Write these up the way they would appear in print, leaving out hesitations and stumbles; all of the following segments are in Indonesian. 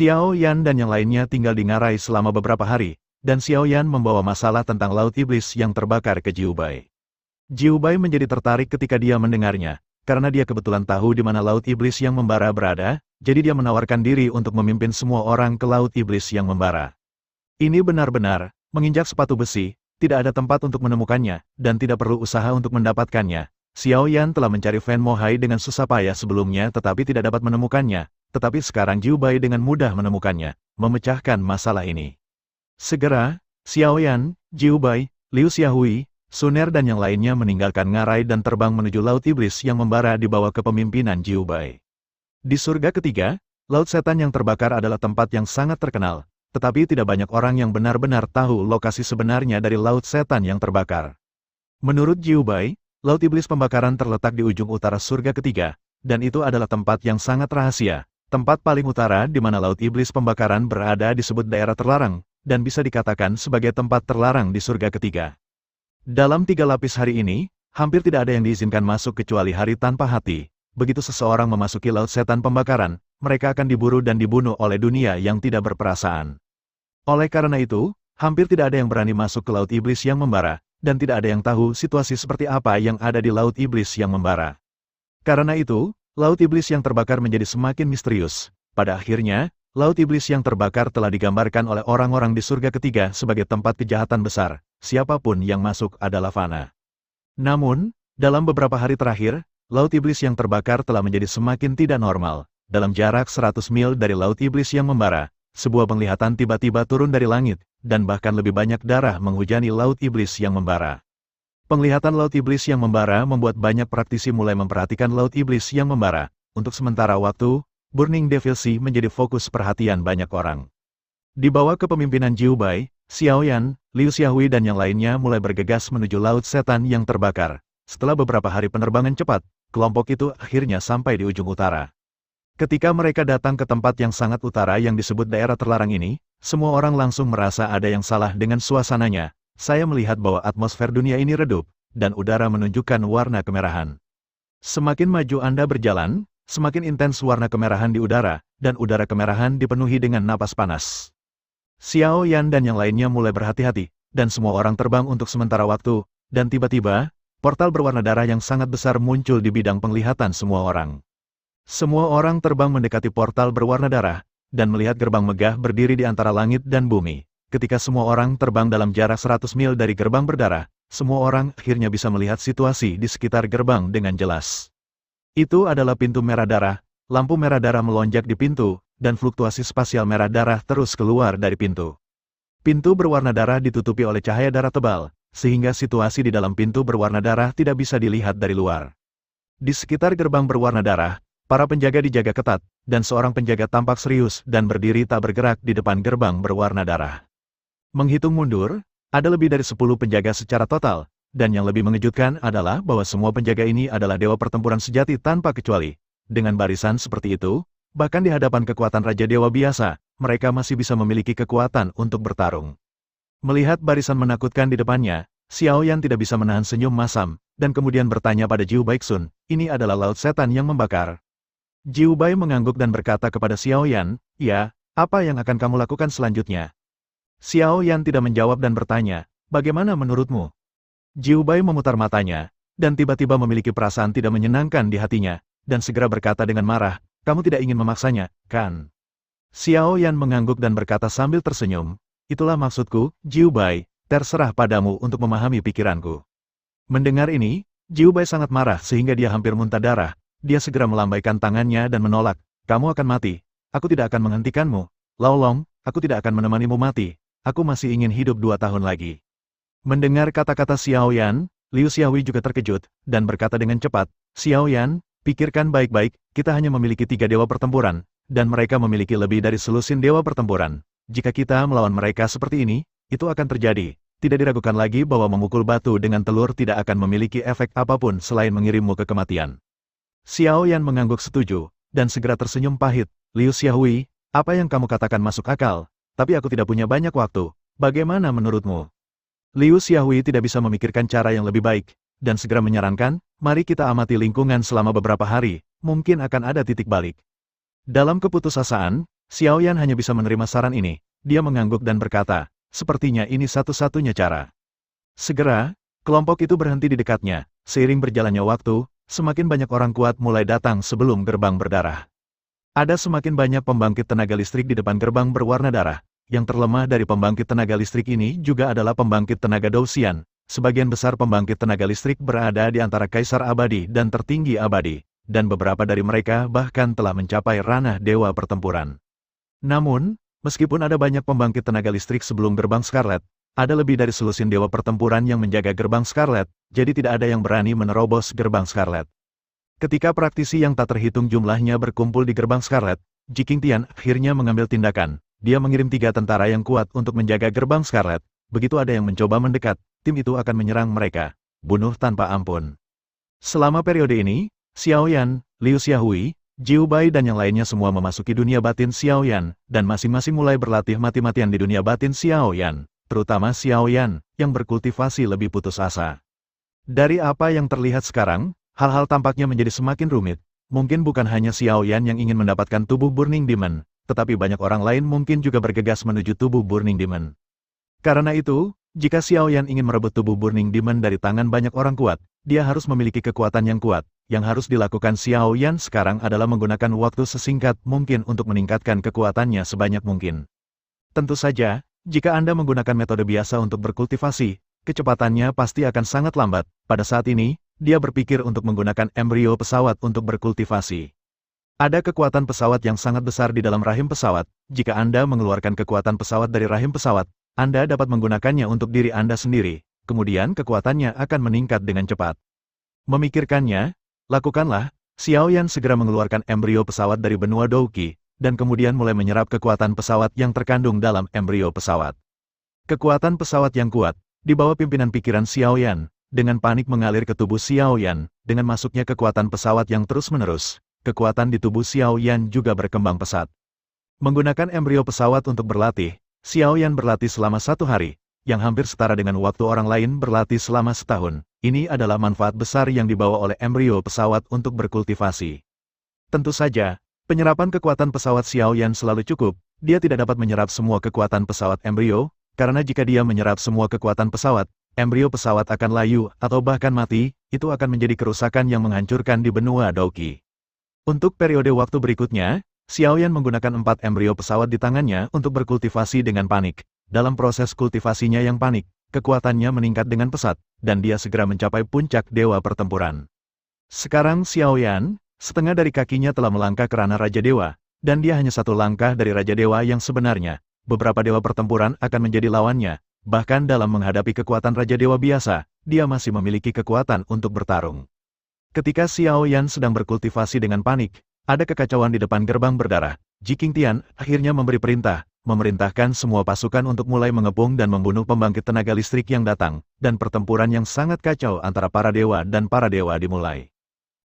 Xiao Yan dan yang lainnya tinggal di Ngarai selama beberapa hari, dan Xiao Yan membawa masalah tentang Laut Iblis yang terbakar ke Jiu Bai. Jiu Bai menjadi tertarik ketika dia mendengarnya, karena dia kebetulan tahu di mana Laut Iblis yang membara berada, jadi dia menawarkan diri untuk memimpin semua orang ke Laut Iblis yang membara. Ini benar-benar menginjak sepatu besi, tidak ada tempat untuk menemukannya, dan tidak perlu usaha untuk mendapatkannya. Xiao Yan telah mencari Fan Mo Hai dengan susah payah sebelumnya tetapi tidak dapat menemukannya, tetapi sekarang Jiu Bai dengan mudah menemukannya, memecahkan masalah ini. Segera, Xiao Yan, Jiu Bai, Liu Xiaohui, Suner dan yang lainnya meninggalkan Ngarai dan terbang menuju Laut Iblis yang membara di bawah kepemimpinan Jiu Bai. Di surga ketiga, Laut Setan yang terbakar adalah tempat yang sangat terkenal, tetapi tidak banyak orang yang benar-benar tahu lokasi sebenarnya dari Laut Setan yang terbakar. Menurut Jiu Bai, Laut Iblis pembakaran terletak di ujung utara surga ketiga, dan itu adalah tempat yang sangat rahasia. Tempat paling utara di mana Laut Iblis pembakaran berada disebut daerah terlarang, dan bisa dikatakan sebagai tempat terlarang di surga ketiga. Dalam 3 lapis hari ini, hampir tidak ada yang diizinkan masuk kecuali hari tanpa hati. Begitu seseorang memasuki Laut Setan pembakaran, mereka akan diburu dan dibunuh oleh dunia yang tidak berperasaan. Oleh karena itu, hampir tidak ada yang berani masuk ke Laut Iblis yang membara, dan tidak ada yang tahu situasi seperti apa yang ada di Laut Iblis yang membara. Karena itu, Laut Iblis yang terbakar menjadi semakin misterius. Pada akhirnya, Laut Iblis yang terbakar telah digambarkan oleh orang-orang di surga ketiga sebagai tempat kejahatan besar. Siapapun yang masuk adalah fana. Namun, dalam beberapa hari terakhir, Laut Iblis yang terbakar telah menjadi semakin tidak normal. Dalam jarak 100 mil dari Laut Iblis yang membara, sebuah penglihatan tiba-tiba turun dari langit, dan bahkan lebih banyak darah menghujani Laut Iblis yang membara. Penglihatan Laut Iblis yang membara membuat banyak praktisi mulai memperhatikan Laut Iblis yang membara. Untuk sementara waktu, Burning Devil Sea menjadi fokus perhatian banyak orang. Di bawah kepemimpinan Jiu Bai, Xiao Yan, Liu Xiaohui dan yang lainnya mulai bergegas menuju Laut Setan yang terbakar. Setelah beberapa hari penerbangan cepat, kelompok itu akhirnya sampai di ujung utara. Ketika mereka datang ke tempat yang sangat utara yang disebut daerah terlarang ini, semua orang langsung merasa ada yang salah dengan suasananya. Saya melihat bahwa atmosfer dunia ini redup, dan udara menunjukkan warna kemerahan. Semakin maju Anda berjalan, semakin intens warna kemerahan di udara, dan udara kemerahan dipenuhi dengan napas panas. Xiao Yan dan yang lainnya mulai berhati-hati, dan semua orang terbang untuk sementara waktu, dan tiba-tiba, portal berwarna darah yang sangat besar muncul di bidang penglihatan semua orang. Semua orang terbang mendekati portal berwarna darah, dan melihat gerbang megah berdiri di antara langit dan bumi. Ketika semua orang terbang dalam jarak 100 mil dari gerbang berdarah, semua orang akhirnya bisa melihat situasi di sekitar gerbang dengan jelas. Itu adalah pintu merah darah, lampu merah darah melonjak di pintu, dan fluktuasi spasial merah darah terus keluar dari pintu. Pintu berwarna darah ditutupi oleh cahaya darah tebal, sehingga situasi di dalam pintu berwarna darah tidak bisa dilihat dari luar. Di sekitar gerbang berwarna darah, para penjaga dijaga ketat, dan seorang penjaga tampak serius dan berdiri tak bergerak di depan gerbang berwarna darah. Menghitung mundur, ada lebih dari 10 penjaga secara total, dan yang lebih mengejutkan adalah bahwa semua penjaga ini adalah dewa pertempuran sejati tanpa kecuali. Dengan barisan seperti itu, bahkan di hadapan kekuatan Raja Dewa biasa, mereka masih bisa memiliki kekuatan untuk bertarung. Melihat barisan menakutkan di depannya, Xiao Yan tidak bisa menahan senyum masam, dan kemudian bertanya pada Jiu Baixun, ini adalah Laut Setan yang membakar. Jiu Bai mengangguk dan berkata kepada Xiao Yan, ya, apa yang akan kamu lakukan selanjutnya? Xiao Yan tidak menjawab dan bertanya, bagaimana menurutmu? Jiu Bai memutar matanya, dan tiba-tiba memiliki perasaan tidak menyenangkan di hatinya, dan segera berkata dengan marah, kamu tidak ingin memaksanya, kan? Xiao Yan mengangguk dan berkata sambil tersenyum, itulah maksudku, Jiu Bai, terserah padamu untuk memahami pikiranku. Mendengar ini, Jiu Bai sangat marah sehingga dia hampir muntah darah, dia segera melambaikan tangannya dan menolak, kamu akan mati, aku tidak akan menghentikanmu, Lao Long, aku tidak akan menemanimu mati, aku masih ingin hidup 2 tahun lagi. Mendengar kata-kata Xiao Yan, Liu Xiaohui juga terkejut, dan berkata dengan cepat, Xiao Yan, pikirkan baik-baik, kita hanya memiliki 3 dewa pertempuran, dan mereka memiliki lebih dari selusin dewa pertempuran. Jika kita melawan mereka seperti ini, itu akan terjadi. Tidak diragukan lagi bahwa memukul batu dengan telur tidak akan memiliki efek apapun selain mengirimmu ke kematian. Xiao Yan mengangguk setuju, dan segera tersenyum pahit. Liu Xiaohui, apa yang kamu katakan masuk akal, tapi aku tidak punya banyak waktu, bagaimana menurutmu? Liu Xiaohui tidak bisa memikirkan cara yang lebih baik, dan segera menyarankan, mari kita amati lingkungan selama beberapa hari, mungkin akan ada titik balik. Dalam keputusasaan, Xiao Yan hanya bisa menerima saran ini. Dia mengangguk dan berkata, sepertinya ini satu-satunya cara. Segera, kelompok itu berhenti di dekatnya. Seiring berjalannya waktu, semakin banyak orang kuat mulai datang sebelum gerbang berdarah. Ada semakin banyak pembangkit tenaga listrik di depan gerbang berwarna darah. Yang terlemah dari pembangkit tenaga listrik ini juga adalah pembangkit tenaga Douxian. Sebagian besar pembangkit tenaga listrik berada di antara Kaisar Abadi dan Tertinggi Abadi, dan beberapa dari mereka bahkan telah mencapai ranah Dewa Pertempuran. Namun, meskipun ada banyak pembangkit tenaga listrik sebelum gerbang Scarlet, ada lebih dari selusin Dewa Pertempuran yang menjaga gerbang Scarlet, jadi tidak ada yang berani menerobos gerbang Scarlet. Ketika praktisi yang tak terhitung jumlahnya berkumpul di gerbang Scarlet, Ji Qingtian akhirnya mengambil tindakan. Dia mengirim 3 tentara yang kuat untuk menjaga gerbang Scarlet. Begitu ada yang mencoba mendekat, tim itu akan menyerang mereka. Bunuh tanpa ampun. Selama periode ini, Xiao Yan, Liu Xiaohui, Jiu Bai dan yang lainnya semua memasuki dunia batin Xiao Yan, dan masing-masing mulai berlatih mati-matian di dunia batin Xiao Yan, terutama Xiao Yan, yang berkultivasi lebih putus asa. Dari apa yang terlihat sekarang, hal-hal tampaknya menjadi semakin rumit. Mungkin bukan hanya Xiao Yan yang ingin mendapatkan tubuh Burning Demon, tetapi banyak orang lain mungkin juga bergegas menuju tubuh Burning Demon. Karena itu, jika Xiao Yan ingin merebut tubuh Burning Demon dari tangan banyak orang kuat, dia harus memiliki kekuatan yang kuat. Yang harus dilakukan Xiao Yan sekarang adalah menggunakan waktu sesingkat mungkin untuk meningkatkan kekuatannya sebanyak mungkin. Tentu saja, jika Anda menggunakan metode biasa untuk berkultivasi, kecepatannya pasti akan sangat lambat. Pada saat ini, dia berpikir untuk menggunakan embrio pesawat untuk berkultivasi. Ada kekuatan pesawat yang sangat besar di dalam rahim pesawat. Jika Anda mengeluarkan kekuatan pesawat dari rahim pesawat, Anda dapat menggunakannya untuk diri Anda sendiri. Kemudian kekuatannya akan meningkat dengan cepat. Memikirkannya, lakukanlah. Xiao Yan segera mengeluarkan embrio pesawat dari benua Douqi, dan kemudian mulai menyerap kekuatan pesawat yang terkandung dalam embrio pesawat. Kekuatan pesawat yang kuat, di bawah pimpinan pikiran Xiao Yan, dengan panik mengalir ke tubuh Xiao Yan, dengan masuknya kekuatan pesawat yang terus-menerus, kekuatan di tubuh Xiao Yan juga berkembang pesat. Menggunakan embrio pesawat untuk berlatih, Xiao Yan berlatih selama 1 hari, yang hampir setara dengan waktu orang lain berlatih selama setahun. Ini adalah manfaat besar yang dibawa oleh embrio pesawat untuk berkultivasi. Tentu saja, penyerapan kekuatan pesawat Xiao Yan selalu cukup. Dia tidak dapat menyerap semua kekuatan pesawat embrio, karena jika dia menyerap semua kekuatan pesawat, embrio pesawat akan layu atau bahkan mati. Itu akan menjadi kerusakan yang menghancurkan di benua Douqi. Untuk periode waktu berikutnya, Xiao Yan menggunakan 4 embrio pesawat di tangannya untuk berkultivasi dengan panik. Dalam proses kultivasinya yang panik, kekuatannya meningkat dengan pesat, dan dia segera mencapai puncak Dewa Pertempuran. Sekarang Xiao Yan, setengah dari kakinya telah melangkah ke ranah Raja Dewa, dan dia hanya 1 langkah dari Raja Dewa yang sebenarnya. Beberapa Dewa Pertempuran akan menjadi lawannya, bahkan dalam menghadapi kekuatan Raja Dewa biasa, dia masih memiliki kekuatan untuk bertarung. Ketika Xiao Yan sedang berkultivasi dengan panik, ada kekacauan di depan gerbang berdarah. Ji Qingtian akhirnya memberi perintah, memerintahkan semua pasukan untuk mulai mengepung dan membunuh pembangkit tenaga listrik yang datang, dan pertempuran yang sangat kacau antara para dewa dan para dewa dimulai.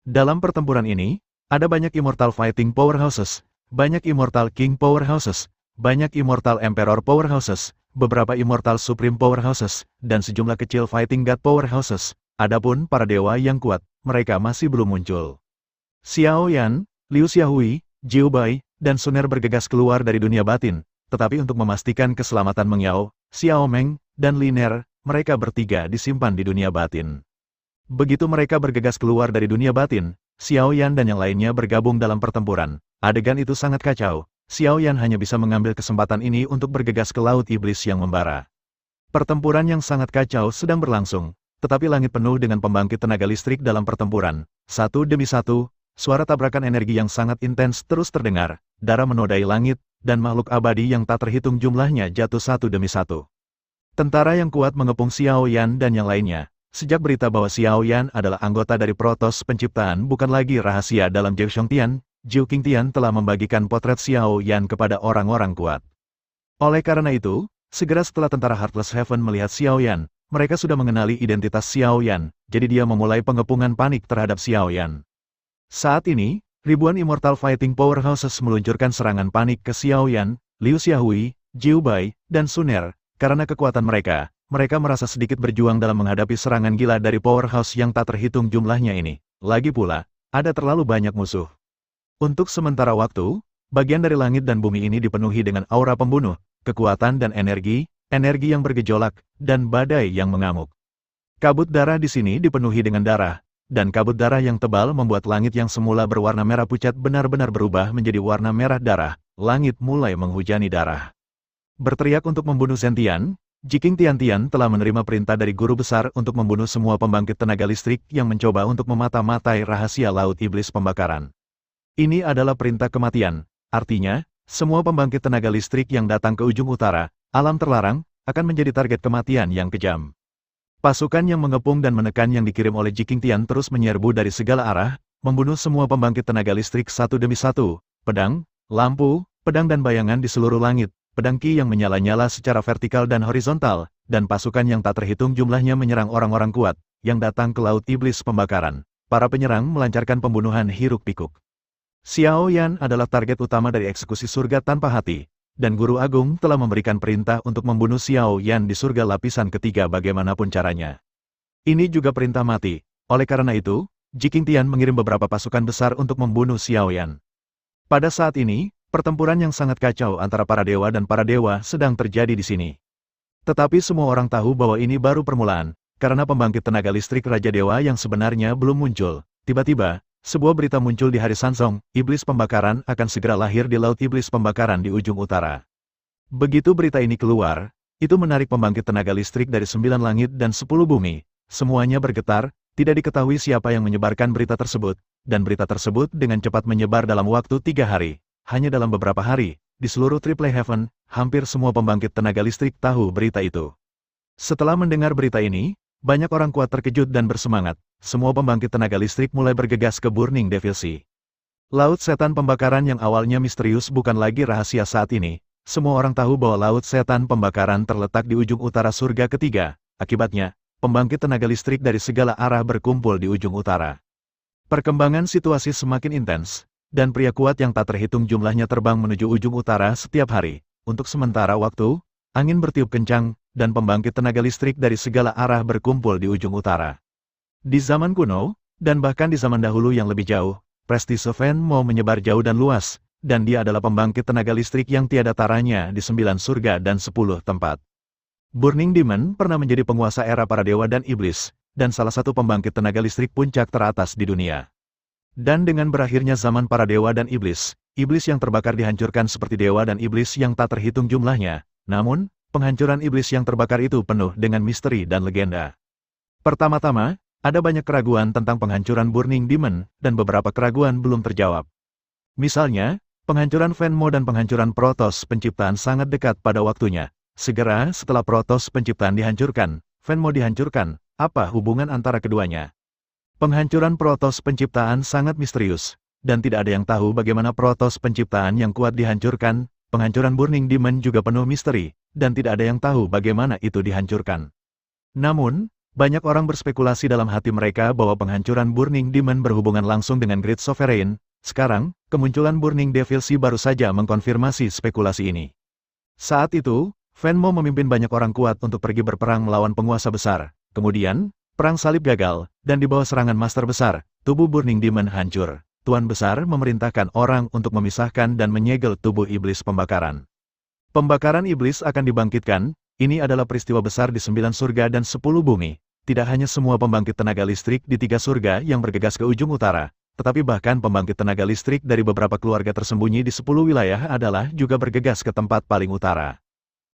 Dalam pertempuran ini, ada banyak Immortal Fighting Powerhouses, banyak Immortal King Powerhouses, banyak Immortal Emperor Powerhouses, beberapa Immortal Supreme Powerhouses, dan sejumlah kecil Fighting God Powerhouses. Adapun para dewa yang kuat, mereka masih belum muncul. Xiao Yan, Liu Xiaohui, Jiu Bai, dan Suner bergegas keluar dari dunia batin, tetapi untuk memastikan keselamatan Meng Yao, Xiao Meng, dan Liner, mereka bertiga disimpan di dunia batin. Begitu mereka bergegas keluar dari dunia batin, Xiao Yan dan yang lainnya bergabung dalam pertempuran. Adegan itu sangat kacau. Xiao Yan hanya bisa mengambil kesempatan ini untuk bergegas ke Laut Iblis yang membara. Pertempuran yang sangat kacau sedang berlangsung, tetapi langit penuh dengan pembangkit tenaga listrik dalam pertempuran. Satu demi satu, suara tabrakan energi yang sangat intens terus terdengar, darah menodai langit, dan makhluk abadi yang tak terhitung jumlahnya jatuh satu demi satu. Tentara yang kuat mengepung Xiao Yan dan yang lainnya. Sejak berita bahwa Xiao Yan adalah anggota dari Protos Penciptaan bukan lagi rahasia dalam Jiu Shongtian, Jiu Qingtian telah membagikan potret Xiao Yan kepada orang-orang kuat. Oleh karena itu, segera setelah tentara Heartless Heaven melihat Xiao Yan, mereka sudah mengenali identitas Xiao Yan, jadi dia memulai pengepungan panik terhadap Xiao Yan. Saat ini, ribuan Immortal Fighting Powerhouses meluncurkan serangan panik ke Xiao Yan, Liu Xiaohui, Jiu Bai, dan Suner. Karena kekuatan mereka merasa sedikit berjuang dalam menghadapi serangan gila dari powerhouse yang tak terhitung jumlahnya ini. Lagi pula, ada terlalu banyak musuh. Untuk sementara waktu, Bagian dari langit dan bumi ini dipenuhi dengan aura pembunuh, kekuatan dan energi yang bergejolak, dan badai yang mengamuk. Kabut darah di sini dipenuhi dengan darah, dan kabut darah yang tebal membuat langit yang semula berwarna merah pucat benar-benar berubah menjadi warna merah darah. Langit mulai menghujani darah. Berteriak untuk membunuh Zentian, Jiking Tiantian telah menerima perintah dari guru besar untuk membunuh semua pembangkit tenaga listrik yang mencoba untuk memata-matai rahasia Laut Iblis Pembakaran. Ini adalah perintah kematian, artinya, semua pembangkit tenaga listrik yang datang ke ujung utara, alam terlarang, akan menjadi target kematian yang kejam. Pasukan yang mengepung dan menekan yang dikirim oleh Jiking Tian terus menyerbu dari segala arah, membunuh semua pembangkit tenaga listrik satu demi satu, pedang, lampu, pedang dan bayangan di seluruh langit, pedang Qi yang menyala-nyala secara vertikal dan horizontal, dan pasukan yang tak terhitung jumlahnya menyerang orang-orang kuat, yang datang ke Laut Iblis Pembakaran. Para penyerang melancarkan pembunuhan hiruk-pikuk. Xiao Yan adalah target utama dari eksekusi surga tanpa hati, dan Guru Agung telah memberikan perintah untuk membunuh Xiao Yan di surga lapisan ketiga bagaimanapun caranya. Ini juga perintah mati, oleh karena itu, Jiking Tian mengirim beberapa pasukan besar untuk membunuh Xiao Yan. Pada saat ini, pertempuran yang sangat kacau antara para dewa dan para dewa sedang terjadi di sini. Tetapi semua orang tahu bahwa ini baru permulaan, karena pembangkit tenaga listrik Raja Dewa yang sebenarnya belum muncul. Tiba-tiba, sebuah berita muncul di hari Sansong, Iblis Pembakaran akan segera lahir di Laut Iblis Pembakaran di ujung utara. Begitu berita ini keluar, itu menarik pembangkit tenaga listrik dari 9 langit dan 10 bumi. Semuanya bergetar, tidak diketahui siapa yang menyebarkan berita tersebut, dan berita tersebut dengan cepat menyebar dalam waktu 3 hari. Hanya dalam beberapa hari, di seluruh Triple Heaven, hampir semua pembangkit tenaga listrik tahu berita itu. Setelah mendengar berita ini, banyak orang kuat terkejut dan bersemangat. Semua pembangkit tenaga listrik mulai bergegas ke Burning Devil Sea. Laut Setan Pembakaran yang awalnya misterius bukan lagi rahasia saat ini. Semua orang tahu bahwa Laut Setan Pembakaran terletak di ujung utara surga ketiga. Akibatnya, pembangkit tenaga listrik dari segala arah berkumpul di ujung utara. Perkembangan situasi semakin intens, dan pria kuat yang tak terhitung jumlahnya terbang menuju ujung utara setiap hari. Untuk sementara waktu, angin bertiup kencang, dan pembangkit tenaga listrik dari segala arah berkumpul di ujung utara. Di zaman kuno, dan bahkan di zaman dahulu yang lebih jauh, prestise Fan Mo menyebar jauh dan luas, dan dia adalah pembangkit tenaga listrik yang tiada taranya di 9 surga dan 10 tempat. Burning Demon pernah menjadi penguasa era para dewa dan iblis, dan salah satu pembangkit tenaga listrik puncak teratas di dunia. Dan dengan berakhirnya zaman para dewa dan iblis, iblis yang terbakar dihancurkan seperti dewa dan iblis yang tak terhitung jumlahnya. Namun, penghancuran iblis yang terbakar itu penuh dengan misteri dan legenda. Pertama-tama, ada banyak keraguan tentang penghancuran Burning Demon, dan beberapa keraguan belum terjawab. Misalnya, penghancuran Fan Mo dan penghancuran Protos Penciptaan sangat dekat pada waktunya. Segera setelah Protos Penciptaan dihancurkan, Fan Mo dihancurkan. Apa hubungan antara keduanya? Penghancuran Protos Penciptaan sangat misterius, dan tidak ada yang tahu bagaimana Protos Penciptaan yang kuat dihancurkan. Penghancuran Burning Demon juga penuh misteri, dan tidak ada yang tahu bagaimana itu dihancurkan. Namun, banyak orang berspekulasi dalam hati mereka bahwa penghancuran Burning Demon berhubungan langsung dengan Great Sovereign. Sekarang, kemunculan Burning Devil Sea baru saja mengkonfirmasi spekulasi ini. Saat itu, Fan Mo memimpin banyak orang kuat untuk pergi berperang melawan penguasa besar. Kemudian, perang salib gagal, dan di bawah serangan Master Besar, tubuh Burning Demon hancur. Tuan Besar memerintahkan orang untuk memisahkan dan menyegel tubuh Iblis Pembakaran. Pembakaran Iblis akan dibangkitkan. Ini adalah peristiwa besar di 9 surga dan 10 bumi. Tidak hanya semua pembangkit tenaga listrik di 3 surga yang bergegas ke ujung utara, tetapi bahkan pembangkit tenaga listrik dari beberapa keluarga tersembunyi di 10 wilayah adalah juga bergegas ke tempat paling utara.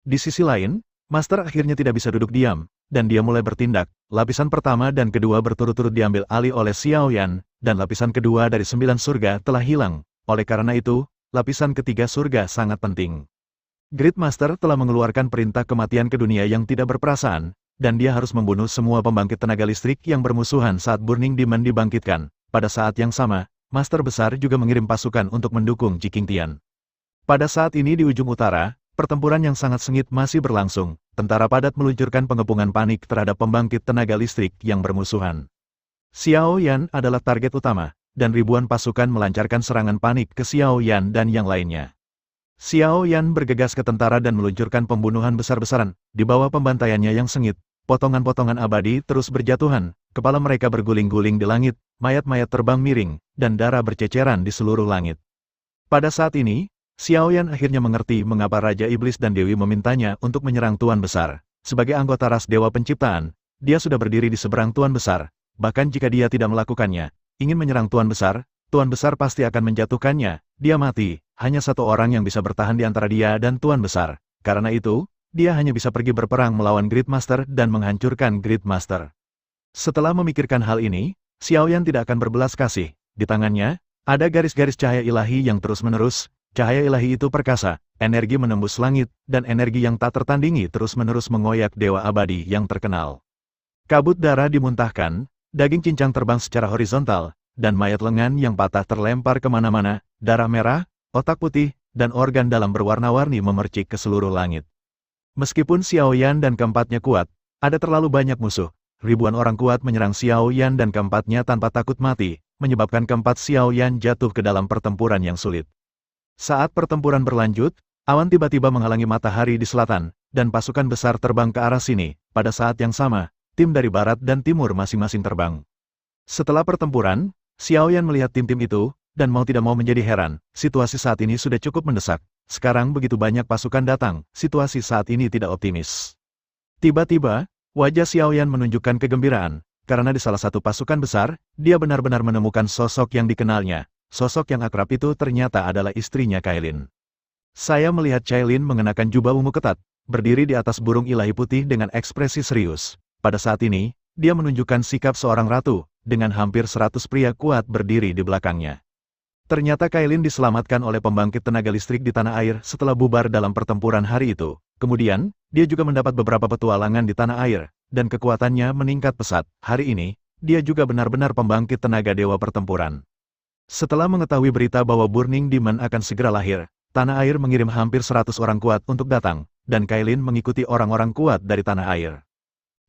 Di sisi lain, Master akhirnya tidak bisa duduk diam, dan dia mulai bertindak. Lapisan pertama dan kedua berturut-turut diambil alih oleh Xiao Yan, dan lapisan kedua dari 9 surga telah hilang. Oleh karena itu, lapisan ketiga surga sangat penting. Great Master telah mengeluarkan perintah kematian ke dunia yang tidak berperasaan, dan dia harus membunuh semua pembangkit tenaga listrik yang bermusuhan saat Burning Demon dibangkitkan. Pada saat yang sama, Master Besar juga mengirim pasukan untuk mendukung Jiking Tian. Pada saat ini di ujung utara, pertempuran yang sangat sengit masih berlangsung. Tentara padat meluncurkan pengepungan panik terhadap pembangkit tenaga listrik yang bermusuhan. Xiao Yan adalah target utama, dan ribuan pasukan melancarkan serangan panik ke Xiao Yan dan yang lainnya. Xiao Yan bergegas ke tentara dan meluncurkan pembunuhan besar-besaran. Di bawah pembantaiannya yang sengit, potongan-potongan abadi terus berjatuhan, kepala mereka berguling-guling di langit, mayat-mayat terbang miring, dan darah berceceran di seluruh langit. Pada saat ini, Xiao Yan akhirnya mengerti mengapa Raja Iblis dan Dewi memintanya untuk menyerang Tuan Besar. Sebagai anggota ras Dewa Penciptaan, dia sudah berdiri di seberang Tuan Besar. Bahkan jika dia tidak melakukannya, ingin menyerang Tuan Besar pasti akan menjatuhkannya. Dia mati, hanya satu orang yang bisa bertahan di antara dia dan Tuan Besar. Karena itu, dia hanya bisa pergi berperang melawan Great Master dan menghancurkan Great Master. Setelah memikirkan hal ini, Xiao Yan tidak akan berbelas kasih. Di tangannya, ada garis-garis cahaya ilahi yang terus-menerus. Cahaya ilahi itu perkasa, energi menembus langit, dan energi yang tak tertandingi terus-menerus mengoyak dewa abadi yang terkenal. Kabut darah dimuntahkan, daging cincang terbang secara horizontal, dan mayat lengan yang patah terlempar kemana-mana, darah merah, otak putih, dan organ dalam berwarna-warni memercik ke seluruh langit. Meskipun Xiao Yan dan keempatnya kuat, ada terlalu banyak musuh. Ribuan orang kuat menyerang Xiao Yan dan keempatnya tanpa takut mati, menyebabkan keempat Xiao Yan jatuh ke dalam pertempuran yang sulit. Saat pertempuran berlanjut, awan tiba-tiba menghalangi matahari di selatan, dan pasukan besar terbang ke arah sini. Pada saat yang sama, tim dari barat dan timur masing-masing terbang. Setelah pertempuran, Xiao Yan melihat tim-tim itu, dan mau tidak mau menjadi heran. Situasi saat ini sudah cukup mendesak. Sekarang begitu banyak pasukan datang, situasi saat ini tidak optimis. Tiba-tiba, wajah Xiao Yan menunjukkan kegembiraan, karena di salah satu pasukan besar, dia benar-benar menemukan sosok yang dikenalnya. Sosok yang akrab itu ternyata adalah istrinya Kailin. Saya melihat Cailin mengenakan jubah ungu ketat, berdiri di atas burung ilahi putih dengan ekspresi serius. Pada saat ini, dia menunjukkan sikap seorang ratu, dengan hampir 100 pria kuat berdiri di belakangnya. Ternyata Kailin diselamatkan oleh pembangkit tenaga listrik di tanah air setelah bubar dalam pertempuran hari itu. Kemudian, dia juga mendapat beberapa petualangan di tanah air, dan kekuatannya meningkat pesat. Hari ini, dia juga benar-benar pembangkit tenaga dewa pertempuran. Setelah mengetahui berita bahwa Burning Demon akan segera lahir, tanah air mengirim hampir 100 orang kuat untuk datang, dan Kailin mengikuti orang-orang kuat dari tanah air.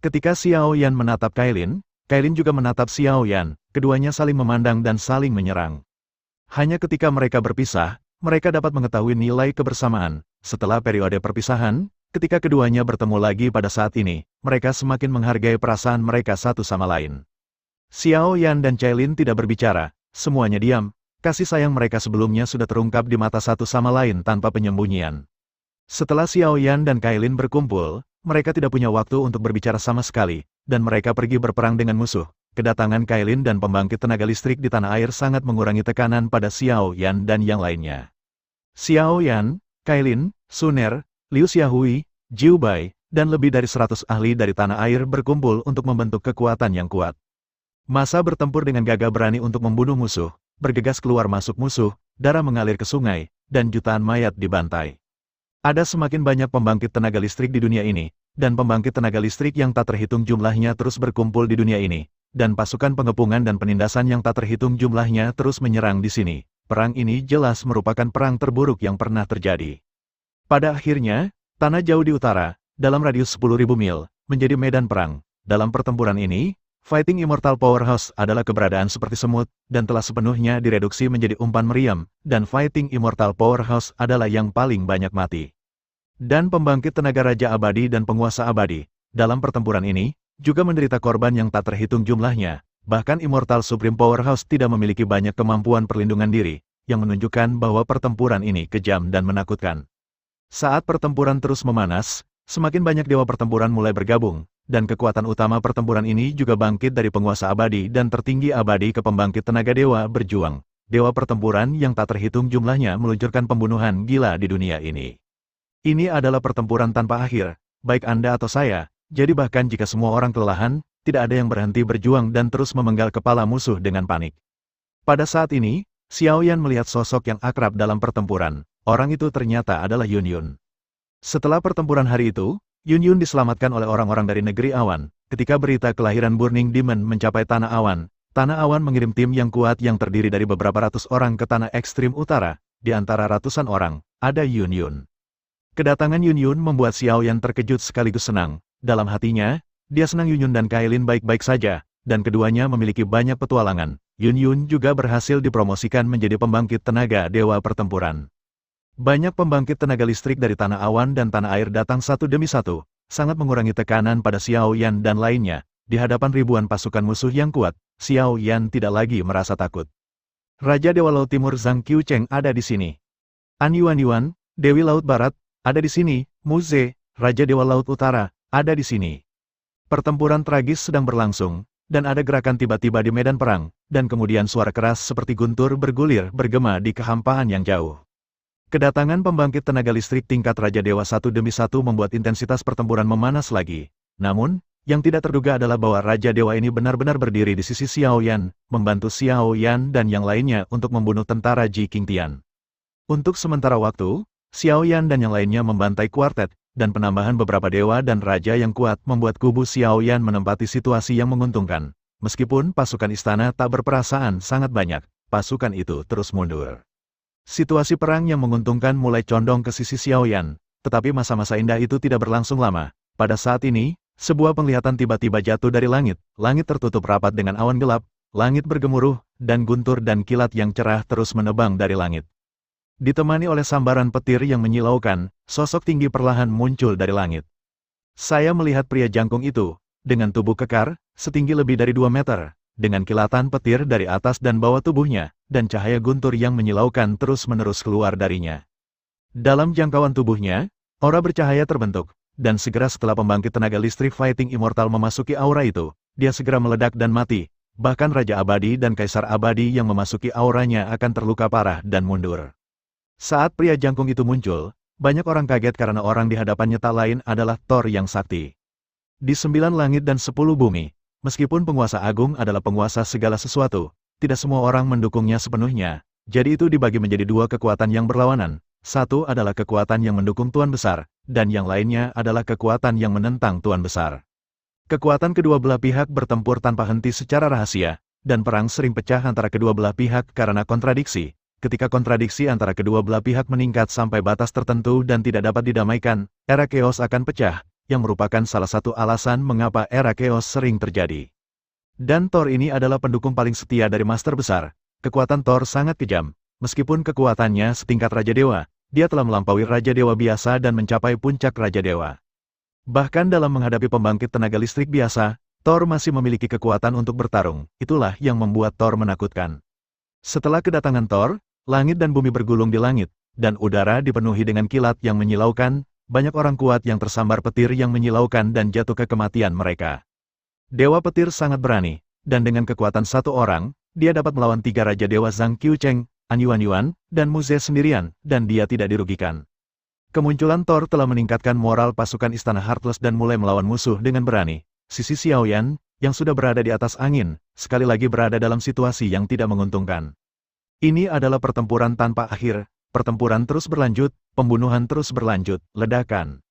Ketika Xiao Yan menatap Kailin, Kailin juga menatap Xiao Yan, keduanya saling memandang dan saling menyerang. Hanya ketika mereka berpisah, mereka dapat mengetahui nilai kebersamaan. Setelah periode perpisahan, ketika keduanya bertemu lagi pada saat ini, mereka semakin menghargai perasaan mereka satu sama lain. Xiao Yan dan Cailin tidak berbicara. Semuanya diam, kasih sayang mereka sebelumnya sudah terungkap di mata satu sama lain tanpa penyembunyian. Setelah Xiao Yan dan Kailin berkumpul, mereka tidak punya waktu untuk berbicara sama sekali, dan mereka pergi berperang dengan musuh. Kedatangan Kailin dan pembangkit tenaga listrik di tanah air sangat mengurangi tekanan pada Xiao Yan dan yang lainnya. Xiao Yan, Kailin, Suner, Liu Xiaohui, Jiu Bai, dan lebih dari 100 ahli dari tanah air berkumpul untuk membentuk kekuatan yang kuat. Masa bertempur dengan gagah berani untuk membunuh musuh, bergegas keluar masuk musuh, darah mengalir ke sungai, dan jutaan mayat dibantai. Ada semakin banyak pembangkit tenaga listrik di dunia ini, dan pembangkit tenaga listrik yang tak terhitung jumlahnya terus berkumpul di dunia ini, dan pasukan pengepungan dan penindasan yang tak terhitung jumlahnya terus menyerang di sini. Perang ini jelas merupakan perang terburuk yang pernah terjadi. Pada akhirnya, tanah jauh di utara, dalam radius 10.000 mil, menjadi medan perang. Dalam pertempuran ini, Fighting Immortal Powerhouse adalah keberadaan seperti semut, dan telah sepenuhnya direduksi menjadi umpan meriam, dan Fighting Immortal Powerhouse adalah yang paling banyak mati. Dan pembangkit tenaga Raja Abadi dan penguasa abadi, dalam pertempuran ini, juga menderita korban yang tak terhitung jumlahnya. Bahkan Immortal Supreme Powerhouse tidak memiliki banyak kemampuan perlindungan diri, yang menunjukkan bahwa pertempuran ini kejam dan menakutkan. Saat pertempuran terus memanas, semakin banyak dewa pertempuran mulai bergabung, dan kekuatan utama pertempuran ini juga bangkit dari penguasa abadi dan tertinggi abadi ke pembangkit tenaga dewa berjuang. Dewa pertempuran yang tak terhitung jumlahnya meluncurkan pembunuhan gila di dunia ini. Ini adalah pertempuran tanpa akhir, baik Anda atau saya, jadi bahkan jika semua orang kelelahan, tidak ada yang berhenti berjuang dan terus memenggal kepala musuh dengan panik. Pada saat ini, Xiao Yan melihat sosok yang akrab dalam pertempuran. Orang itu ternyata adalah Yun Yun. Setelah pertempuran hari itu, Yun Yun diselamatkan oleh orang-orang dari negeri awan. Ketika berita kelahiran Burning Demon mencapai Tanah Awan mengirim tim yang kuat yang terdiri dari beberapa ratus orang ke tanah ekstrim utara. Di antara ratusan orang, ada Yun Yun. Kedatangan Yun Yun membuat Xiao Yan terkejut sekaligus senang. Dalam hatinya, dia senang Yun Yun dan Kailin baik-baik saja, dan keduanya memiliki banyak petualangan. Yun Yun juga berhasil dipromosikan menjadi pembangkit tenaga dewa pertempuran. Banyak pembangkit tenaga listrik dari Tanah Awan dan Tanah Air datang satu demi satu, sangat mengurangi tekanan pada Xiao Yan dan lainnya. Di hadapan ribuan pasukan musuh yang kuat, Xiao Yan tidak lagi merasa takut. Raja Dewa Laut Timur Zhang Qiucheng ada di sini. An Yuan, Dewi Laut Barat, ada di sini. Mu Ze, Raja Dewa Laut Utara, ada di sini. Pertempuran tragis sedang berlangsung, dan ada gerakan tiba-tiba di medan perang, dan kemudian suara keras seperti guntur bergulir bergema di kehampaan yang jauh. Kedatangan pembangkit tenaga listrik tingkat Raja Dewa satu demi satu membuat intensitas pertempuran memanas lagi. Namun, yang tidak terduga adalah bahwa Raja Dewa ini benar-benar berdiri di sisi Xiao Yan, membantu Xiao Yan dan yang lainnya untuk membunuh tentara Ji Qingtian. Untuk sementara waktu, Xiao Yan dan yang lainnya membantai kuartet, dan penambahan beberapa dewa dan raja yang kuat membuat kubu Xiao Yan menempati situasi yang menguntungkan. Meskipun pasukan istana tak berperasaan sangat banyak, pasukan itu terus mundur. Situasi perang yang menguntungkan mulai condong ke sisi Xiao Yan, tetapi masa-masa indah itu tidak berlangsung lama. Pada saat ini, sebuah penglihatan tiba-tiba jatuh dari langit, langit tertutup rapat dengan awan gelap, langit bergemuruh, dan guntur dan kilat yang cerah terus menebang dari langit. Ditemani oleh sambaran petir yang menyilaukan, sosok tinggi perlahan muncul dari langit. Saya melihat pria jangkung itu, dengan tubuh kekar, setinggi lebih dari 2 meter, dengan kilatan petir dari atas dan bawah tubuhnya, dan cahaya guntur yang menyilaukan terus-menerus keluar darinya. Dalam jangkauan tubuhnya, aura bercahaya terbentuk, dan segera setelah pembangkit tenaga listrik Fighting Immortal memasuki aura itu, dia segera meledak dan mati. Bahkan Raja Abadi dan Kaisar Abadi yang memasuki auranya akan terluka parah dan mundur. Saat pria jangkung itu muncul, banyak orang kaget karena orang di hadapannya tak lain adalah Thor yang sakti. Di 9 langit dan 10 bumi, meskipun penguasa agung adalah penguasa segala sesuatu, tidak semua orang mendukungnya sepenuhnya, jadi itu dibagi menjadi 2 kekuatan yang berlawanan. Satu adalah kekuatan yang mendukung Tuan Besar, dan yang lainnya adalah kekuatan yang menentang Tuan Besar. Kekuatan kedua belah pihak bertempur tanpa henti secara rahasia, dan perang sering pecah antara kedua belah pihak karena kontradiksi. Ketika kontradiksi antara kedua belah pihak meningkat sampai batas tertentu dan tidak dapat didamaikan, era chaos akan pecah, yang merupakan salah satu alasan mengapa era chaos sering terjadi. Dan Thor ini adalah pendukung paling setia dari Master Besar. Kekuatan Thor sangat kejam. Meskipun kekuatannya setingkat Raja Dewa, dia telah melampaui Raja Dewa biasa dan mencapai puncak Raja Dewa. Bahkan dalam menghadapi pembangkit tenaga listrik biasa, Thor masih memiliki kekuatan untuk bertarung. Itulah yang membuat Thor menakutkan. Setelah kedatangan Thor, langit dan bumi bergulung di langit, dan udara dipenuhi dengan kilat yang menyilaukan, banyak orang kuat yang tersambar petir yang menyilaukan dan jatuh ke kematian mereka. Dewa petir sangat berani, dan dengan kekuatan satu orang, dia dapat melawan 3 Raja Dewa Zhang Qiucheng, An Yuan, dan Mu Ze sendirian, dan dia tidak dirugikan. Kemunculan Thor telah meningkatkan moral pasukan Istana Heartless dan mulai melawan musuh dengan berani. Sisi Xiao Yan, yang sudah berada di atas angin, sekali lagi berada dalam situasi yang tidak menguntungkan. Ini adalah pertempuran tanpa akhir, pertempuran terus berlanjut, pembunuhan terus berlanjut, ledakan.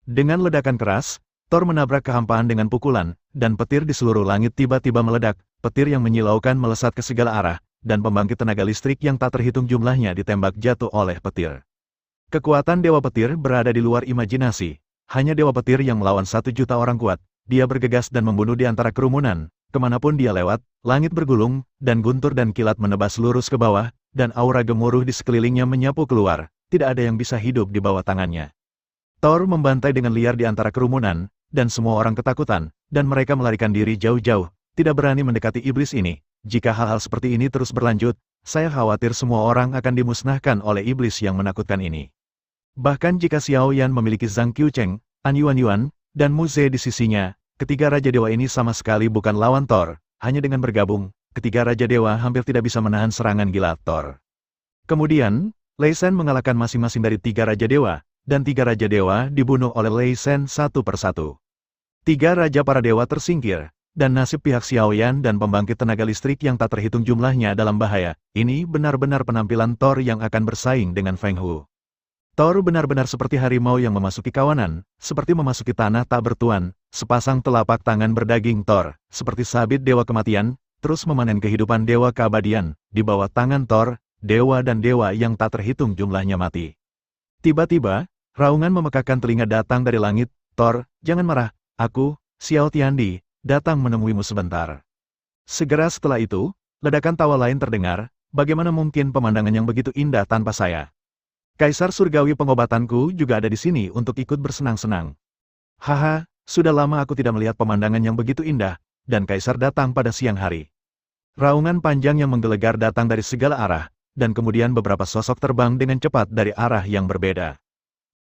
Dengan ledakan keras, Thor menabrak kehampaan dengan pukulan, dan petir di seluruh langit tiba-tiba meledak, petir yang menyilaukan melesat ke segala arah, dan pembangkit tenaga listrik yang tak terhitung jumlahnya ditembak jatuh oleh petir. Kekuatan Dewa Petir berada di luar imajinasi, hanya Dewa Petir yang melawan 1 juta orang kuat, dia bergegas dan membunuh di antara kerumunan. Kemanapun dia lewat, langit bergulung, dan guntur dan kilat menebas lurus ke bawah, dan aura gemuruh di sekelilingnya menyapu keluar, tidak ada yang bisa hidup di bawah tangannya. Thor membantai dengan liar di antara kerumunan, dan semua orang ketakutan, dan mereka melarikan diri jauh-jauh, tidak berani mendekati iblis ini. Jika hal-hal seperti ini terus berlanjut, saya khawatir semua orang akan dimusnahkan oleh iblis yang menakutkan ini. Bahkan jika Xiao Yan memiliki Zhang Qiucheng, An Yuan, dan Mu Ze di sisinya, ketiga Raja Dewa ini sama sekali bukan lawan Thor, hanya dengan bergabung, ketiga Raja Dewa hampir tidak bisa menahan serangan gila Thor. Kemudian, Lei Shen mengalahkan masing-masing dari 3 Raja Dewa, dan 3 Raja Dewa dibunuh oleh Lei Shen satu persatu. 3 Raja para Dewa tersingkir, dan nasib pihak Xiao Yan dan pembangkit tenaga listrik yang tak terhitung jumlahnya dalam bahaya. Ini benar-benar penampilan Thor yang akan bersaing dengan Feng Hu. Thor benar-benar seperti harimau yang memasuki kawanan, seperti memasuki tanah tak bertuan. Sepasang telapak tangan berdaging Thor, seperti sabit dewa kematian, terus memanen kehidupan dewa keabadian. Di bawah tangan Thor, dewa dan dewa yang tak terhitung jumlahnya mati. Tiba-tiba, raungan memekakkan telinga datang dari langit. Thor, jangan marah, aku, Xiao Tiandi, datang menemuimu sebentar. Segera setelah itu, ledakan tawa lain terdengar. Bagaimana mungkin pemandangan yang begitu indah tanpa saya? Kaisar surgawi pengobatanku juga ada di sini untuk ikut bersenang-senang. Haha, sudah lama aku tidak melihat pemandangan yang begitu indah, dan Kaisar datang pada siang hari. Raungan panjang yang menggelegar datang dari segala arah, dan kemudian beberapa sosok terbang dengan cepat dari arah yang berbeda.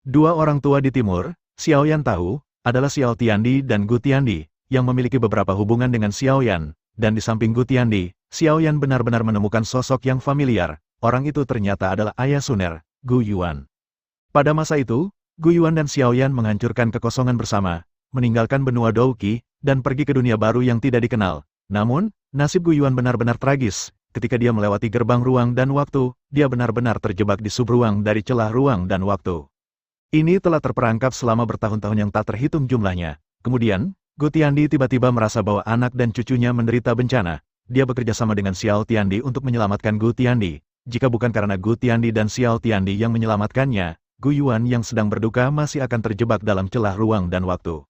Dua orang tua di timur, Xiaoyan tahu, adalah Xiao Tiandi dan Gu Tiandi, yang memiliki beberapa hubungan dengan Xiaoyan, dan di samping Gu Tiandi, Xiaoyan benar-benar menemukan sosok yang familiar, orang itu ternyata adalah ayah Suner, Gu Yuan. Pada masa itu, Gu Yuan dan Xiaoyan menghancurkan kekosongan bersama, meninggalkan benua Douqi, dan pergi ke dunia baru yang tidak dikenal. Namun, nasib Gu Yuan benar-benar tragis. Ketika dia melewati gerbang ruang dan waktu, dia benar-benar terjebak di subruang dari celah ruang dan waktu. Ini telah terperangkap selama bertahun-tahun yang tak terhitung jumlahnya. Kemudian, Gu Tiandi tiba-tiba merasa bahwa anak dan cucunya menderita bencana. Dia bekerja sama dengan Xiao Tiandi untuk menyelamatkan Gu Tiandi. Jika bukan karena Gu Tiandi dan Xiao Tiandi yang menyelamatkannya, Gu Yuan yang sedang berduka masih akan terjebak dalam celah ruang dan waktu.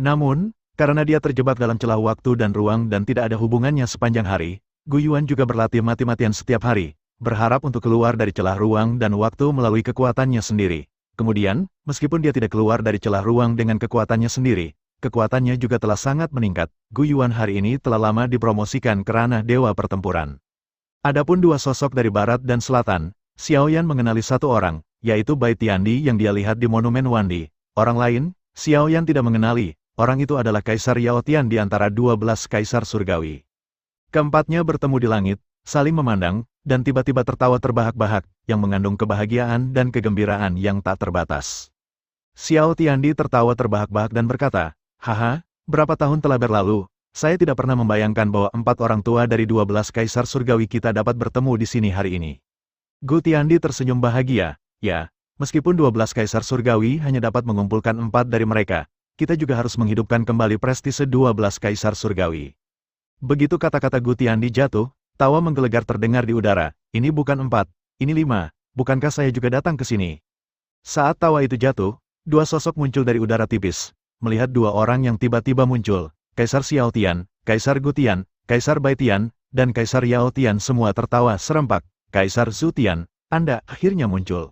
Namun, karena dia terjebak dalam celah waktu dan ruang dan tidak ada hubungannya sepanjang hari, Gu Yuan juga berlatih mati-matian setiap hari, berharap untuk keluar dari celah ruang dan waktu melalui kekuatannya sendiri. Kemudian, meskipun dia tidak keluar dari celah ruang dengan kekuatannya sendiri, kekuatannya juga telah sangat meningkat. Gu Yuan hari ini telah lama dipromosikan ke ranah dewa pertempuran. Adapun dua sosok dari barat dan selatan, Xiaoyan mengenali satu orang, yaitu Bai Tiandi yang dia lihat di Monumen Wandi. Orang lain, Xiaoyan tidak mengenali. Orang itu adalah Kaisar Yao Tian di antara 12 kaisar surgawi. Keempatnya bertemu di langit, saling memandang, dan tiba-tiba tertawa terbahak-bahak, yang mengandung kebahagiaan dan kegembiraan yang tak terbatas. Xiao Tiandi tertawa terbahak-bahak dan berkata, "Haha, berapa tahun telah berlalu, saya tidak pernah membayangkan bahwa 4 orang tua dari 12 kaisar surgawi kita dapat bertemu di sini hari ini." Gu Tiandi tersenyum bahagia, "Ya, meskipun 12 kaisar surgawi hanya dapat mengumpulkan 4 dari mereka, kita juga harus menghidupkan kembali prestise 12 kaisar surgawi." Begitu kata-kata Gu Tiandi jatuh, tawa menggelegar terdengar di udara. "Ini bukan 4, ini 5, bukankah saya juga datang ke sini?" Saat tawa itu jatuh, dua sosok muncul dari udara tipis. Melihat dua orang yang tiba-tiba muncul, Kaisar Xiao Tian, Kaisar Gu Tian, Kaisar Bai Tian, dan Kaisar Yao Tian semua tertawa serempak. "Kaisar Zhu Tian, Anda akhirnya muncul."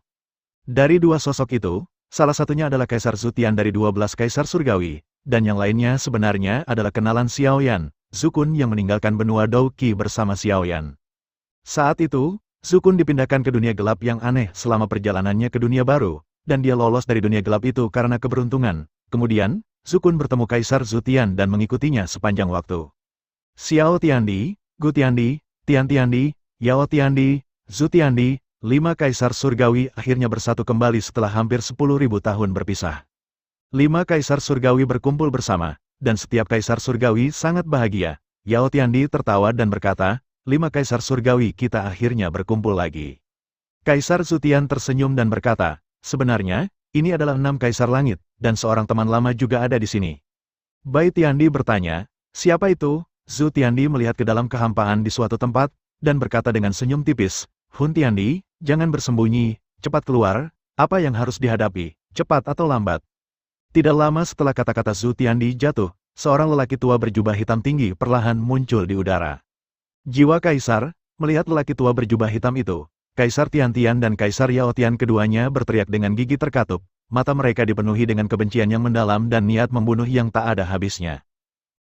Dari dua sosok itu, salah satunya adalah Kaisar Zhu Tian dari 12 kaisar surgawi, dan yang lainnya sebenarnya adalah kenalan Xiaoyan, Zukun yang meninggalkan benua Douqi bersama Xiaoyan. Saat itu, Zukun dipindahkan ke dunia gelap yang aneh selama perjalanannya ke dunia baru, dan dia lolos dari dunia gelap itu karena keberuntungan. Kemudian, Zukun bertemu Kaisar Zhu Tian dan mengikutinya sepanjang waktu. Xiao Tiandi, Gu Tiandi, Tian Tiandi, Yao Tiandi, Zhu Tiandi, 5 kaisar surgawi akhirnya bersatu kembali setelah hampir 10.000 tahun berpisah. 5 kaisar surgawi berkumpul bersama, dan setiap kaisar surgawi sangat bahagia. Yao Tiandi tertawa dan berkata, 5 kaisar surgawi kita akhirnya berkumpul lagi. Kaisar Zhu Tian tersenyum dan berkata, "Sebenarnya, ini adalah 6 kaisar langit, dan seorang teman lama juga ada di sini." Bai Tiandi bertanya, "Siapa itu?" Zhu Tiandi melihat ke dalam kehampaan di suatu tempat, dan berkata dengan senyum tipis, "Hun Tiandi, jangan bersembunyi, cepat keluar, apa yang harus dihadapi, cepat atau lambat." Tidak lama setelah kata-kata Zhu Tiandi jatuh, seorang lelaki tua berjubah hitam tinggi perlahan muncul di udara. Jiwa Kaisar, melihat lelaki tua berjubah hitam itu, Kaisar Tiantian dan Kaisar Yao Tian keduanya berteriak dengan gigi terkatup, mata mereka dipenuhi dengan kebencian yang mendalam dan niat membunuh yang tak ada habisnya.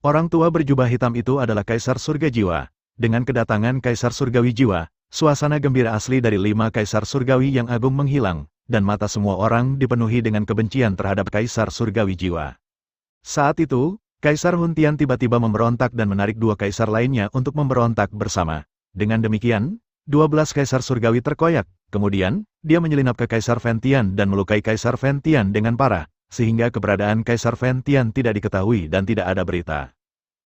Orang tua berjubah hitam itu adalah Kaisar Surga Jiwa. Dengan kedatangan Kaisar Surgawi Jiwa, suasana gembira asli dari 5 Kaisar Surgawi yang agung menghilang, dan mata semua orang dipenuhi dengan kebencian terhadap Kaisar Surgawi Jiwa. Saat itu, Kaisar Hun Tian tiba-tiba memberontak dan menarik 2 kaisar lainnya untuk memberontak bersama. Dengan demikian, 12 kaisar surgawi terkoyak. Kemudian, dia menyelinap ke Kaisar Fen Tian dan melukai Kaisar Fen Tian dengan parah, sehingga keberadaan Kaisar Fen Tian tidak diketahui dan tidak ada berita.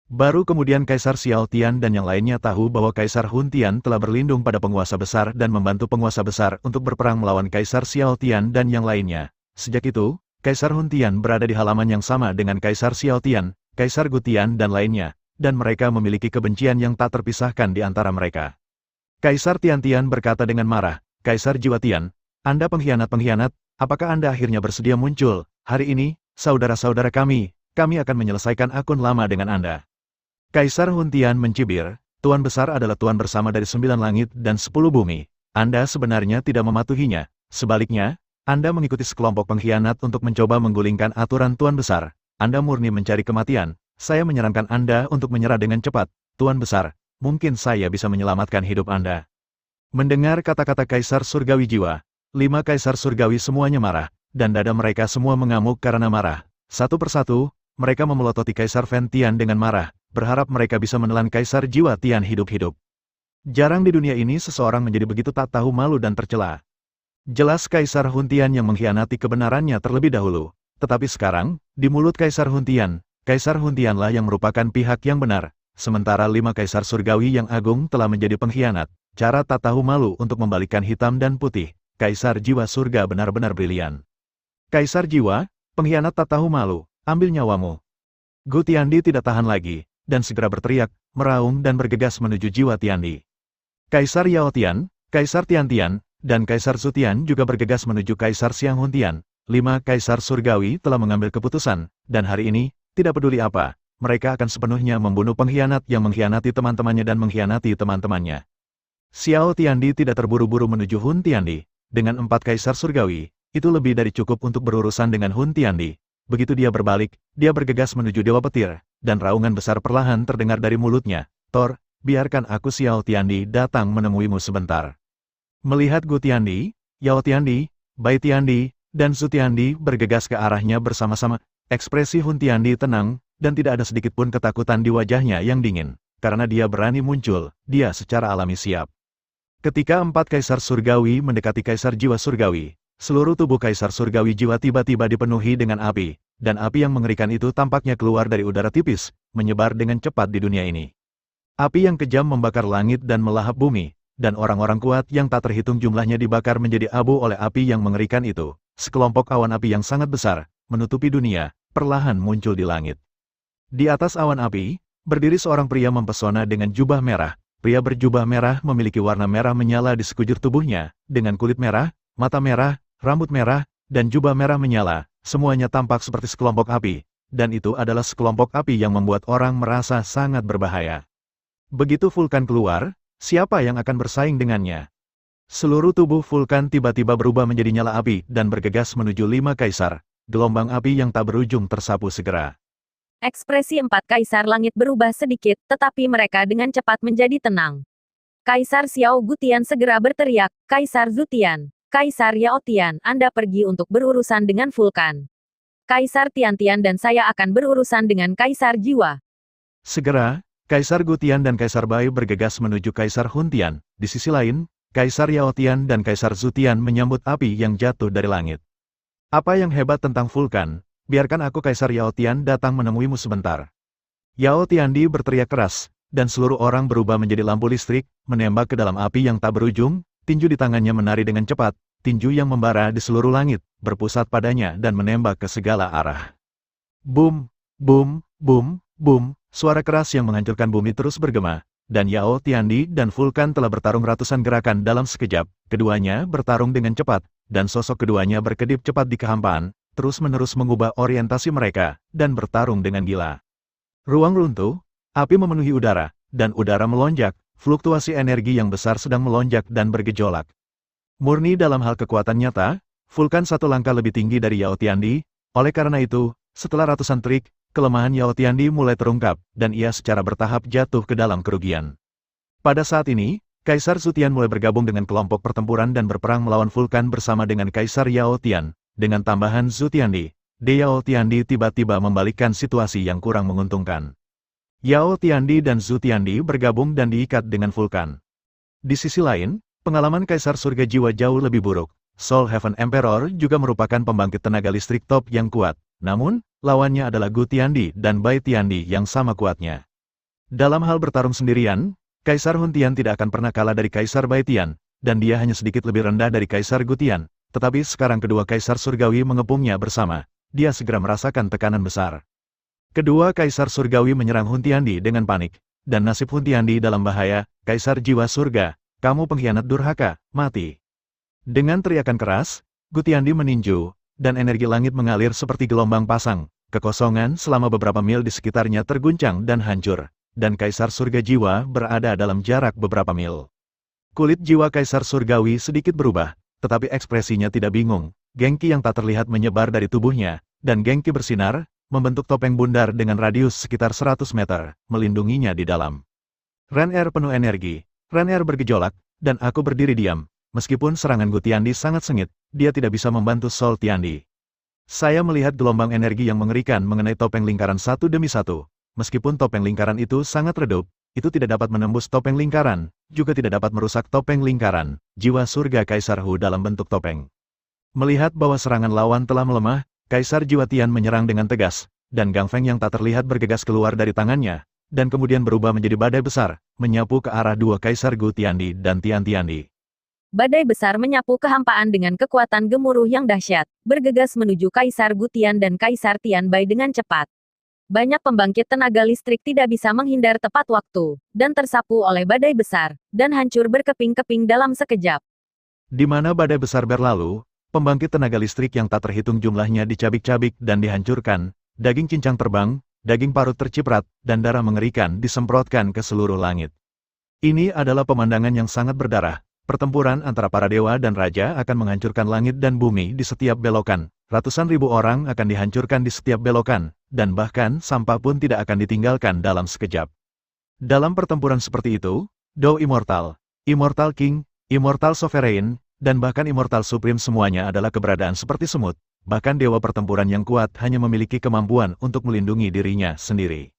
Baru kemudian Kaisar Xiao Tian dan yang lainnya tahu bahwa Kaisar Hun Tian telah berlindung pada penguasa besar dan membantu penguasa besar untuk berperang melawan Kaisar Xiao Tian dan yang lainnya. Sejak itu, Kaisar Hun Tian berada di halaman yang sama dengan Kaisar Xiao Tian, Kaisar Gu Tian dan lainnya, dan mereka memiliki kebencian yang tak terpisahkan di antara mereka. Kaisar Tiantian berkata dengan marah, "Kaisar Jiwa Tian, Anda pengkhianat-pengkhianat, apakah Anda akhirnya bersedia muncul? Hari ini, saudara-saudara kami akan menyelesaikan akun lama dengan Anda." Kaisar Hun Tian mencibir, "Tuan Besar adalah Tuan bersama dari 9 langit dan 10 bumi. Anda sebenarnya tidak mematuhinya. Sebaliknya, Anda mengikuti sekelompok pengkhianat untuk mencoba menggulingkan aturan Tuan Besar. Anda murni mencari kematian. Saya menyarankan Anda untuk menyerah dengan cepat. Tuan Besar, mungkin saya bisa menyelamatkan hidup Anda. Mendengar kata-kata Kaisar Surgawi Jiwa, 5 Kaisar Surgawi semuanya marah, dan dada mereka semua mengamuk karena marah. Satu persatu, mereka memelototi Kaisar Fen Tian dengan marah, berharap mereka bisa menelan Kaisar Jiwa Tian hidup-hidup. Jarang di dunia ini seseorang menjadi begitu tak tahu malu dan tercela. Jelas Kaisar Hun Tian yang mengkhianati kebenarannya terlebih dahulu. Tetapi sekarang, di mulut Kaisar Hun Tianlah yang merupakan pihak yang benar, sementara 5 Kaisar Surgawi yang agung telah menjadi pengkhianat. Cara tak tahu malu untuk membalikkan hitam dan putih, Kaisar Jiwa Surga benar-benar brilian. Kaisar Jiwa, pengkhianat tak tahu malu, ambil nyawamu. Gu Tiandi tidak tahan lagi, dan segera berteriak, meraung dan bergegas menuju Jiwa Tiandi. Kaisar Yao Tian, Kaisar Tian Tian, dan Kaisar Zhu Tian juga bergegas menuju Kaisar Xiang Hun Tian. 5 Kaisar Surgawi telah mengambil keputusan, dan hari ini, tidak peduli apa, mereka akan sepenuhnya membunuh pengkhianat yang mengkhianati teman-temannya dan mengkhianati teman-temannya. Xiao Tiandi tidak terburu-buru menuju Hun Tiandi. Dengan 4 Kaisar Surgawi, itu lebih dari cukup untuk berurusan dengan Hun Tiandi. Begitu dia berbalik, dia bergegas menuju Dewa Petir, dan raungan besar perlahan terdengar dari mulutnya. Thor, biarkan aku Xiao Tiandi datang menemuimu sebentar. Melihat Gu Tiandi, Yao Tiandi, Bai Tiandi, dan Zhu Tiandi bergegas ke arahnya bersama-sama, ekspresi Hun Tiandi tenang, dan tidak ada sedikit pun ketakutan di wajahnya yang dingin. Karena dia berani muncul, dia secara alami siap. Ketika 4 Kaisar Surgawi mendekati Kaisar Jiwa Surgawi, seluruh tubuh Kaisar Surgawi Jiwa tiba-tiba dipenuhi dengan api, dan api yang mengerikan itu tampaknya keluar dari udara tipis, menyebar dengan cepat di dunia ini. Api yang kejam membakar langit dan melahap bumi, dan orang-orang kuat yang tak terhitung jumlahnya dibakar menjadi abu oleh api yang mengerikan itu. Sekelompok awan api yang sangat besar, menutupi dunia, perlahan muncul di langit. Di atas awan api, berdiri seorang pria mempesona dengan jubah merah. Pria berjubah merah memiliki warna merah menyala di sekujur tubuhnya, dengan kulit merah, mata merah, rambut merah, dan jubah merah menyala, semuanya tampak seperti sekelompok api, dan itu adalah sekelompok api yang membuat orang merasa sangat berbahaya. Begitu Vulkan keluar, siapa yang akan bersaing dengannya? Seluruh tubuh Vulkan tiba-tiba berubah menjadi nyala api dan bergegas menuju 5 Kaisar. Gelombang api yang tak berujung tersapu segera. Ekspresi 4 Kaisar Langit berubah sedikit, tetapi mereka dengan cepat menjadi tenang. Kaisar Xiao Gutian segera berteriak, Kaisar Zhu Tian, Kaisar Yao Tian, Anda pergi untuk berurusan dengan Vulkan. Kaisar Tian Tian dan saya akan berurusan dengan Kaisar Jiwa. Segera, Kaisar Gutian dan Kaisar Bai bergegas menuju Kaisar Hun Tian. Di sisi lain, Kaisar Yao Tian dan Kaisar Zhu Tian menyambut api yang jatuh dari langit. Apa yang hebat tentang Vulkan? Biarkan aku Kaisar Yao Tian datang menemuimu sebentar. Yao Tiandi berteriak keras, dan seluruh orang berubah menjadi lampu listrik, menembak ke dalam api yang tak berujung, tinju di tangannya menari dengan cepat, tinju yang membara di seluruh langit, berpusat padanya dan menembak ke segala arah. Boom, boom, boom, boom. Suara keras yang menghancurkan bumi terus bergema, dan Yao Tiandi dan Vulkan telah bertarung ratusan gerakan dalam sekejap. Keduanya bertarung dengan cepat, dan sosok keduanya berkedip cepat di kehampaan, terus-menerus mengubah orientasi mereka, dan bertarung dengan gila. Ruang runtuh, api memenuhi udara, dan udara melonjak, fluktuasi energi yang besar sedang melonjak dan bergejolak. Murni dalam hal kekuatan nyata, Vulkan satu langkah lebih tinggi dari Yao Tiandi, oleh karena itu, setelah ratusan trik, kelemahan Yao Tiandi mulai terungkap, dan ia secara bertahap jatuh ke dalam kerugian. Pada saat ini, Kaisar Zhu Tian mulai bergabung dengan kelompok pertempuran dan berperang melawan Vulkan bersama dengan Kaisar Yao Tian. Dengan tambahan Zhu Tiandi, Yao Tiandi tiba-tiba membalikkan situasi yang kurang menguntungkan. Yao Tiandi dan Zhu Tiandi bergabung dan diikat dengan Vulkan. Di sisi lain, pengalaman Kaisar Surga Jiwa jauh lebih buruk. Soul Heaven Emperor juga merupakan pembangkit tenaga listrik top yang kuat. Namun, lawannya adalah Gu Tiandi dan Bai Tiandi yang sama kuatnya. Dalam hal bertarung sendirian, Kaisar Hun Tian tidak akan pernah kalah dari Kaisar Bai Tian, dan dia hanya sedikit lebih rendah dari Kaisar Gu Tian. Tetapi sekarang kedua Kaisar Surgawi mengepungnya bersama. Dia segera merasakan tekanan besar. Kedua Kaisar Surgawi menyerang Hun Tiandi dengan panik, dan nasib Hun Tiandi dalam bahaya. Kaisar Jiwa Surga, kamu pengkhianat durhaka, mati. Dengan teriakan keras, Gu Tiandi meninju, dan energi langit mengalir seperti gelombang pasang. Kekosongan selama beberapa mil di sekitarnya terguncang dan hancur, dan Kaisar Surga Jiwa berada dalam jarak beberapa mil. Kulit jiwa Kaisar Surgawi sedikit berubah, tetapi ekspresinya tidak bingung. Gengki yang tak terlihat menyebar dari tubuhnya, dan Gengki bersinar, membentuk topeng bundar dengan radius sekitar 100 meter, melindunginya di dalam. Ren-Er penuh energi. Ren-Er bergejolak, dan aku berdiri diam. Meskipun serangan Gu Tiandi sangat sengit, dia tidak bisa membantu Sol Tiandi. Saya melihat gelombang energi yang mengerikan mengenai topeng lingkaran satu demi satu. Meskipun topeng lingkaran itu sangat redup, itu tidak dapat menembus topeng lingkaran, juga tidak dapat merusak topeng lingkaran, jiwa surga Kaisar Hu dalam bentuk topeng. Melihat bahwa serangan lawan telah melemah, Kaisar Jiwa Tian menyerang dengan tegas, dan Gang Feng yang tak terlihat bergegas keluar dari tangannya, dan kemudian berubah menjadi badai besar, menyapu ke arah dua Kaisar Gu Tiandi dan Tian Tiandi. Badai besar menyapu kehampaan dengan kekuatan gemuruh yang dahsyat, bergegas menuju Kaisar Gu Tian dan Kaisar Tian Bai dengan cepat. Banyak pembangkit tenaga listrik tidak bisa menghindar tepat waktu, dan tersapu oleh badai besar, dan hancur berkeping-keping dalam sekejap. Di mana badai besar berlalu, pembangkit tenaga listrik yang tak terhitung jumlahnya dicabik-cabik dan dihancurkan, daging cincang terbang, daging parut terciprat, dan darah mengerikan disemprotkan ke seluruh langit. Ini adalah pemandangan yang sangat berdarah. Pertempuran antara para dewa dan raja akan menghancurkan langit dan bumi di setiap belokan. Ratusan ribu orang akan dihancurkan di setiap belokan, dan bahkan sampah pun tidak akan ditinggalkan dalam sekejap. Dalam pertempuran seperti itu, Dao Immortal, Immortal King, Immortal Sovereign, dan bahkan Immortal Supreme semuanya adalah keberadaan seperti semut. Bahkan dewa pertempuran yang kuat hanya memiliki kemampuan untuk melindungi dirinya sendiri.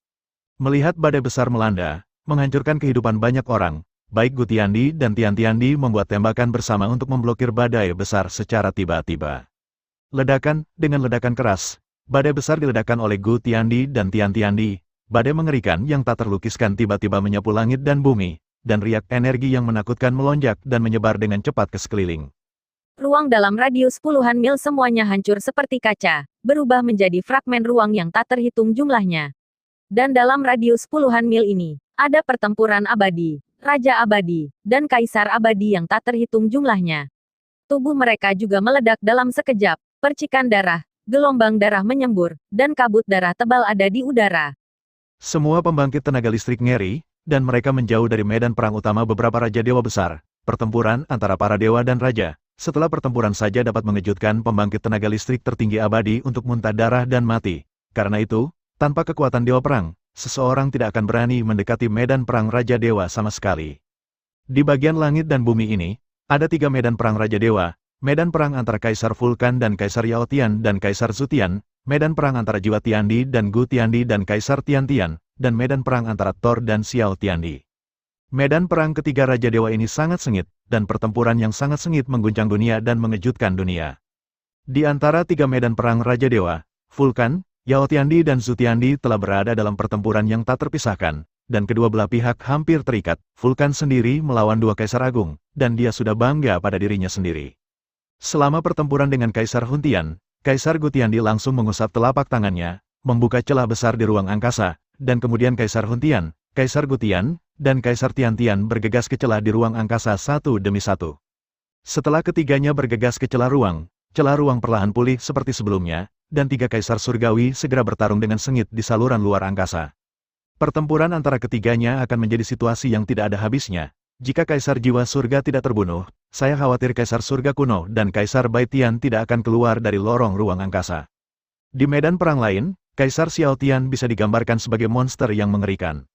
Melihat badai besar melanda, menghancurkan kehidupan banyak orang, baik Gu Tiandi dan Tian Tiandi membuat tembakan bersama untuk memblokir badai besar secara tiba-tiba. Dengan ledakan keras, badai besar diledakkan oleh Gu Tiandi dan Tian Tiandi. Badai mengerikan yang tak terlukiskan tiba-tiba menyapu langit dan bumi, dan riak energi yang menakutkan melonjak dan menyebar dengan cepat ke sekeliling. Ruang dalam radius puluhan mil semuanya hancur seperti kaca, berubah menjadi fragmen ruang yang tak terhitung jumlahnya. Dan dalam radius puluhan mil ini, ada pertempuran abadi, raja abadi, dan kaisar abadi yang tak terhitung jumlahnya. Tubuh mereka juga meledak dalam sekejap, percikan darah, gelombang darah menyembur, dan kabut darah tebal ada di udara. Semua pembangkit tenaga listrik ngeri, dan mereka menjauh dari medan perang utama beberapa raja dewa besar. Pertempuran antara para dewa dan raja, setelah pertempuran saja dapat mengejutkan pembangkit tenaga listrik tertinggi abadi untuk muntah darah dan mati. Karena itu, tanpa kekuatan dewa perang, seseorang tidak akan berani mendekati medan perang raja dewa sama sekali. Di bagian langit dan bumi ini, ada 3 medan perang raja dewa, medan perang antara Kaisar Vulkan dan Kaisar Yao Tian dan Kaisar Zutian, medan perang antara Jiwa Tiandi dan Gu Tiandi dan Kaisar Tian Tian, dan medan perang antara Thor dan Xiao Tiandi. Medan perang ketiga Raja Dewa ini sangat sengit, dan pertempuran yang sangat sengit mengguncang dunia dan mengejutkan dunia. Di antara 3 medan perang Raja Dewa, Vulkan, Yao Tiandi dan Zutiandi telah berada dalam pertempuran yang tak terpisahkan, dan kedua belah pihak hampir terikat. Vulkan sendiri melawan 2 Kaisar Agung, dan dia sudah bangga pada dirinya sendiri. Selama pertempuran dengan Kaisar Huntian, Kaisar Gu Tiandi langsung mengusap telapak tangannya, membuka celah besar di ruang angkasa, dan kemudian Kaisar Huntian, Kaisar Gu Tian, dan Kaisar Tian Tian bergegas ke celah di ruang angkasa satu demi satu. Setelah ketiganya bergegas ke celah ruang perlahan pulih seperti sebelumnya, dan 3 Kaisar Surgawi segera bertarung dengan sengit di saluran luar angkasa. Pertempuran antara ketiganya akan menjadi situasi yang tidak ada habisnya. Jika Kaisar Jiwa Surga tidak terbunuh, saya khawatir Kaisar Surga kuno dan Kaisar Bai Tian tidak akan keluar dari lorong ruang angkasa. Di medan perang lain, Kaisar Xiao Tian bisa digambarkan sebagai monster yang mengerikan.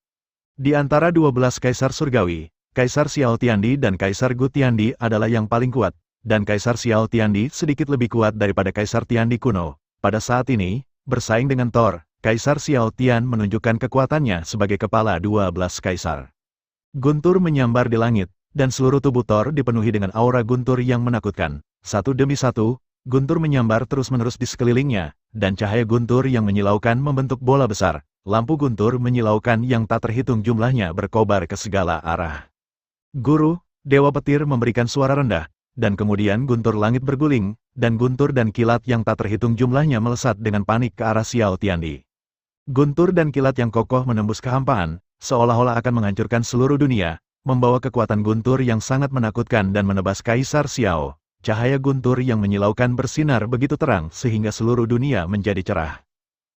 Di antara 12 Kaisar Surgawi, Kaisar Xiao Tiandi dan Kaisar Gu Tiandi adalah yang paling kuat, dan Kaisar Xiao Tiandi sedikit lebih kuat daripada Kaisar Tiandi kuno. Pada saat ini, bersaing dengan Thor, Kaisar Xiao Tian menunjukkan kekuatannya sebagai kepala 12 Kaisar. Guntur menyambar di langit, dan seluruh tubuh Thor dipenuhi dengan aura guntur yang menakutkan. Satu demi satu, guntur menyambar terus-menerus di sekelilingnya, dan cahaya guntur yang menyilaukan membentuk bola besar. Lampu guntur menyilaukan yang tak terhitung jumlahnya berkobar ke segala arah. Guru, Dewa Petir memberikan suara rendah, dan kemudian guntur langit berguling, dan guntur dan kilat yang tak terhitung jumlahnya melesat dengan panik ke arah Xiao Tiandi. Guntur dan kilat yang kokoh menembus kehampaan, seolah-olah akan menghancurkan seluruh dunia, membawa kekuatan guntur yang sangat menakutkan dan menebas Kaisar Xiao. Cahaya guntur yang menyilaukan bersinar begitu terang sehingga seluruh dunia menjadi cerah.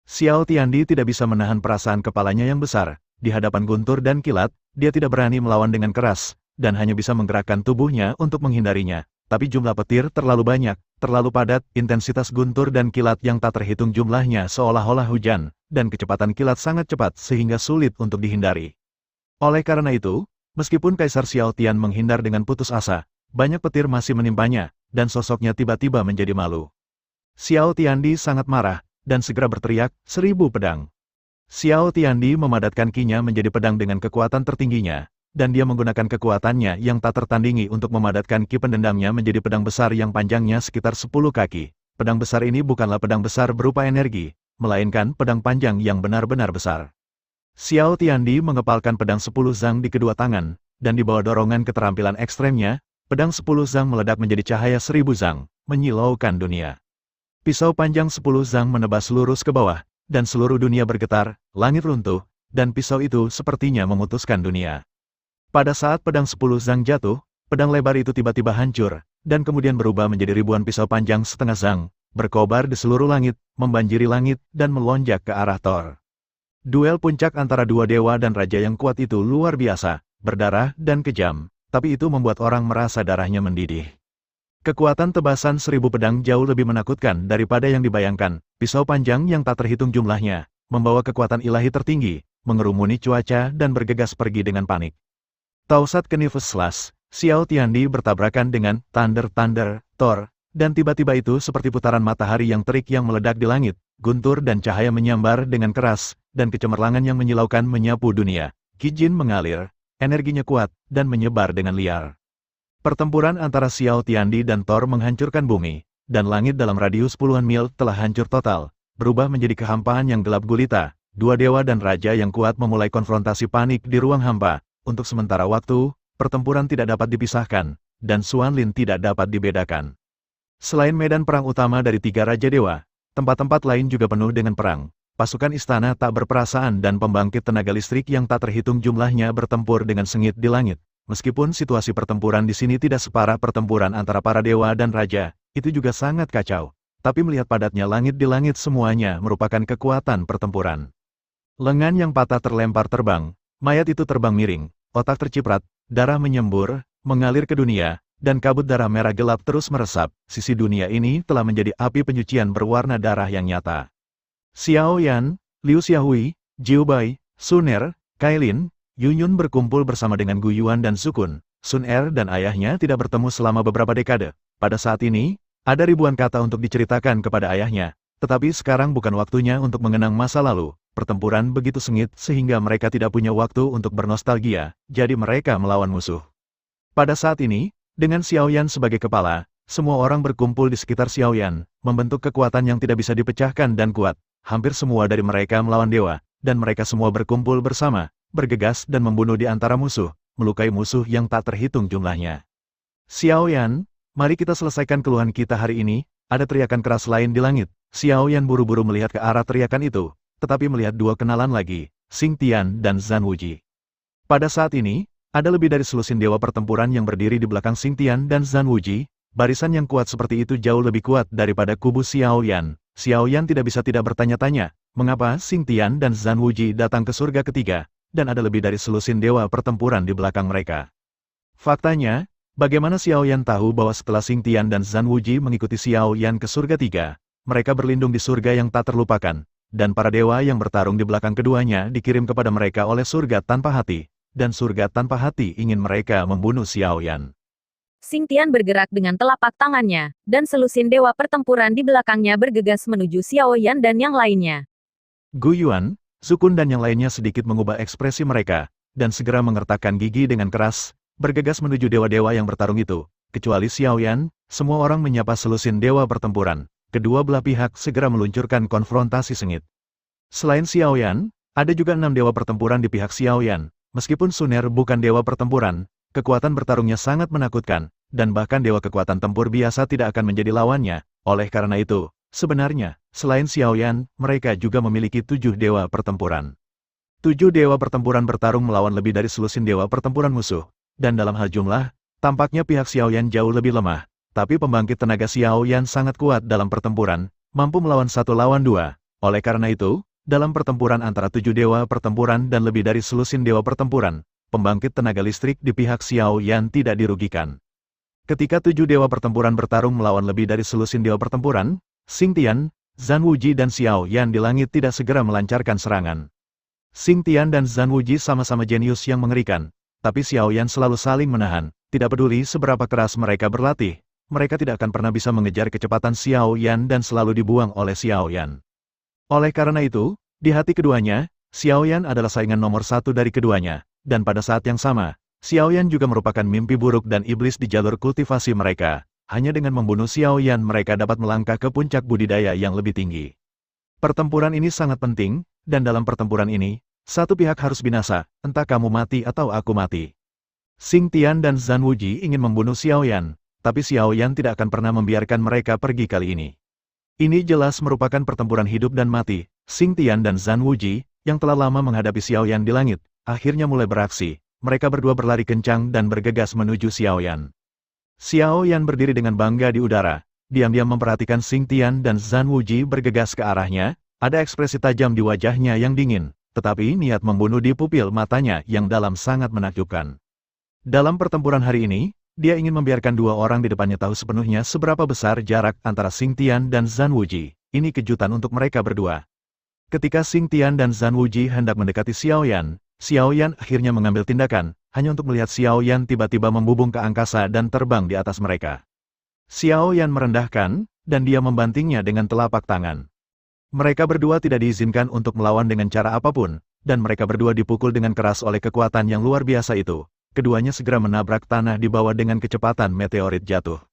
Xiao Tiandi tidak bisa menahan perasaan kepalanya yang besar. Di hadapan guntur dan kilat, dia tidak berani melawan dengan keras, dan hanya bisa menggerakkan tubuhnya untuk menghindarinya. Tapi jumlah petir terlalu banyak, terlalu padat, intensitas guntur dan kilat yang tak terhitung jumlahnya seolah-olah hujan, dan kecepatan kilat sangat cepat sehingga sulit untuk dihindari. Oleh karena itu, meskipun Kaisar Xiao Tian menghindar dengan putus asa, banyak petir masih menimpanya, dan sosoknya tiba-tiba menjadi malu. Xiao Tiandi sangat marah, dan segera berteriak, 1000 pedang. Xiao Tiandi memadatkan kinya menjadi pedang dengan kekuatan tertingginya, dan dia menggunakan kekuatannya yang tak tertandingi untuk memadatkan ki pendendamnya menjadi pedang besar yang panjangnya sekitar 10 kaki. Pedang besar ini bukanlah pedang besar berupa energi, melainkan pedang panjang yang benar-benar besar. Xiao Tiandi mengepalkan pedang 10 zang di kedua tangan, dan di bawah dorongan keterampilan ekstremnya, pedang 10 zang meledak menjadi cahaya 1000 zang, menyilaukan dunia. Pisau panjang 10 zang menebas lurus ke bawah, dan seluruh dunia bergetar, langit runtuh, dan pisau itu sepertinya memutuskan dunia. Pada saat pedang 10 zang jatuh, pedang lebar itu tiba-tiba hancur, dan kemudian berubah menjadi ribuan pisau panjang setengah zang, berkobar di seluruh langit, membanjiri langit, dan melonjak ke arah Thor. Duel puncak antara dua dewa dan raja yang kuat itu luar biasa, berdarah dan kejam, tapi itu membuat orang merasa darahnya mendidih. Kekuatan tebasan 1000 pedang jauh lebih menakutkan daripada yang dibayangkan. Pisau panjang yang tak terhitung jumlahnya, membawa kekuatan ilahi tertinggi, mengerumuni cuaca dan bergegas pergi dengan panik. Tausat Knifus Slash, Xiao Tiandi bertabrakan dengan Thunder Thor, dan tiba-tiba itu seperti putaran matahari yang terik yang meledak di langit, guntur dan cahaya menyambar dengan keras, dan kecemerlangan yang menyilaukan menyapu dunia. Qi Jin mengalir, energinya kuat, dan menyebar dengan liar. Pertempuran antara Xiao Tiandi dan Thor menghancurkan bumi, dan langit dalam radius puluhan mil telah hancur total, berubah menjadi kehampaan yang gelap gulita. Dua dewa dan raja yang kuat memulai konfrontasi panik di ruang hampa. Untuk sementara waktu, pertempuran tidak dapat dipisahkan, dan Xuan Lin tidak dapat dibedakan. Selain medan perang utama dari tiga raja dewa, tempat-tempat lain juga penuh dengan perang. Pasukan istana tak berperasaan dan pembangkit tenaga listrik yang tak terhitung jumlahnya bertempur dengan sengit di langit. Meskipun situasi pertempuran di sini tidak separah pertempuran antara para dewa dan raja, itu juga sangat kacau. Tapi melihat padatnya langit di langit semuanya merupakan kekuatan pertempuran. Lengan yang patah terlempar terbang, mayat itu terbang miring, otak terciprat, darah menyembur, mengalir ke dunia, dan kabut darah merah gelap terus meresap. Sisi dunia ini telah menjadi api penyucian berwarna darah yang nyata. Xiao Yan, Liu Xiaohui, Jiu Bai, Sun Er, Kailin, Yunyun berkumpul bersama dengan Gu Yuan dan Sukun. Sun Er dan ayahnya tidak bertemu selama beberapa dekade. Pada saat ini, ada ribuan kata untuk diceritakan kepada ayahnya, tetapi sekarang bukan waktunya untuk mengenang masa lalu. Pertempuran begitu sengit sehingga mereka tidak punya waktu untuk bernostalgia, jadi mereka melawan musuh. Pada saat ini, dengan Xiao Yan sebagai kepala, semua orang berkumpul di sekitar Xiao Yan, membentuk kekuatan yang tidak bisa dipecahkan dan kuat. Hampir semua dari mereka melawan dewa, dan mereka semua berkumpul bersama, bergegas dan membunuh di antara musuh, melukai musuh yang tak terhitung jumlahnya. Xiao Yan, mari kita selesaikan keluhan kita hari ini. Ada teriakan keras lain di langit. Xiao Yan buru-buru melihat ke arah teriakan itu, tetapi melihat dua kenalan lagi, Xing Tian dan Zhan Wuji. Pada saat ini, ada lebih dari selusin dewa pertempuran yang berdiri di belakang Xing Tian dan Zhan Wuji. Barisan yang kuat seperti itu jauh lebih kuat daripada kubu Xiao Yan. Xiao Yan tidak bisa tidak bertanya-tanya, mengapa Xing Tian dan Zhan Wuji datang ke surga ketiga, dan ada lebih dari selusin dewa pertempuran di belakang mereka. Faktanya, bagaimana Xiao Yan tahu bahwa setelah Xing Tian dan Zhan Wuji mengikuti Xiao Yan ke surga tiga, mereka berlindung di surga yang tak terlupakan, dan para dewa yang bertarung di belakang keduanya dikirim kepada mereka oleh surga tanpa hati, dan surga tanpa hati ingin mereka membunuh Xiao Yan. Xing Tian bergerak dengan telapak tangannya, dan selusin dewa pertempuran di belakangnya bergegas menuju Xiao Yan dan yang lainnya. Gu Yuan, Sukun dan yang lainnya sedikit mengubah ekspresi mereka, dan segera mengertakkan gigi dengan keras, bergegas menuju dewa-dewa yang bertarung itu. Kecuali Xiao Yan, semua orang menyapa selusin dewa pertempuran. Kedua belah pihak segera meluncurkan konfrontasi sengit. Selain Xiao Yan, ada juga 6 dewa pertempuran di pihak Xiao Yan. Meskipun Sun Er bukan dewa pertempuran, kekuatan bertarungnya sangat menakutkan, dan bahkan dewa kekuatan tempur biasa tidak akan menjadi lawannya. Oleh karena itu, sebenarnya, selain Xiao Yan, mereka juga memiliki 7 dewa pertempuran. 7 dewa pertempuran bertarung melawan lebih dari selusin dewa pertempuran musuh, dan dalam hal jumlah, tampaknya pihak Xiao Yan jauh lebih lemah. Tapi pembangkit tenaga Xiao Yan sangat kuat dalam pertempuran, mampu melawan 1 lawan 2. Oleh karena itu, dalam pertempuran antara 7 dewa pertempuran dan lebih dari selusin dewa pertempuran, pembangkit tenaga listrik di pihak Xiao Yan tidak dirugikan. Ketika 7 dewa pertempuran bertarung melawan lebih dari selusin dewa pertempuran, Xing Tian, Zhan Wuji dan Xiao Yan di langit tidak segera melancarkan serangan. Xing Tian dan Zhan Wuji sama-sama jenius yang mengerikan, tapi Xiao Yan selalu saling menahan, tidak peduli seberapa keras mereka berlatih, mereka tidak akan pernah bisa mengejar kecepatan Xiao Yan dan selalu dibuang oleh Xiao Yan. Oleh karena itu, di hati keduanya, Xiao Yan adalah saingan nomor satu dari keduanya, dan pada saat yang sama, Xiao Yan juga merupakan mimpi buruk dan iblis di jalur kultivasi mereka. Hanya dengan membunuh Xiao Yan mereka dapat melangkah ke puncak budidaya yang lebih tinggi. Pertempuran ini sangat penting, dan dalam pertempuran ini, satu pihak harus binasa, entah kamu mati atau aku mati. Xing Tian dan Zhan Wuji ingin membunuh Xiao Yan, tapi Xiao Yan tidak akan pernah membiarkan mereka pergi kali ini. Ini jelas merupakan pertempuran hidup dan mati. Xing Tian dan Zhan Wuji, yang telah lama menghadapi Xiao Yan di langit, akhirnya mulai beraksi. Mereka berdua berlari kencang dan bergegas menuju Xiao Yan. Xiao Yan berdiri dengan bangga di udara, diam-diam memperhatikan Xing Tian dan Zhan Wuji bergegas ke arahnya, ada ekspresi tajam di wajahnya yang dingin, tetapi niat membunuh di pupil matanya yang dalam sangat menakjubkan. Dalam pertempuran hari ini, dia ingin membiarkan dua orang di depannya tahu sepenuhnya seberapa besar jarak antara Xing Tian dan Zhan Wuji. Ini kejutan untuk mereka berdua. Ketika Xing Tian dan Zhan Wuji hendak mendekati Xiao Yan akhirnya mengambil tindakan, hanya untuk melihat Xiao Yan tiba-tiba membubung ke angkasa dan terbang di atas mereka. Xiao Yan merendahkan, dan dia membantingnya dengan telapak tangan. Mereka berdua tidak diizinkan untuk melawan dengan cara apapun, dan mereka berdua dipukul dengan keras oleh kekuatan yang luar biasa itu. Keduanya segera menabrak tanah di bawah dengan kecepatan meteorit jatuh.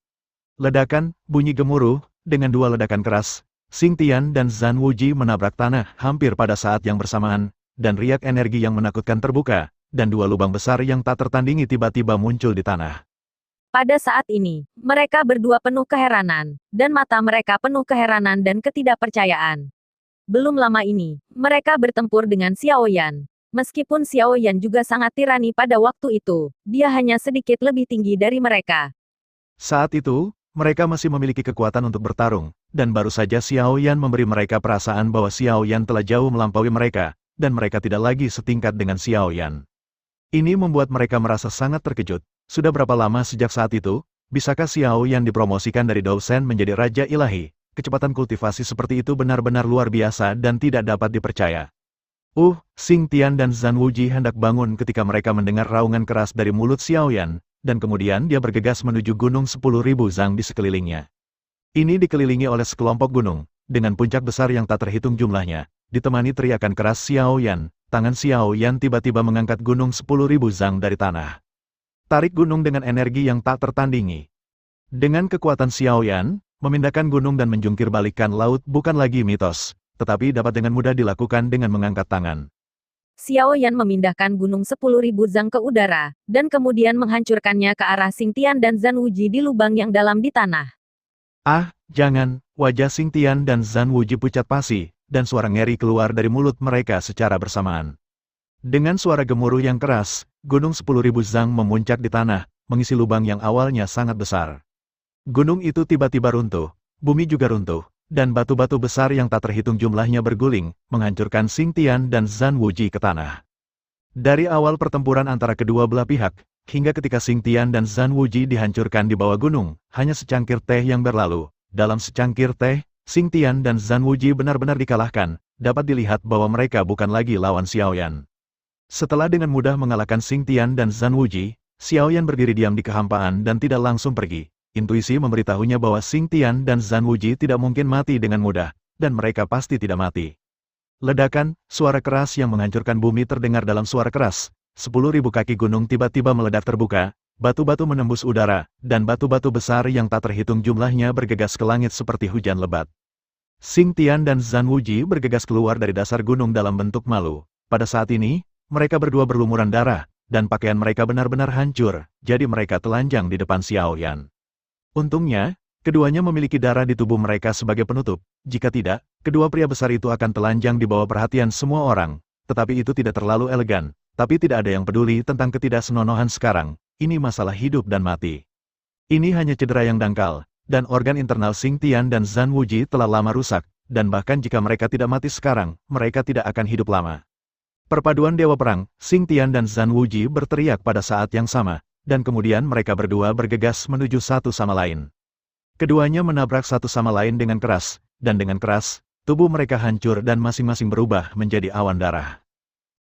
Ledakan, bunyi gemuruh, dengan dua ledakan keras, Xing Tian dan Zhan Wuji menabrak tanah hampir pada saat yang bersamaan, dan riak energi yang menakutkan terbuka, dan dua lubang besar yang tak tertandingi tiba-tiba muncul di tanah. Pada saat ini, mereka berdua penuh keheranan, dan mata mereka penuh keheranan dan ketidakpercayaan. Belum lama ini, mereka bertempur dengan Xiao Yan. Meskipun Xiao Yan juga sangat tirani pada waktu itu, dia hanya sedikit lebih tinggi dari mereka. Saat itu, mereka masih memiliki kekuatan untuk bertarung, dan baru saja Xiao Yan memberi mereka perasaan bahwa Xiao Yan telah jauh melampaui mereka, dan mereka tidak lagi setingkat dengan Xiao Yan. Ini membuat mereka merasa sangat terkejut. Sudah berapa lama sejak saat itu, bisakah Xiao Yan dipromosikan dari Dousen menjadi Raja Ilahi? Kecepatan kultivasi seperti itu benar-benar luar biasa dan tidak dapat dipercaya. Xing Tian dan Zhan Wuji hendak bangun ketika mereka mendengar raungan keras dari mulut Xiao Yan, dan kemudian dia bergegas menuju gunung 10.000 zang di sekelilingnya. Ini dikelilingi oleh sekelompok gunung, dengan puncak besar yang tak terhitung jumlahnya. Ditemani teriakan keras Xiao Yan, tangan Xiao Yan tiba-tiba mengangkat gunung 10.000 zang dari tanah. Tarik gunung dengan energi yang tak tertandingi. Dengan kekuatan Xiao Yan, memindahkan gunung dan menjungkir balikkan laut bukan lagi mitos, tetapi dapat dengan mudah dilakukan dengan mengangkat tangan. Xiao Yan memindahkan gunung 10.000 zang ke udara, dan kemudian menghancurkannya ke arah Xing Tian dan Zhan Wuji di lubang yang dalam di tanah. Jangan, wajah Xing Tian dan Zhan Wuji pucat pasi, dan suara ngeri keluar dari mulut mereka secara bersamaan. Dengan suara gemuruh yang keras, gunung 10.000 zang memuncak di tanah, mengisi lubang yang awalnya sangat besar. Gunung itu tiba-tiba runtuh, bumi juga runtuh, dan batu-batu besar yang tak terhitung jumlahnya berguling, menghancurkan Xing Tian dan Zhan Wuji ke tanah. Dari awal pertempuran antara kedua belah pihak, hingga ketika Xing Tian dan Zhan Wuji dihancurkan di bawah gunung, hanya secangkir teh yang berlalu. Dalam secangkir teh, Xing Tian dan Zhan Wuji benar-benar dikalahkan, dapat dilihat bahwa mereka bukan lagi lawan Xiao Yan. Setelah dengan mudah mengalahkan Xing Tian dan Zhan Wuji, Xiao Yan berdiri diam di kehampaan dan tidak langsung pergi. Intuisi memberitahunya bahwa Xing Tian dan Zhan Wuji tidak mungkin mati dengan mudah, dan mereka pasti tidak mati. Ledakan, suara keras yang menghancurkan bumi terdengar dalam suara keras. 10.000 kaki gunung tiba-tiba meledak terbuka, batu-batu menembus udara, dan batu-batu besar yang tak terhitung jumlahnya bergegas ke langit seperti hujan lebat. Xing Tian dan Zhan Wuji bergegas keluar dari dasar gunung dalam bentuk malu. Pada saat ini, mereka berdua berlumuran darah, dan pakaian mereka benar-benar hancur, jadi mereka telanjang di depan Xiao Yan. Untungnya, keduanya memiliki darah di tubuh mereka sebagai penutup. Jika tidak, kedua pria besar itu akan telanjang di bawah perhatian semua orang. Tetapi itu tidak terlalu elegan, tapi tidak ada yang peduli tentang ketidaksenonohan sekarang. Ini masalah hidup dan mati. Ini hanya cedera yang dangkal, dan organ internal Xing Tian dan Zhan Wuji telah lama rusak, dan bahkan jika mereka tidak mati sekarang, mereka tidak akan hidup lama. Perpaduan Dewa Perang, Xing Tian dan Zhan Wuji berteriak pada saat yang sama, dan kemudian mereka berdua bergegas menuju satu sama lain. Keduanya menabrak satu sama lain dengan keras, dan dengan keras, tubuh mereka hancur dan masing-masing berubah menjadi awan darah.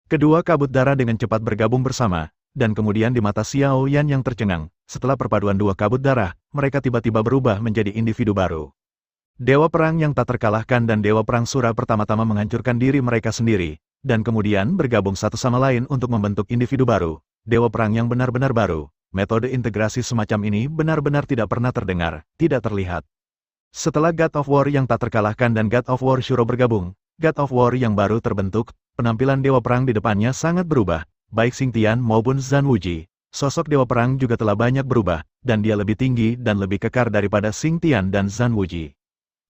Kedua kabut darah dengan cepat bergabung bersama, dan kemudian di mata Xiao Yan yang tercengang, setelah perpaduan dua kabut darah, mereka tiba-tiba berubah menjadi individu baru. Dewa Perang yang tak terkalahkan dan Dewa Perang Sura pertama-tama menghancurkan diri mereka sendiri, dan kemudian bergabung satu sama lain untuk membentuk individu baru, Dewa Perang yang benar-benar baru. Metode integrasi semacam ini benar-benar tidak pernah terdengar, tidak terlihat. Setelah God of War yang tak terkalahkan dan God of War Shuro bergabung, God of War yang baru terbentuk, penampilan Dewa Perang di depannya sangat berubah, baik Xing Tian maupun Zhan Wuji. Sosok Dewa Perang juga telah banyak berubah, dan dia lebih tinggi dan lebih kekar daripada Xing Tian dan Zhan Wuji.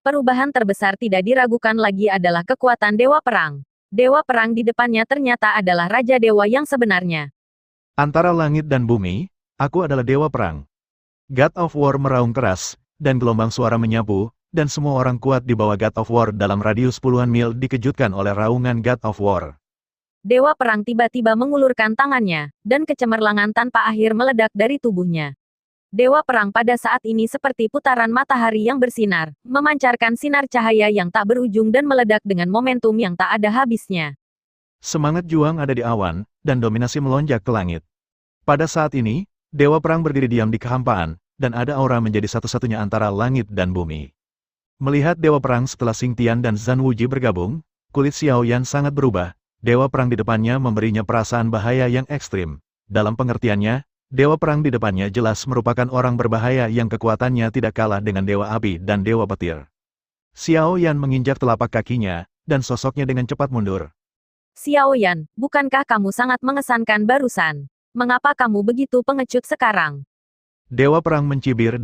Perubahan terbesar tidak diragukan lagi adalah kekuatan Dewa Perang. Dewa Perang di depannya ternyata adalah Raja Dewa yang sebenarnya. Antara langit dan bumi, aku adalah Dewa Perang. God of War meraung keras, dan gelombang suara menyapu, dan semua orang kuat di bawah God of War dalam radius puluhan mil dikejutkan oleh raungan God of War. Dewa Perang tiba-tiba mengulurkan tangannya, dan kecemerlangan tanpa akhir meledak dari tubuhnya. Dewa Perang pada saat ini seperti putaran matahari yang bersinar, memancarkan sinar cahaya yang tak berujung dan meledak dengan momentum yang tak ada habisnya. Semangat juang ada di awan, dan dominasi melonjak ke langit. Pada saat ini, Dewa Perang berdiri diam di kehampaan, dan ada aura menjadi satu-satunya antara langit dan bumi. Melihat Dewa Perang setelah Xing Tian dan Zhan Wuji bergabung, kulit Xiao Yan sangat berubah. Dewa Perang di depannya memberinya perasaan bahaya yang ekstrim. Dalam pengertiannya, Dewa Perang di depannya jelas merupakan orang berbahaya yang kekuatannya tidak kalah dengan Dewa Api dan Dewa Petir. Xiao Yan menginjak telapak kakinya, dan sosoknya dengan cepat mundur. Xiao Yan, bukankah kamu sangat mengesankan barusan? Mengapa kamu begitu pengecut sekarang? Dewa Perang mencibir,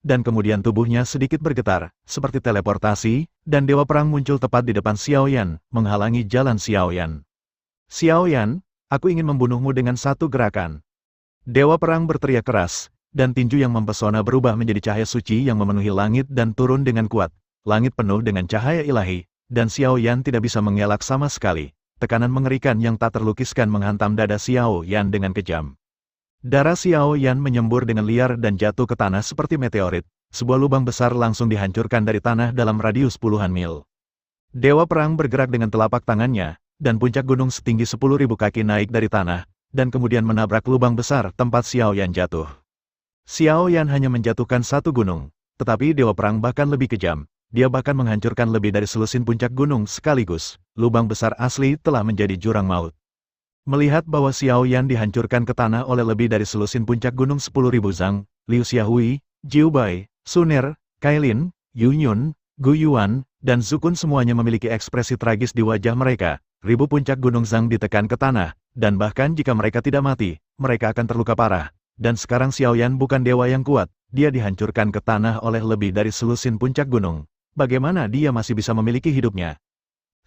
dan kemudian tubuhnya sedikit bergetar, seperti teleportasi, dan Dewa Perang muncul tepat di depan Xiao Yan, menghalangi jalan Xiao Yan. Xiao Yan, aku ingin membunuhmu dengan satu gerakan. Dewa Perang berteriak keras, dan tinju yang mempesona berubah menjadi cahaya suci yang memenuhi langit dan turun dengan kuat. Langit penuh dengan cahaya ilahi, dan Xiao Yan tidak bisa mengelak sama sekali. Tekanan mengerikan yang tak terlukiskan menghantam dada Xiao Yan dengan kejam. Darah Xiao Yan menyembur dengan liar dan jatuh ke tanah seperti meteorit. Sebuah lubang besar langsung dihancurkan dari tanah dalam radius puluhan mil. Dewa Perang bergerak dengan telapak tangannya, dan puncak gunung setinggi 10.000 kaki naik dari tanah, dan kemudian menabrak lubang besar tempat Xiao Yan jatuh. Xiao Yan hanya menjatuhkan satu gunung, tetapi Dewa Perang bahkan lebih kejam. Dia bahkan menghancurkan lebih dari selusin puncak gunung sekaligus. Lubang besar asli telah menjadi jurang maut. Melihat bahwa Xiao Yan dihancurkan ke tanah oleh lebih dari selusin puncak gunung 10.000 zang, Liu Xiaohui, Jiu Bai, Suner, Kailin, Yu Yun, Gu Yuan, dan Zukun semuanya memiliki ekspresi tragis di wajah mereka. Ribu puncak gunung zang ditekan ke tanah, dan bahkan jika mereka tidak mati, mereka akan terluka parah. Dan sekarang Xiao Yan bukan dewa yang kuat, dia dihancurkan ke tanah oleh lebih dari selusin puncak gunung. Bagaimana dia masih bisa memiliki hidupnya?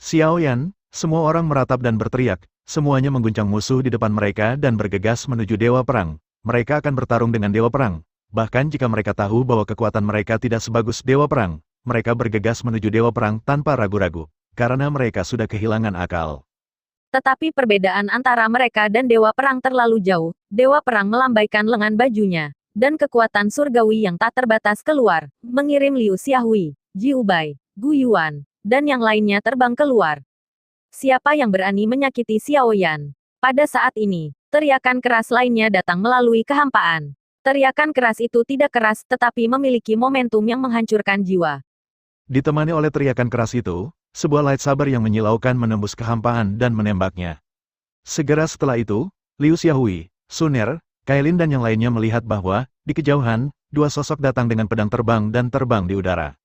Xiao Yan, semua orang meratap dan berteriak, semuanya mengguncang musuh di depan mereka dan bergegas menuju Dewa Perang. Mereka akan bertarung dengan Dewa Perang. Bahkan jika mereka tahu bahwa kekuatan mereka tidak sebagus Dewa Perang, mereka bergegas menuju Dewa Perang tanpa ragu-ragu, karena mereka sudah kehilangan akal. Tetapi perbedaan antara mereka dan Dewa Perang terlalu jauh. Dewa Perang melambaikan lengan bajunya, dan kekuatan surgawi yang tak terbatas keluar, mengirim Liu Xiaohui, Jiu Bai, Gu Yuan, dan yang lainnya terbang keluar. Siapa yang berani menyakiti Xiao Yan? Pada saat ini, teriakan keras lainnya datang melalui kehampaan. Teriakan keras itu tidak keras tetapi memiliki momentum yang menghancurkan jiwa. Ditemani oleh teriakan keras itu, sebuah lightsaber yang menyilaukan menembus kehampaan dan menembaknya. Segera setelah itu, Liu Xiaohui, Suner, Kailin dan yang lainnya melihat bahwa, di kejauhan, dua sosok datang dengan pedang terbang dan terbang di udara.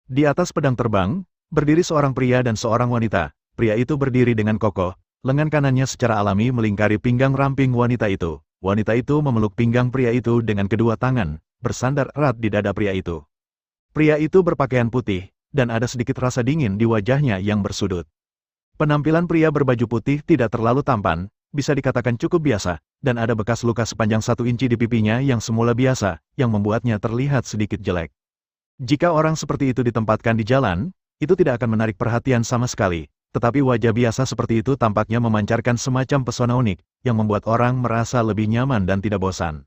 Di atas pedang terbang, berdiri seorang pria dan seorang wanita. Pria itu berdiri dengan kokoh, lengan kanannya secara alami melingkari pinggang ramping wanita itu. Wanita itu memeluk pinggang pria itu dengan kedua tangan, bersandar erat di dada pria itu. Pria itu berpakaian putih, dan ada sedikit rasa dingin di wajahnya yang bersudut. Penampilan pria berbaju putih tidak terlalu tampan, bisa dikatakan cukup biasa, dan ada bekas luka sepanjang 1 inci di pipinya yang semula biasa, yang membuatnya terlihat sedikit jelek. Jika orang seperti itu ditempatkan di jalan, itu tidak akan menarik perhatian sama sekali, tetapi wajah biasa seperti itu tampaknya memancarkan semacam pesona unik, yang membuat orang merasa lebih nyaman dan tidak bosan.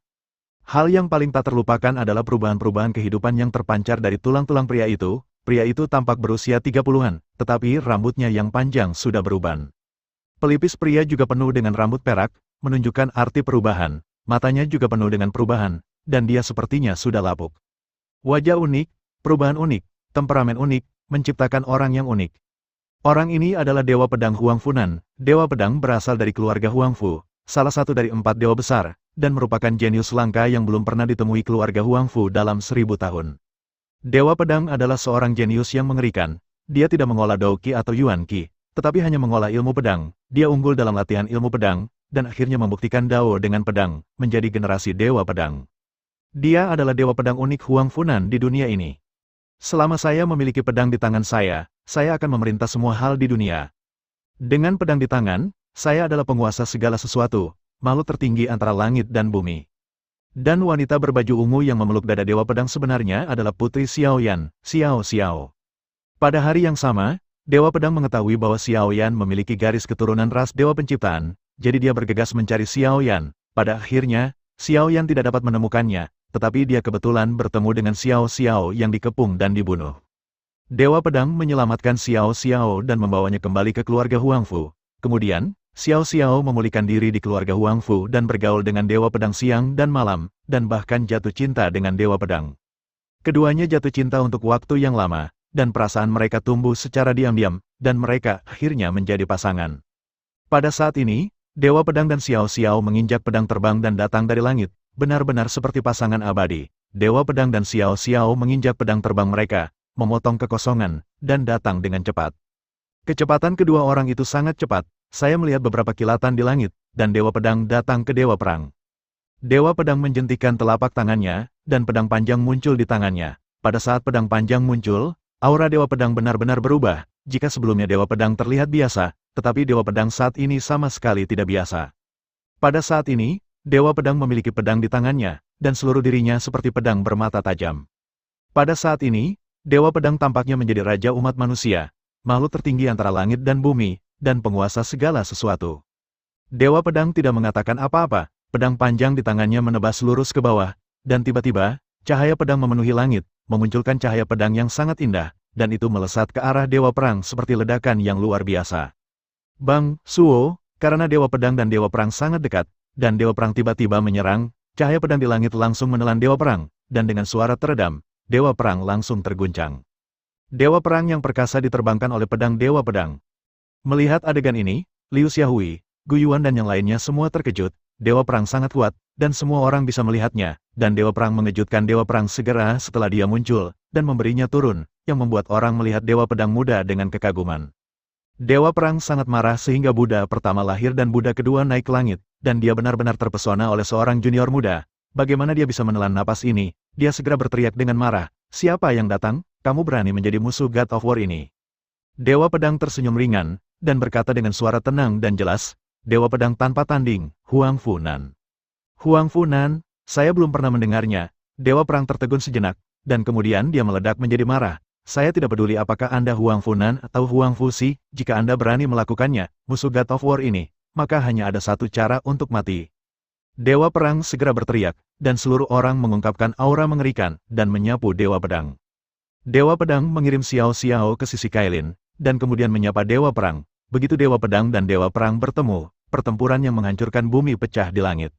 Hal yang paling tak terlupakan adalah perubahan-perubahan kehidupan yang terpancar dari tulang-tulang pria itu. Pria itu tampak berusia 30-an, tetapi rambutnya yang panjang sudah beruban. Pelipis pria juga penuh dengan rambut perak, menunjukkan arti perubahan, matanya juga penuh dengan perubahan, dan dia sepertinya sudah lapuk. Wajah unik, perubahan unik, temperamen unik, menciptakan orang yang unik. Orang ini adalah Dewa Pedang Huang Funan. Dewa Pedang berasal dari keluarga Huang Fu, salah satu dari 4 dewa besar, dan merupakan jenius langka yang belum pernah ditemui keluarga Huang Fu dalam 1000 tahun. Dewa Pedang adalah seorang jenius yang mengerikan. Dia tidak mengolah Dao Qi atau Yuan Qi, tetapi hanya mengolah ilmu pedang. Dia unggul dalam latihan ilmu pedang, dan akhirnya membuktikan Dao dengan pedang, menjadi generasi Dewa Pedang. Dia adalah Dewa Pedang unik Huang Funan di dunia ini. Selama saya memiliki pedang di tangan saya akan memerintah semua hal di dunia. Dengan pedang di tangan, saya adalah penguasa segala sesuatu, makhluk tertinggi antara langit dan bumi. Dan wanita berbaju ungu yang memeluk dada Dewa Pedang sebenarnya adalah Putri Xiaoyan, Xiao Xiao. Pada hari yang sama, Dewa Pedang mengetahui bahwa Xiaoyan memiliki garis keturunan ras Dewa Penciptaan, jadi dia bergegas mencari Xiaoyan. Pada akhirnya, Xiaoyan tidak dapat menemukannya, tetapi dia kebetulan bertemu dengan Xiao Xiao yang dikepung dan dibunuh. Dewa Pedang menyelamatkan Xiao Xiao dan membawanya kembali ke keluarga Huang Fu. Kemudian, Xiao Xiao memulihkan diri di keluarga Huang Fu dan bergaul dengan Dewa Pedang siang dan malam, dan bahkan jatuh cinta dengan Dewa Pedang. Keduanya jatuh cinta untuk waktu yang lama, dan perasaan mereka tumbuh secara diam-diam, dan mereka akhirnya menjadi pasangan. Pada saat ini, Dewa Pedang dan Xiao Xiao menginjak pedang terbang dan datang dari langit, benar-benar seperti pasangan abadi. Dewa Pedang dan Xiao Xiao menginjak pedang terbang mereka, memotong kekosongan, dan datang dengan cepat. Kecepatan kedua orang itu sangat cepat, saya melihat beberapa kilatan di langit, dan Dewa Pedang datang ke Dewa Perang. Dewa Pedang menjentikan telapak tangannya, dan pedang panjang muncul di tangannya. Pada saat pedang panjang muncul, aura Dewa Pedang benar-benar berubah. Jika sebelumnya Dewa Pedang terlihat biasa, tetapi Dewa Pedang saat ini sama sekali tidak biasa. Pada saat ini, Dewa Pedang memiliki pedang di tangannya, dan seluruh dirinya seperti pedang bermata tajam. Pada saat ini, Dewa Pedang tampaknya menjadi raja umat manusia, makhluk tertinggi antara langit dan bumi, dan penguasa segala sesuatu. Dewa Pedang tidak mengatakan apa-apa, pedang panjang di tangannya menebas lurus ke bawah, dan tiba-tiba, cahaya pedang memenuhi langit, memunculkan cahaya pedang yang sangat indah, dan itu melesat ke arah Dewa Perang seperti ledakan yang luar biasa. Bang, Suo, karena Dewa Pedang dan Dewa Perang sangat dekat, dan Dewa Perang tiba-tiba menyerang, cahaya pedang di langit langsung menelan Dewa Perang, dan dengan suara teredam, Dewa Perang langsung terguncang. Dewa Perang yang perkasa diterbangkan oleh pedang Dewa Pedang. Melihat adegan ini, Liu Xiaohui, Gu Yuan dan yang lainnya semua terkejut. Dewa Perang sangat kuat, dan semua orang bisa melihatnya, dan Dewa Perang mengejutkan Dewa Perang segera setelah dia muncul, dan memberinya turun, yang membuat orang melihat Dewa Pedang muda dengan kekaguman. Dewa Perang sangat marah sehingga Buddha pertama lahir dan Buddha kedua naik ke langit, dan dia benar-benar terpesona oleh seorang junior muda. Bagaimana dia bisa menelan napas ini? Dia segera berteriak dengan marah, "Siapa yang datang? Kamu berani menjadi musuh God of War ini?" Dewa Pedang tersenyum ringan, dan berkata dengan suara tenang dan jelas, "Dewa Pedang tanpa tanding, Huang Funan." Huang Funan, saya belum pernah mendengarnya. Dewa Perang tertegun sejenak, dan kemudian dia meledak menjadi marah. "Saya tidak peduli apakah Anda Huang Funan atau Huang Fuxi, jika Anda berani melakukannya, musuh God of War ini, maka hanya ada satu cara untuk mati." Dewa Perang segera berteriak, dan seluruh orang mengungkapkan aura mengerikan, dan menyapu Dewa Pedang. Dewa Pedang mengirim Xiao Xiao ke sisi Kailin, dan kemudian menyapa Dewa Perang. Begitu Dewa Pedang dan Dewa Perang bertemu, pertempuran yang menghancurkan bumi pecah di langit.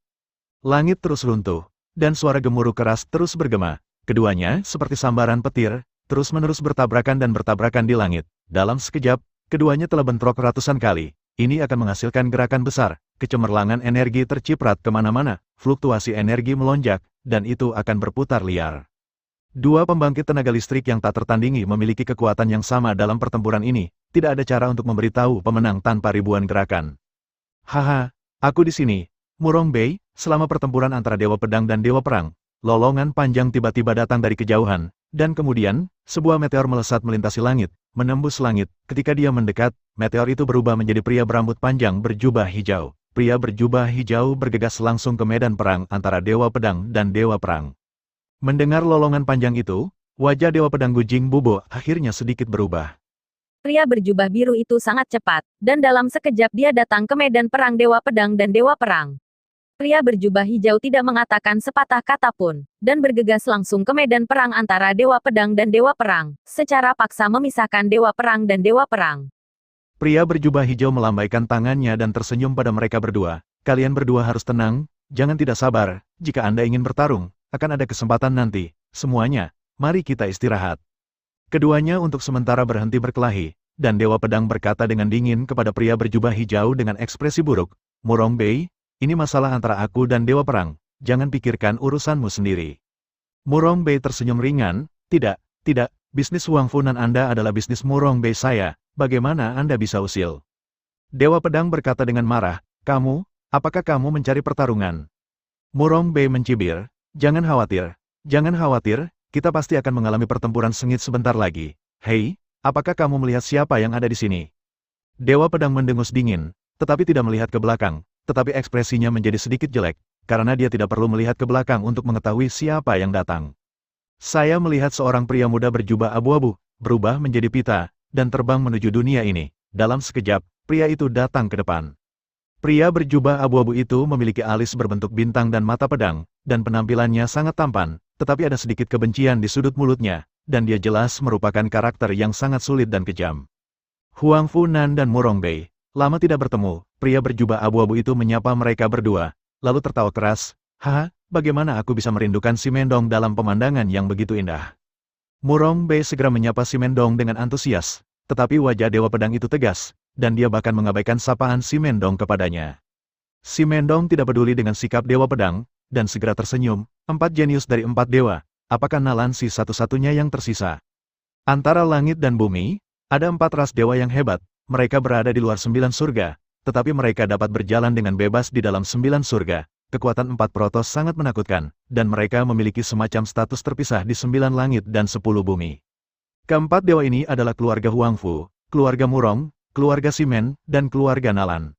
Langit terus runtuh, dan suara gemuruh keras terus bergema. Keduanya, seperti sambaran petir, terus-menerus bertabrakan dan bertabrakan di langit. Dalam sekejap, keduanya telah bentrok ratusan kali. Ini akan menghasilkan gerakan besar, kecemerlangan energi terciprat kemana-mana, fluktuasi energi melonjak, dan itu akan berputar liar. Dua pembangkit tenaga listrik yang tak tertandingi memiliki kekuatan yang sama dalam pertempuran ini, tidak ada cara untuk memberitahu pemenang tanpa ribuan gerakan. "Haha, aku di sini, Murong Bei." Selama pertempuran antara Dewa Pedang dan Dewa Perang, lolongan panjang tiba-tiba datang dari kejauhan, dan kemudian, sebuah meteor melesat melintasi langit, menembus langit. Ketika dia mendekat, meteor itu berubah menjadi pria berambut panjang berjubah hijau. Pria berjubah hijau bergegas langsung ke medan perang antara Dewa Pedang dan Dewa Perang. Mendengar lolongan panjang itu, wajah Dewa Pedang Gu Jingbubo akhirnya sedikit berubah. Pria berjubah biru itu sangat cepat, dan dalam sekejap dia datang ke medan perang Dewa Pedang dan Dewa Perang. Pria berjubah hijau tidak mengatakan sepatah kata pun, dan bergegas langsung ke medan perang antara Dewa Pedang dan Dewa Perang, secara paksa memisahkan Dewa Perang dan Dewa Perang. Pria berjubah hijau melambaikan tangannya dan tersenyum pada mereka berdua. Kalian berdua harus tenang, jangan tidak sabar, jika Anda ingin bertarung, akan ada kesempatan nanti. Semuanya, mari kita istirahat. Keduanya untuk sementara berhenti berkelahi, dan Dewa Pedang berkata dengan dingin kepada pria berjubah hijau dengan ekspresi buruk, Murong Bei, ini masalah antara aku dan Dewa Perang, jangan pikirkan urusanmu sendiri. Murong Bei tersenyum ringan, tidak, bisnis Huang Funan Anda adalah bisnis Murong Bei saya, bagaimana Anda bisa usil? Dewa Pedang berkata dengan marah, apakah kamu mencari pertarungan? Murong Bei mencibir, jangan khawatir, kita pasti akan mengalami pertempuran sengit sebentar lagi. Hei, apakah kamu melihat siapa yang ada di sini? Dewa Pedang mendengus dingin, tetapi tidak melihat ke belakang, tetapi ekspresinya menjadi sedikit jelek, karena dia tidak perlu melihat ke belakang untuk mengetahui siapa yang datang. Saya melihat seorang pria muda berjubah abu-abu, berubah menjadi pita, dan terbang menuju dunia ini. Dalam sekejap, pria itu datang ke depan. Pria berjubah abu-abu itu memiliki alis berbentuk bintang dan mata pedang, dan penampilannya sangat tampan, tetapi ada sedikit kebencian di sudut mulutnya, dan dia jelas merupakan karakter yang sangat sulit dan kejam. Huang Funan dan Murong Bei, lama tidak bertemu, pria berjubah abu-abu itu menyapa mereka berdua, lalu tertawa keras, haha, bagaimana aku bisa merindukan si Mendong dalam pemandangan yang begitu indah. Murong Bei segera menyapa si Mendong dengan antusias, tetapi wajah Dewa Pedang itu tegas, dan dia bahkan mengabaikan sapaan si Mendong kepadanya. Si Mendong tidak peduli dengan sikap Dewa Pedang, dan segera tersenyum, 4 jenius dari 4 dewa, apakah Nalansi satu-satunya yang tersisa? Antara langit dan bumi, ada 4 ras dewa yang hebat, mereka berada di luar 9 surga, tetapi mereka dapat berjalan dengan bebas di dalam 9 surga, kekuatan 4 protos sangat menakutkan, dan mereka memiliki semacam status terpisah di 9 langit dan 10 bumi. Keempat dewa ini adalah keluarga Huangfu, keluarga Murong, keluarga Simen, dan keluarga Nalan.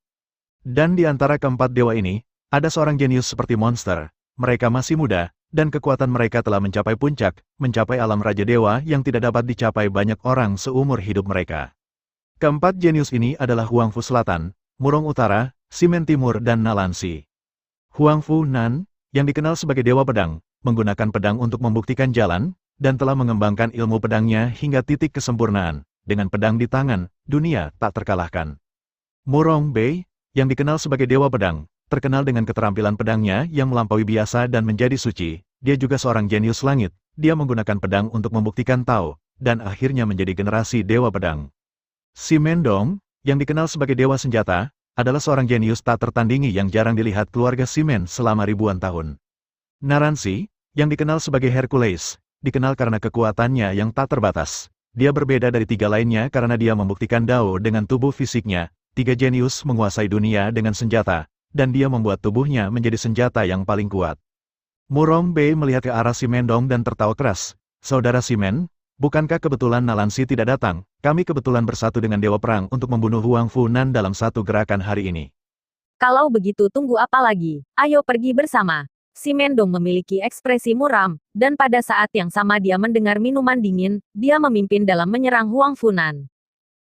Dan di antara keempat dewa ini, ada seorang jenius seperti monster, mereka masih muda, dan kekuatan mereka telah mencapai puncak, mencapai alam Raja Dewa yang tidak dapat dicapai banyak orang seumur hidup mereka. Keempat jenius ini adalah Huangfu Selatan, Murong Utara, Simen Timur dan Nalansi. Huangfu Nan, yang dikenal sebagai Dewa Pedang, menggunakan pedang untuk membuktikan jalan, dan telah mengembangkan ilmu pedangnya hingga titik kesempurnaan. Dengan pedang di tangan, dunia tak terkalahkan. Murong Bei, yang dikenal sebagai Dewa Pedang, terkenal dengan keterampilan pedangnya yang melampaui biasa dan menjadi suci. Dia juga seorang jenius langit, dia menggunakan pedang untuk membuktikan Tao, dan akhirnya menjadi generasi Dewa Pedang. Si Mendong, yang dikenal sebagai Dewa Senjata, adalah seorang jenius tak tertandingi yang jarang dilihat keluarga Simen selama ribuan tahun. Naransi, yang dikenal sebagai Hercules, dikenal karena kekuatannya yang tak terbatas. Dia berbeda dari 3 lainnya karena dia membuktikan Dao dengan tubuh fisiknya. 3 jenius menguasai dunia dengan senjata, dan dia membuat tubuhnya menjadi senjata yang paling kuat. Murong Bei melihat ke arah si Mendong dan tertawa keras. Saudara Simen, bukankah kebetulan Nalansi tidak datang? Kami kebetulan bersatu dengan Dewa Perang untuk membunuh Huang Funan dalam satu gerakan hari ini. Kalau begitu tunggu apa lagi? Ayo pergi bersama. Si Mendong memiliki ekspresi muram, dan pada saat yang sama dia mendengar minuman dingin, dia memimpin dalam menyerang Huang Funan.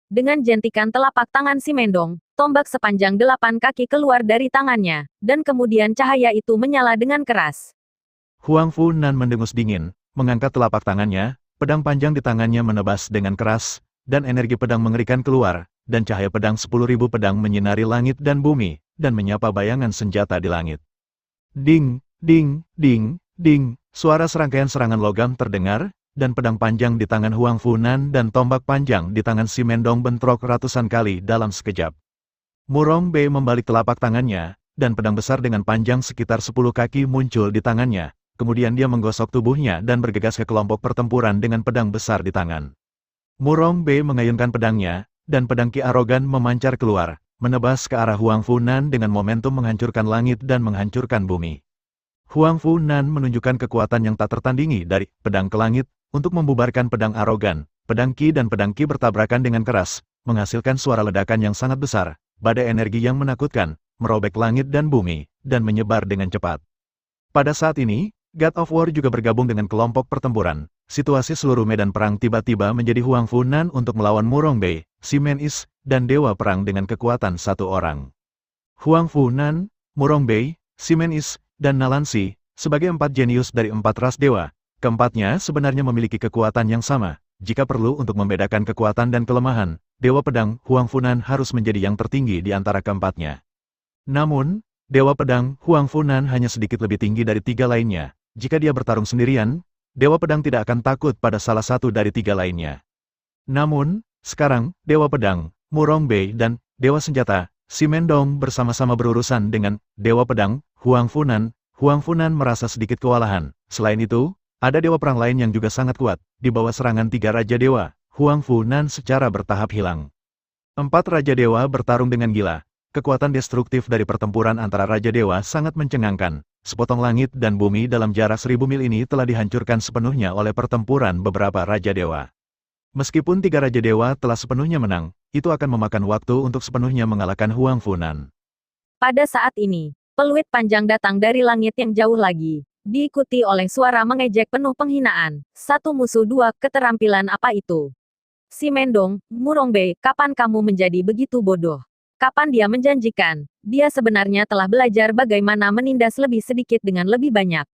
Dengan jentikan telapak tangan si Mendong, tombak sepanjang 8 kaki keluar dari tangannya, dan kemudian cahaya itu menyala dengan keras. Huang Funan mendengus dingin, mengangkat telapak tangannya, pedang panjang di tangannya menebas dengan keras, dan energi pedang mengerikan keluar, dan cahaya pedang 10.000 pedang menyinari langit dan bumi, dan menyapa bayangan senjata di langit. Ding, ding, ding, ding, suara serangkaian serangan logam terdengar, dan pedang panjang di tangan Huang Funan dan tombak panjang di tangan si Mendong bentrok ratusan kali dalam sekejap. Murong Bei membalik telapak tangannya, dan pedang besar dengan panjang sekitar 10 kaki muncul di tangannya. Kemudian dia menggosok tubuhnya dan bergegas ke kelompok pertempuran dengan pedang besar di tangan. Murong Bei mengayunkan pedangnya, dan pedang Ki arogan memancar keluar, menebas ke arah Huang Funan dengan momentum menghancurkan langit dan menghancurkan bumi. Huang Funan menunjukkan kekuatan yang tak tertandingi dari pedang ke langit, untuk membubarkan pedang arogan. Pedang Ki dan pedang Ki bertabrakan dengan keras, menghasilkan suara ledakan yang sangat besar, badai energi yang menakutkan, merobek langit dan bumi, dan menyebar dengan cepat. Pada saat ini, God of War juga bergabung dengan kelompok pertempuran. Situasi seluruh medan perang tiba-tiba menjadi Huang Funan untuk melawan Murong Bei, Simen Is, dan Dewa Perang dengan kekuatan 1 orang. Huang Funan, Murong Bei, Simen Is, dan Nalansi, sebagai 4 jenius dari 4 ras dewa, keempatnya sebenarnya memiliki kekuatan yang sama. Jika perlu untuk membedakan kekuatan dan kelemahan, Dewa Pedang Huang Funan harus menjadi yang tertinggi di antara keempatnya. Namun, Dewa Pedang Huang Funan hanya sedikit lebih tinggi dari tiga lainnya. Jika dia bertarung sendirian, Dewa Pedang tidak akan takut pada salah satu dari tiga lainnya. Namun, sekarang, Dewa Pedang, Murong Bei dan Dewa Senjata, Simendong bersama-sama berurusan dengan Dewa Pedang Huang Funan. Huang Funan merasa sedikit kewalahan. Selain itu, ada dewa perang lain yang juga sangat kuat. Di bawah serangan tiga Raja Dewa, Huang Funan secara bertahap hilang. 4 Raja Dewa bertarung dengan gila. Kekuatan destruktif dari pertempuran antara Raja Dewa sangat mencengangkan. Sepotong langit dan bumi dalam jarak 1000 mil ini telah dihancurkan sepenuhnya oleh pertempuran beberapa Raja Dewa. Meskipun 3 Raja Dewa telah sepenuhnya menang, itu akan memakan waktu untuk sepenuhnya mengalahkan Huang Funan. Pada saat ini, peluit panjang datang dari langit yang jauh lagi. Diikuti oleh suara mengejek penuh penghinaan. Satu musuh dua, keterampilan apa itu? Simendong, Murong Bei, kapan kamu menjadi begitu bodoh? Kapan dia menjanjikan? Dia sebenarnya telah belajar bagaimana menindas lebih sedikit dengan lebih banyak.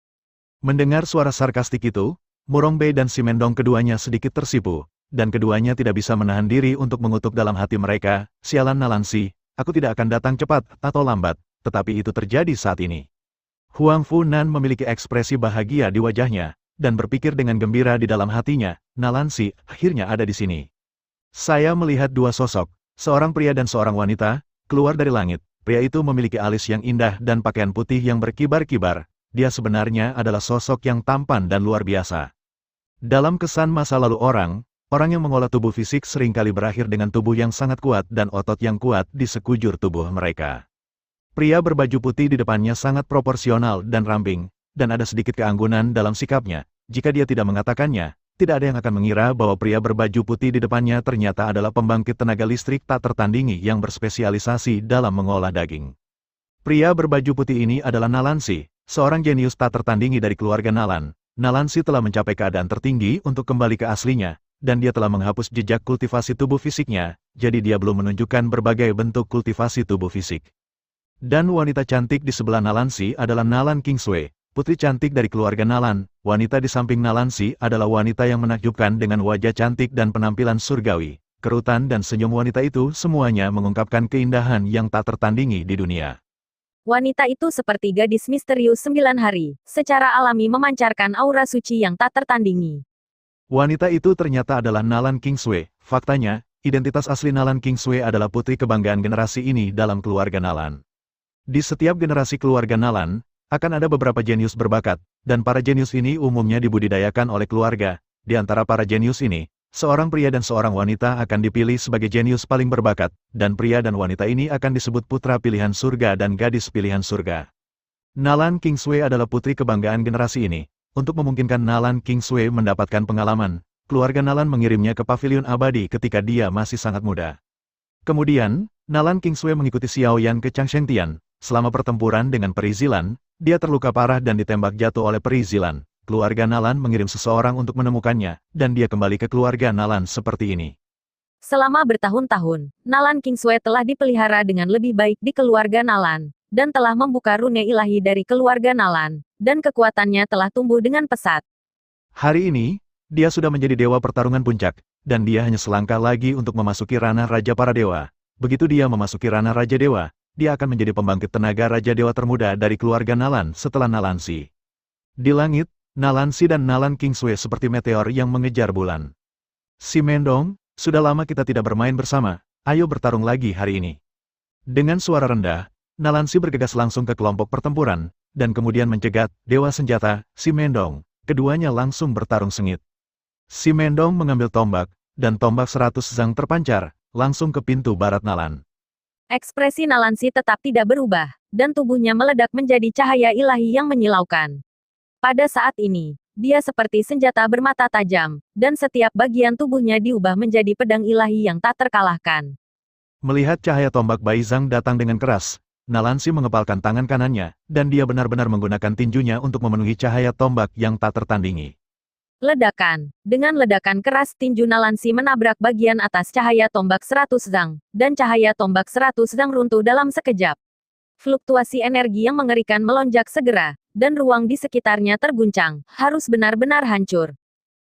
Mendengar suara sarkastik itu, Murong Bei dan Simendong keduanya sedikit tersipu, dan keduanya tidak bisa menahan diri untuk mengutuk dalam hati mereka, sialan Nalansi, aku tidak akan datang cepat atau lambat, tetapi itu terjadi saat ini. Huang Funan memiliki ekspresi bahagia di wajahnya, dan berpikir dengan gembira di dalam hatinya, Nalansi, akhirnya ada di sini. Saya melihat dua sosok, seorang pria dan seorang wanita, keluar dari langit. Pria itu memiliki alis yang indah dan pakaian putih yang berkibar-kibar. Dia sebenarnya adalah sosok yang tampan dan luar biasa. Dalam kesan masa lalu orang yang mengolah tubuh fisik seringkali berakhir dengan tubuh yang sangat kuat dan otot yang kuat di sekujur tubuh mereka. Pria berbaju putih di depannya sangat proporsional dan ramping, dan ada sedikit keanggunan dalam sikapnya. Jika dia tidak mengatakannya, tidak ada yang akan mengira bahwa pria berbaju putih di depannya ternyata adalah pembangkit tenaga listrik tak tertandingi yang berspesialisasi dalam mengolah daging. Pria berbaju putih ini adalah Nalansi, seorang jenius tak tertandingi dari keluarga Nalan. Nalansi telah mencapai keadaan tertinggi untuk kembali ke aslinya, dan dia telah menghapus jejak kultivasi tubuh fisiknya, jadi dia belum menunjukkan berbagai bentuk kultivasi tubuh fisik. Dan wanita cantik di sebelah Nalansi adalah Nalan Kingsway, putri cantik dari keluarga Nalan. Wanita di samping Nalansi adalah wanita yang menakjubkan dengan wajah cantik dan penampilan surgawi. Kerutan dan senyum wanita itu semuanya mengungkapkan keindahan yang tak tertandingi di dunia. Wanita itu seperti gadis misterius 9 hari, secara alami memancarkan aura suci yang tak tertandingi. Wanita itu ternyata adalah Nalan Kingsway. Faktanya, identitas asli Nalan Kingsway adalah putri kebanggaan generasi ini dalam keluarga Nalan. Di setiap generasi keluarga Nalan, akan ada beberapa jenius berbakat, dan para jenius ini umumnya dibudidayakan oleh keluarga. Di antara para jenius ini, seorang pria dan seorang wanita akan dipilih sebagai jenius paling berbakat, dan pria dan wanita ini akan disebut putra pilihan surga dan gadis pilihan surga. Nalan Kingsway adalah putri kebanggaan generasi ini. Untuk memungkinkan Nalan Kingsway mendapatkan pengalaman, keluarga Nalan mengirimnya ke pavilion abadi ketika dia masih sangat muda. Kemudian, Nalan Kingsway mengikuti Xiao Yan ke Changshengtian. Selama pertempuran dengan Peri Zilan, dia terluka parah dan ditembak jatuh oleh Peri Zilan. Keluarga Nalan mengirim seseorang untuk menemukannya, dan dia kembali ke keluarga Nalan seperti ini. Selama bertahun-tahun, Nalan Kingsway telah dipelihara dengan lebih baik di keluarga Nalan, dan telah membuka rune ilahi dari keluarga Nalan, dan kekuatannya telah tumbuh dengan pesat. Hari ini, dia sudah menjadi dewa pertarungan puncak, dan dia hanya selangkah lagi untuk memasuki ranah Raja para Dewa. Begitu dia memasuki ranah Raja Dewa, dia akan menjadi pembangkit tenaga Raja Dewa termuda dari keluarga Nalan setelah Nalansi. Di langit, Nalansi dan Nalan Kingsway seperti meteor yang mengejar bulan. Simendong, sudah lama kita tidak bermain bersama, ayo bertarung lagi hari ini. Dengan suara rendah, Nalansi bergegas langsung ke kelompok pertempuran, dan kemudian mencegat Dewa Senjata, Simendong. Keduanya langsung bertarung sengit. Simendong mengambil tombak, dan tombak 100 zang terpancar, langsung ke pintu barat Nalan. Ekspresi Nalansi tetap tidak berubah, dan tubuhnya meledak menjadi cahaya ilahi yang menyilaukan. Pada saat ini, dia seperti senjata bermata tajam, dan setiap bagian tubuhnya diubah menjadi pedang ilahi yang tak terkalahkan. Melihat cahaya tombak Bai Zhang datang dengan keras, Nalansi mengepalkan tangan kanannya, dan dia benar-benar menggunakan tinjunya untuk memenuhi cahaya tombak yang tak tertandingi. Ledakan. Dengan ledakan keras tinju Nalansi menabrak bagian atas cahaya tombak 100 zang, dan cahaya tombak 100 zang runtuh dalam sekejap. Fluktuasi energi yang mengerikan melonjak segera, dan ruang di sekitarnya terguncang, harus benar-benar hancur.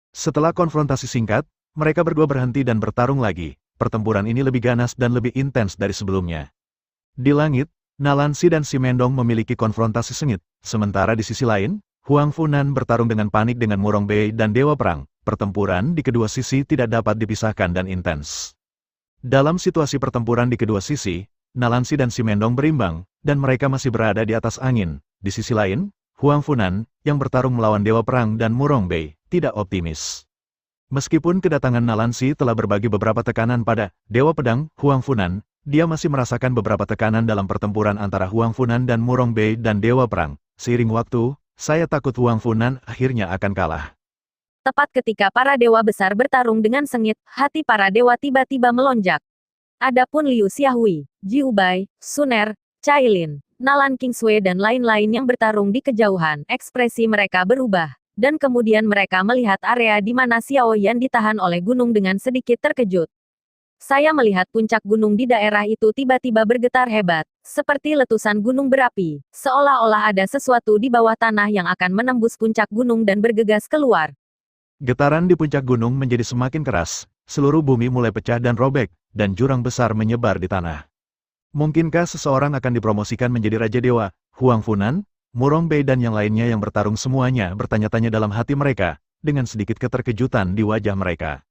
Setelah konfrontasi singkat, mereka berdua berhenti dan bertarung lagi. pertempuran ini lebih ganas dan lebih intens dari sebelumnya. Di langit, Nalansi dan Simendong memiliki konfrontasi sengit, sementara di sisi lain, Huang Funan bertarung dengan panik dengan Murong Bei dan Dewa Perang. Pertempuran di kedua sisi tidak dapat dipisahkan dan intens. Dalam situasi pertempuran di kedua sisi, Nalansi dan Simendong berimbang, dan mereka masih berada di atas angin. Di sisi lain, Huang Funan, yang bertarung melawan Dewa Perang dan Murong Bei, tidak optimis. Meskipun kedatangan Nalansi telah berbagi beberapa tekanan pada Dewa Pedang, Huang Funan, dia masih merasakan beberapa tekanan dalam pertempuran antara Huang Funan dan Murong Bei dan Dewa Perang. Seiring waktu, saya takut Huang Funan akhirnya akan kalah. Tepat ketika para dewa besar bertarung dengan sengit, hati para dewa tiba-tiba melonjak. Adapun Liu Xiaohui, Jiu Bai, Suner, Cailin, Nalan Kingsway dan lain-lain yang bertarung di kejauhan, ekspresi mereka berubah. Dan kemudian mereka melihat area di mana Xiao Yan ditahan oleh gunung dengan sedikit terkejut. Saya melihat puncak gunung di daerah itu tiba-tiba bergetar hebat, seperti letusan gunung berapi, seolah-olah ada sesuatu di bawah tanah yang akan menembus puncak gunung dan bergegas keluar. Getaran di puncak gunung menjadi semakin keras, seluruh bumi mulai pecah dan robek, dan jurang besar menyebar di tanah. Mungkinkah seseorang akan dipromosikan menjadi Raja Dewa? Huang Funan, Murong Bei dan yang lainnya yang bertarung semuanya bertanya-tanya dalam hati mereka, dengan sedikit keterkejutan di wajah mereka.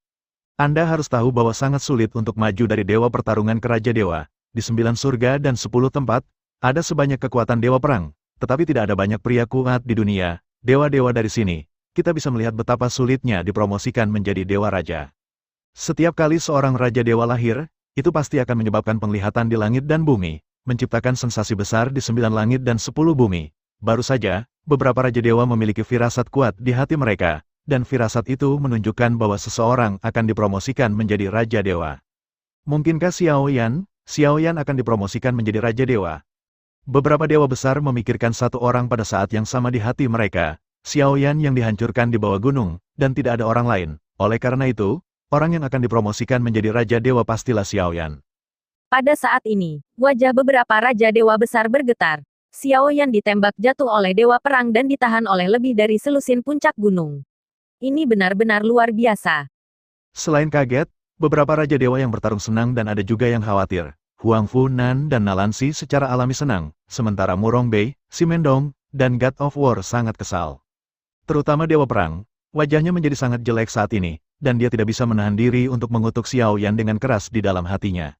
Anda harus tahu bahwa sangat sulit untuk maju dari Dewa Pertarungan ke Raja Dewa. Di 9 surga dan 10 tempat, ada sebanyak kekuatan Dewa Perang, tetapi tidak ada banyak pria kuat di dunia. Dewa-dewa dari sini, kita bisa melihat betapa sulitnya dipromosikan menjadi Dewa Raja. Setiap kali seorang Raja Dewa lahir, itu pasti akan menyebabkan penglihatan di langit dan bumi, menciptakan sensasi besar di 9 langit dan 10 bumi. Baru saja, beberapa Raja Dewa memiliki firasat kuat di hati mereka, dan firasat itu menunjukkan bahwa seseorang akan dipromosikan menjadi Raja Dewa. Mungkinkah Xiao Yan akan dipromosikan menjadi Raja Dewa? Beberapa dewa besar memikirkan satu orang pada saat yang sama di hati mereka, Xiao Yan yang dihancurkan di bawah gunung, dan tidak ada orang lain. Oleh karena itu, orang yang akan dipromosikan menjadi Raja Dewa pastilah Xiao Yan. Pada saat ini, wajah beberapa Raja Dewa besar bergetar. Xiao Yan ditembak jatuh oleh Dewa Perang dan ditahan oleh lebih dari selusin puncak gunung. Ini benar-benar luar biasa. Selain kaget, beberapa Raja Dewa yang bertarung senang dan ada juga yang khawatir. Huang Funan dan Nalansi secara alami senang, sementara Murong Bei, Simendong, dan God of War sangat kesal. Terutama Dewa Perang, wajahnya menjadi sangat jelek saat ini, dan dia tidak bisa menahan diri untuk mengutuk Xiao Yan dengan keras di dalam hatinya.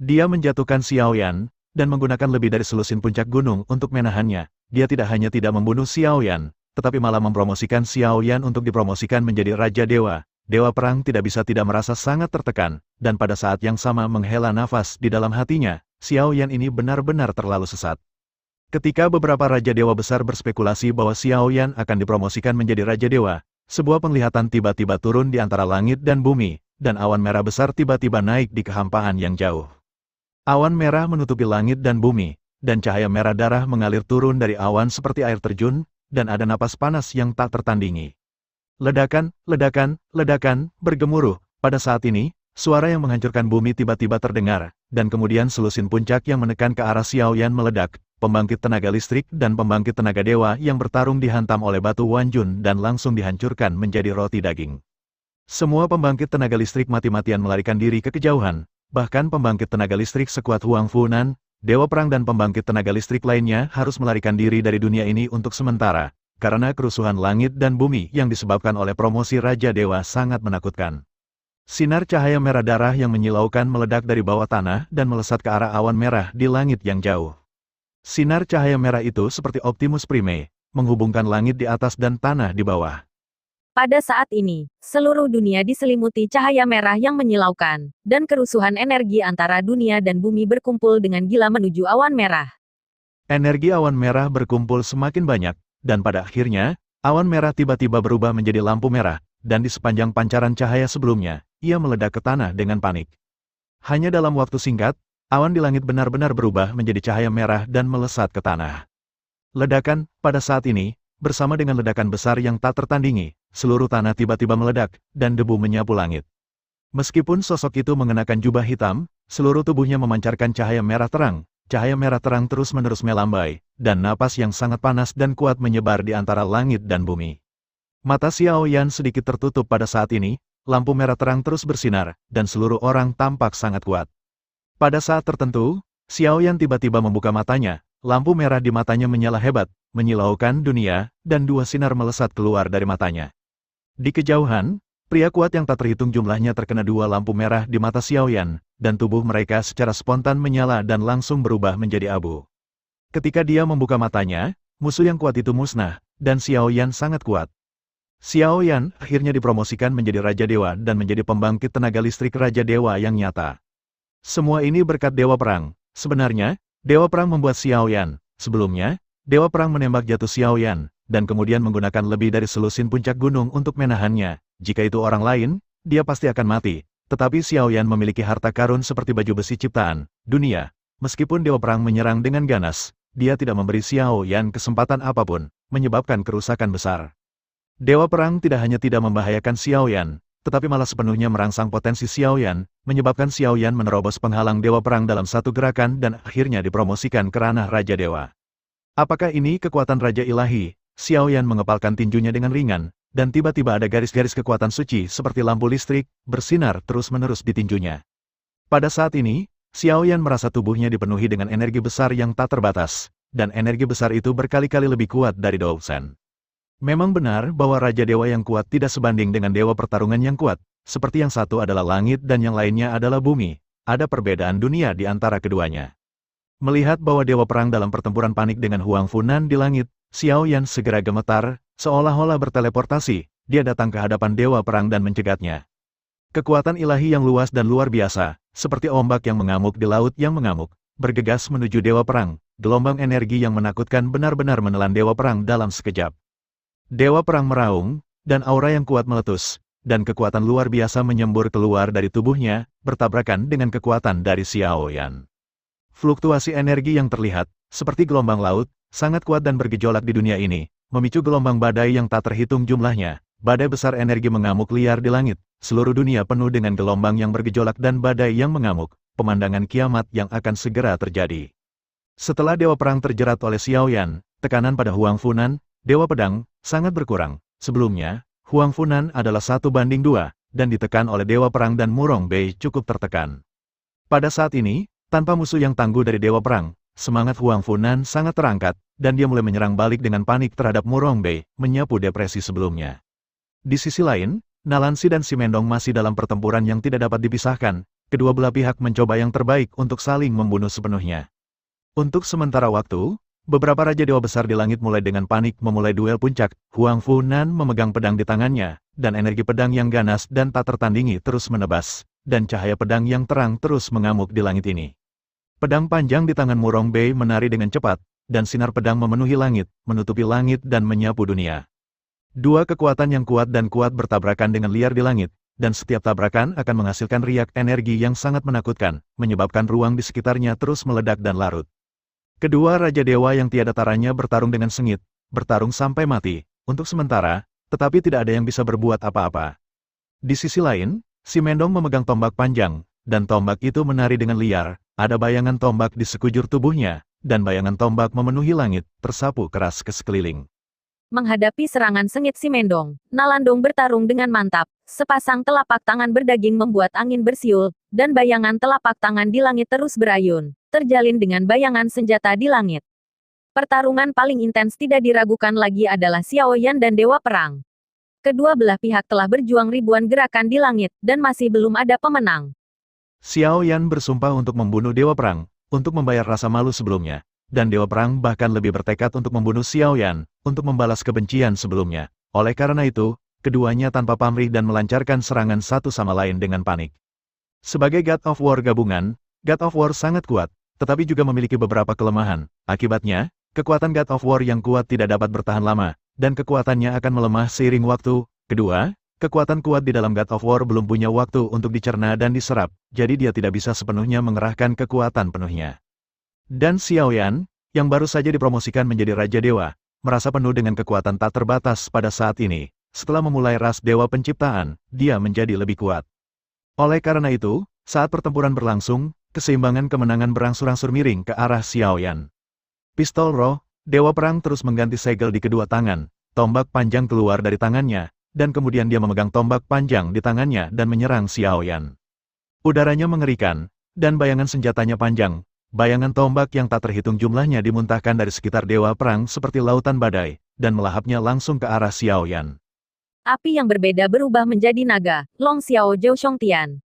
Dia menjatuhkan Xiao Yan, dan menggunakan lebih dari selusin puncak gunung untuk menahannya. Dia tidak hanya tidak membunuh Xiao Yan, tetapi malah mempromosikan Xiao Yan untuk dipromosikan menjadi Raja Dewa. Dewa Perang tidak bisa tidak merasa sangat tertekan, dan pada saat yang sama menghela nafas di dalam hatinya, Xiao Yan ini benar-benar terlalu sesat. Ketika beberapa Raja Dewa besar berspekulasi bahwa Xiao Yan akan dipromosikan menjadi Raja Dewa, sebuah penglihatan tiba-tiba turun di antara langit dan bumi, dan awan merah besar tiba-tiba naik di kehampaan yang jauh. Awan merah menutupi langit dan bumi, dan cahaya merah darah mengalir turun dari awan seperti air terjun, dan ada napas panas yang tak tertandingi. Ledakan, ledakan, ledakan, bergemuruh. Pada saat ini, suara yang menghancurkan bumi tiba-tiba terdengar, dan kemudian selusin puncak yang menekan ke arah Xiao Yan meledak. Pembangkit tenaga listrik dan pembangkit tenaga dewa yang bertarung dihantam oleh batu Wanjun dan langsung dihancurkan menjadi roti daging. Semua pembangkit tenaga listrik mati-matian melarikan diri ke kejauhan, bahkan pembangkit tenaga listrik sekuat Huang Funan, Dewa Perang dan pembangkit tenaga listrik lainnya harus melarikan diri dari dunia ini untuk sementara, karena kerusuhan langit dan bumi yang disebabkan oleh promosi Raja Dewa sangat menakutkan. Sinar cahaya merah darah yang menyilaukan meledak dari bawah tanah dan melesat ke arah awan merah di langit yang jauh. Sinar cahaya merah itu seperti Optimus Prime, menghubungkan langit di atas dan tanah di bawah. Pada saat ini, seluruh dunia diselimuti cahaya merah yang menyilaukan, dan kerusuhan energi antara dunia dan bumi berkumpul dengan gila menuju awan merah. Energi awan merah berkumpul semakin banyak, dan pada akhirnya, awan merah tiba-tiba berubah menjadi lampu merah, dan di sepanjang pancaran cahaya sebelumnya, ia meledak ke tanah dengan panik. Hanya dalam waktu singkat, awan di langit benar-benar berubah menjadi cahaya merah dan melesat ke tanah. Ledakan, pada saat ini, bersama dengan ledakan besar yang tak tertandingi, seluruh tanah tiba-tiba meledak, dan debu menyapu langit. Meskipun sosok itu mengenakan jubah hitam, seluruh tubuhnya memancarkan cahaya merah terang terus-menerus melambai, dan napas yang sangat panas dan kuat menyebar di antara langit dan bumi. Mata Xiao Yan sedikit tertutup pada saat ini, lampu merah terang terus bersinar, dan seluruh orang tampak sangat kuat. Pada saat tertentu, Xiaoyan tiba-tiba membuka matanya, lampu merah di matanya menyala hebat, menyilaukan dunia, dan dua sinar melesat keluar dari matanya. Di kejauhan, pria kuat yang tak terhitung jumlahnya terkena dua lampu merah di mata Xiaoyan, dan tubuh mereka secara spontan menyala dan langsung berubah menjadi abu. Ketika dia membuka matanya, musuh yang kuat itu musnah, dan Xiaoyan sangat kuat. Xiaoyan akhirnya dipromosikan menjadi Raja Dewa dan menjadi pembangkit tenaga listrik Raja Dewa yang nyata. Semua ini berkat Dewa Perang. Sebenarnya, Dewa Perang membuat Xiaoyan. Sebelumnya, Dewa Perang menembak jatuh Xiaoyan, dan kemudian menggunakan lebih dari selusin puncak gunung untuk menahannya. Jika itu orang lain, dia pasti akan mati. Tetapi Xiaoyan memiliki harta karun seperti baju besi ciptaan dunia. Meskipun Dewa Perang menyerang dengan ganas, dia tidak memberi Xiaoyan kesempatan apapun, menyebabkan kerusakan besar. Dewa Perang tidak hanya tidak membahayakan Xiaoyan, tetapi malah sepenuhnya merangsang potensi Xiaoyan, menyebabkan Xiaoyan menerobos penghalang Dewa Perang dalam satu gerakan dan akhirnya dipromosikan ke ranah Raja Dewa. Apakah ini kekuatan Raja Ilahi? Xiaoyan mengepalkan tinjunya dengan ringan, dan tiba-tiba ada garis-garis kekuatan suci seperti lampu listrik, bersinar terus-menerus di tinjunya. Pada saat ini, Xiaoyan merasa tubuhnya dipenuhi dengan energi besar yang tak terbatas, dan energi besar itu berkali-kali lebih kuat dari Douksen. Memang benar bahwa Raja Dewa yang kuat tidak sebanding dengan Dewa Pertarungan yang kuat, seperti yang satu adalah langit dan yang lainnya adalah bumi. Ada perbedaan dunia di antara keduanya. Melihat bahwa Dewa Perang dalam pertempuran panik dengan Huang Funan di langit, Xiaoyan segera gemetar, seolah-olah berteleportasi, dia datang ke hadapan Dewa Perang dan mencegatnya. Kekuatan ilahi yang luas dan luar biasa, seperti ombak yang mengamuk di laut yang mengamuk, bergegas menuju Dewa Perang, gelombang energi yang menakutkan benar-benar menelan Dewa Perang dalam sekejap. Dewa Perang meraung, dan aura yang kuat meletus, dan kekuatan luar biasa menyembur keluar dari tubuhnya, bertabrakan dengan kekuatan dari Xiaoyan. Fluktuasi energi yang terlihat, seperti gelombang laut, sangat kuat dan bergejolak di dunia ini, memicu gelombang badai yang tak terhitung jumlahnya. Badai besar energi mengamuk liar di langit, seluruh dunia penuh dengan gelombang yang bergejolak dan badai yang mengamuk, pemandangan kiamat yang akan segera terjadi. Setelah Dewa Perang terjerat oleh Xiaoyan, tekanan pada Huang Funan, Dewa Pedang, sangat berkurang. Sebelumnya, Huang Funan adalah 1:2, dan ditekan oleh Dewa Perang dan Murong Bei cukup tertekan. Pada saat ini, tanpa musuh yang tangguh dari Dewa Perang, semangat Huang Funan sangat terangkat, dan dia mulai menyerang balik dengan panik terhadap Murong Bei, menyapu depresi sebelumnya. Di sisi lain, Nalansi dan Simendong masih dalam pertempuran yang tidak dapat dipisahkan, kedua belah pihak mencoba yang terbaik untuk saling membunuh sepenuhnya. Untuk sementara waktu, beberapa Raja Dewa besar di langit mulai dengan panik memulai duel puncak. Huang Funan memegang pedang di tangannya, dan energi pedang yang ganas dan tak tertandingi terus menebas, dan cahaya pedang yang terang terus mengamuk di langit ini. Pedang panjang di tangan Murong Bei menari dengan cepat, dan sinar pedang memenuhi langit, menutupi langit dan menyapu dunia. Dua kekuatan yang kuat dan kuat bertabrakan dengan liar di langit, dan setiap tabrakan akan menghasilkan riak energi yang sangat menakutkan, menyebabkan ruang di sekitarnya terus meledak dan larut. Kedua Raja Dewa yang tiada taranya bertarung dengan sengit, bertarung sampai mati, untuk sementara, tetapi tidak ada yang bisa berbuat apa-apa. Di sisi lain, Simendong memegang tombak panjang, dan tombak itu menari dengan liar, ada bayangan tombak di sekujur tubuhnya, dan bayangan tombak memenuhi langit, tersapu keras ke sekeliling. Menghadapi serangan sengit Simendong, Nalandong bertarung dengan mantap. Sepasang telapak tangan berdaging membuat angin bersiul, dan bayangan telapak tangan di langit terus berayun, terjalin dengan bayangan senjata di langit. Pertarungan paling intens tidak diragukan lagi adalah Xiaoyan dan Dewa Perang. Kedua belah pihak telah berjuang ribuan gerakan di langit, dan masih belum ada pemenang. Xiaoyan bersumpah untuk membunuh Dewa Perang, untuk membayar rasa malu sebelumnya. Dan Dewa Perang bahkan lebih bertekad untuk membunuh Xiaoyan, untuk membalas kebencian sebelumnya. Oleh karena itu, keduanya tanpa pamrih dan melancarkan serangan satu sama lain dengan panik. Sebagai God of War gabungan, God of War sangat kuat, tetapi juga memiliki beberapa kelemahan. Akibatnya, kekuatan God of War yang kuat tidak dapat bertahan lama, dan kekuatannya akan melemah seiring waktu. Kedua, kekuatan kuat di dalam God of War belum punya waktu untuk dicerna dan diserap, jadi dia tidak bisa sepenuhnya mengerahkan kekuatan penuhnya. Dan Xiaoyan, yang baru saja dipromosikan menjadi Raja Dewa, merasa penuh dengan kekuatan tak terbatas pada saat ini. Setelah memulai ras Dewa Penciptaan, dia menjadi lebih kuat. Oleh karena itu, saat pertempuran berlangsung, keseimbangan kemenangan berangsur-angsur miring ke arah Xiaoyan. Pistol roh, Dewa Perang terus mengganti segel di kedua tangan, tombak panjang keluar dari tangannya, dan kemudian dia memegang tombak panjang di tangannya dan menyerang Xiaoyan. Udaranya mengerikan, dan bayangan senjatanya panjang. Bayangan tombak yang tak terhitung jumlahnya dimuntahkan dari sekitar dewa perang seperti lautan badai, dan melahapnya langsung ke arah Xiaoyan. Api yang berbeda berubah menjadi naga, Long Xiao Zhou Xiongtian.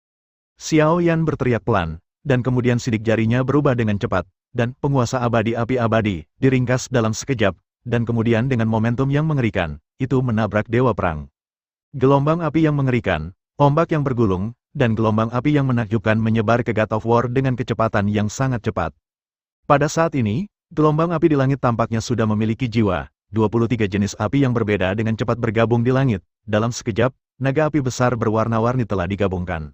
Xiaoyan berteriak pelan, dan kemudian sidik jarinya berubah dengan cepat, dan penguasa abadi api abadi diringkas dalam sekejap, dan kemudian dengan momentum yang mengerikan, itu menabrak dewa perang. Gelombang api yang mengerikan, ombak yang bergulung, dan gelombang api yang menakjubkan menyebar ke God of War dengan kecepatan yang sangat cepat. Pada saat ini, gelombang api di langit tampaknya sudah memiliki jiwa. 23 jenis api yang berbeda dengan cepat bergabung di langit. Dalam sekejap, naga api besar berwarna-warni telah digabungkan.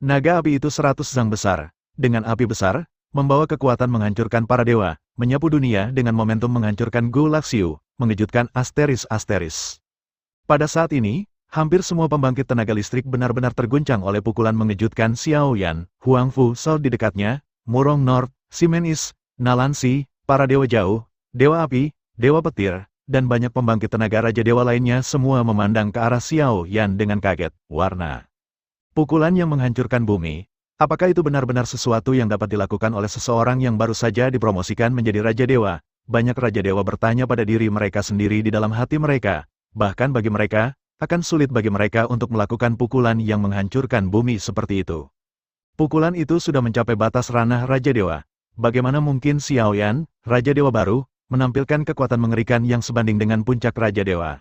Naga api itu 100 zang besar, dengan api besar, membawa kekuatan menghancurkan para dewa, menyapu dunia dengan momentum menghancurkan Gu Laxiu, mengejutkan Asteris-Asteris. Pada saat ini, hampir semua pembangkit tenaga listrik benar-benar terguncang oleh pukulan mengejutkan Xiaoyan, Huangfu Shao di dekatnya, Murong North, Simen Is, Nalansi, para dewa jauh, dewa api, dewa petir, dan banyak pembangkit tenaga raja dewa lainnya semua memandang ke arah Xiaoyan dengan kaget. Warna pukulan yang menghancurkan bumi. Apakah itu benar-benar sesuatu yang dapat dilakukan oleh seseorang yang baru saja dipromosikan menjadi raja dewa? Banyak raja dewa bertanya pada diri mereka sendiri di dalam hati mereka. Bahkan bagi mereka, akan sulit bagi mereka untuk melakukan pukulan yang menghancurkan bumi seperti itu. Pukulan itu sudah mencapai batas ranah Raja Dewa. Bagaimana mungkin Xiaoyan, Raja Dewa baru, menampilkan kekuatan mengerikan yang sebanding dengan puncak Raja Dewa?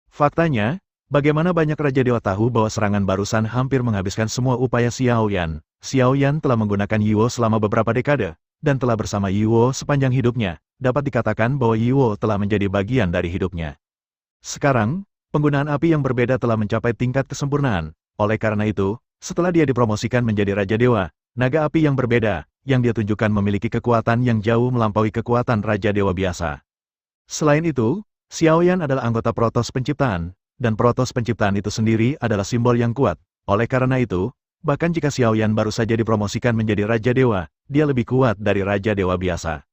Faktanya, bagaimana banyak Raja Dewa tahu bahwa serangan barusan hampir menghabiskan semua upaya Xiaoyan. Xiaoyan telah menggunakan Yiwo selama beberapa dekade, dan telah bersama Yiwo sepanjang hidupnya. Dapat dikatakan bahwa Yiwo telah menjadi bagian dari hidupnya. Sekarang, penggunaan api yang berbeda telah mencapai tingkat kesempurnaan. Oleh karena itu, setelah dia dipromosikan menjadi Raja Dewa, naga api yang berbeda, yang dia tunjukkan memiliki kekuatan yang jauh melampaui kekuatan Raja Dewa biasa. Selain itu, Xiaoyan adalah anggota Protos Penciptaan, dan Protos Penciptaan itu sendiri adalah simbol yang kuat. Oleh karena itu, bahkan jika Xiaoyan baru saja dipromosikan menjadi Raja Dewa, dia lebih kuat dari Raja Dewa biasa.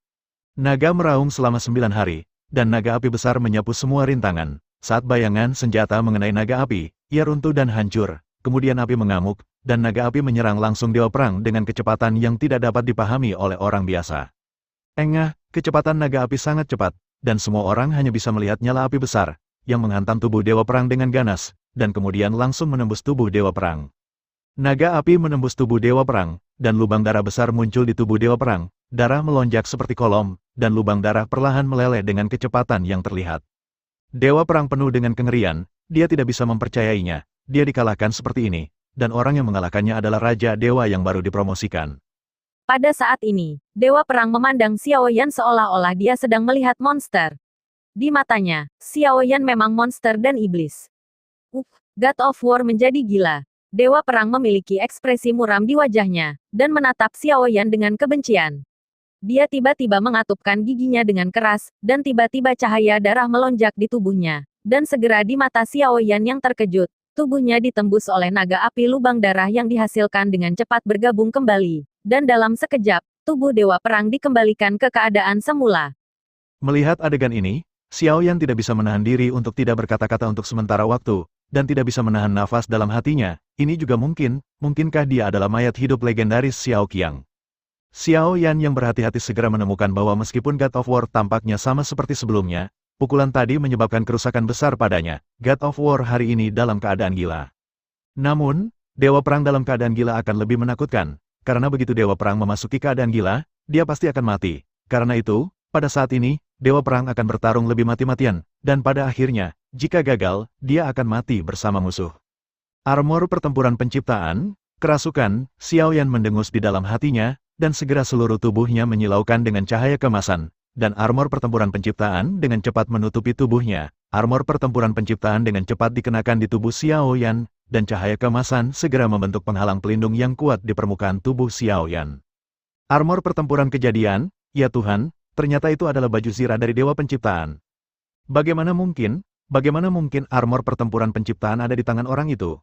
Naga meraung selama 9 hari, dan naga api besar menyapu semua rintangan. Saat bayangan senjata mengenai naga api, ia runtuh dan hancur. Kemudian api mengamuk, dan naga api menyerang langsung dewa perang dengan kecepatan yang tidak dapat dipahami oleh orang biasa. Engah, kecepatan naga api sangat cepat, dan semua orang hanya bisa melihat nyala api besar, yang menghantam tubuh dewa perang dengan ganas, dan kemudian langsung menembus tubuh dewa perang. Naga api menembus tubuh dewa perang, dan lubang darah besar muncul di tubuh dewa perang. Darah melonjak seperti kolom, dan lubang darah perlahan meleleh dengan kecepatan yang terlihat. Dewa perang penuh dengan kengerian, dia tidak bisa mempercayainya, dia dikalahkan seperti ini, dan orang yang mengalahkannya adalah Raja Dewa yang baru dipromosikan. Pada saat ini, Dewa Perang memandang Xiaoyan seolah-olah dia sedang melihat monster. Di matanya, Xiaoyan memang monster dan iblis. God of War menjadi gila. Dewa Perang memiliki ekspresi muram di wajahnya, dan menatap Xiaoyan dengan kebencian. Dia tiba-tiba mengatupkan giginya dengan keras, dan tiba-tiba cahaya darah melonjak di tubuhnya. Dan segera di mata Xiaoyan yang terkejut, tubuhnya ditembus oleh naga api lubang darah yang dihasilkan dengan cepat bergabung kembali. Dan dalam sekejap, tubuh Dewa Perang dikembalikan ke keadaan semula. Melihat adegan ini, Xiaoyan tidak bisa menahan diri untuk tidak berkata-kata untuk sementara waktu, dan tidak bisa menahan nafas dalam hatinya. Ini juga mungkinkah dia adalah mayat hidup legendaris Xiao Qiang? Xiaoyan yang berhati-hati segera menemukan bahwa meskipun God of War tampaknya sama seperti sebelumnya, pukulan tadi menyebabkan kerusakan besar padanya. God of War hari ini dalam keadaan gila. Namun, Dewa Perang dalam keadaan gila akan lebih menakutkan, karena begitu Dewa Perang memasuki keadaan gila, dia pasti akan mati. Karena itu, pada saat ini, Dewa Perang akan bertarung lebih mati-matian, dan pada akhirnya, jika gagal, dia akan mati bersama musuh. Armor pertempuran penciptaan, kerasukan, Xiaoyan mendengus di dalam hatinya, dan segera seluruh tubuhnya menyilaukan dengan cahaya kemasan, dan armor pertempuran penciptaan dengan cepat menutupi tubuhnya. Armor pertempuran penciptaan dengan cepat dikenakan di tubuh Xiaoyan, dan cahaya kemasan segera membentuk penghalang pelindung yang kuat di permukaan tubuh Xiaoyan. Armor pertempuran kejadian, ya Tuhan, ternyata itu adalah baju zirah dari Dewa Penciptaan. Bagaimana mungkin armor pertempuran penciptaan ada di tangan orang itu?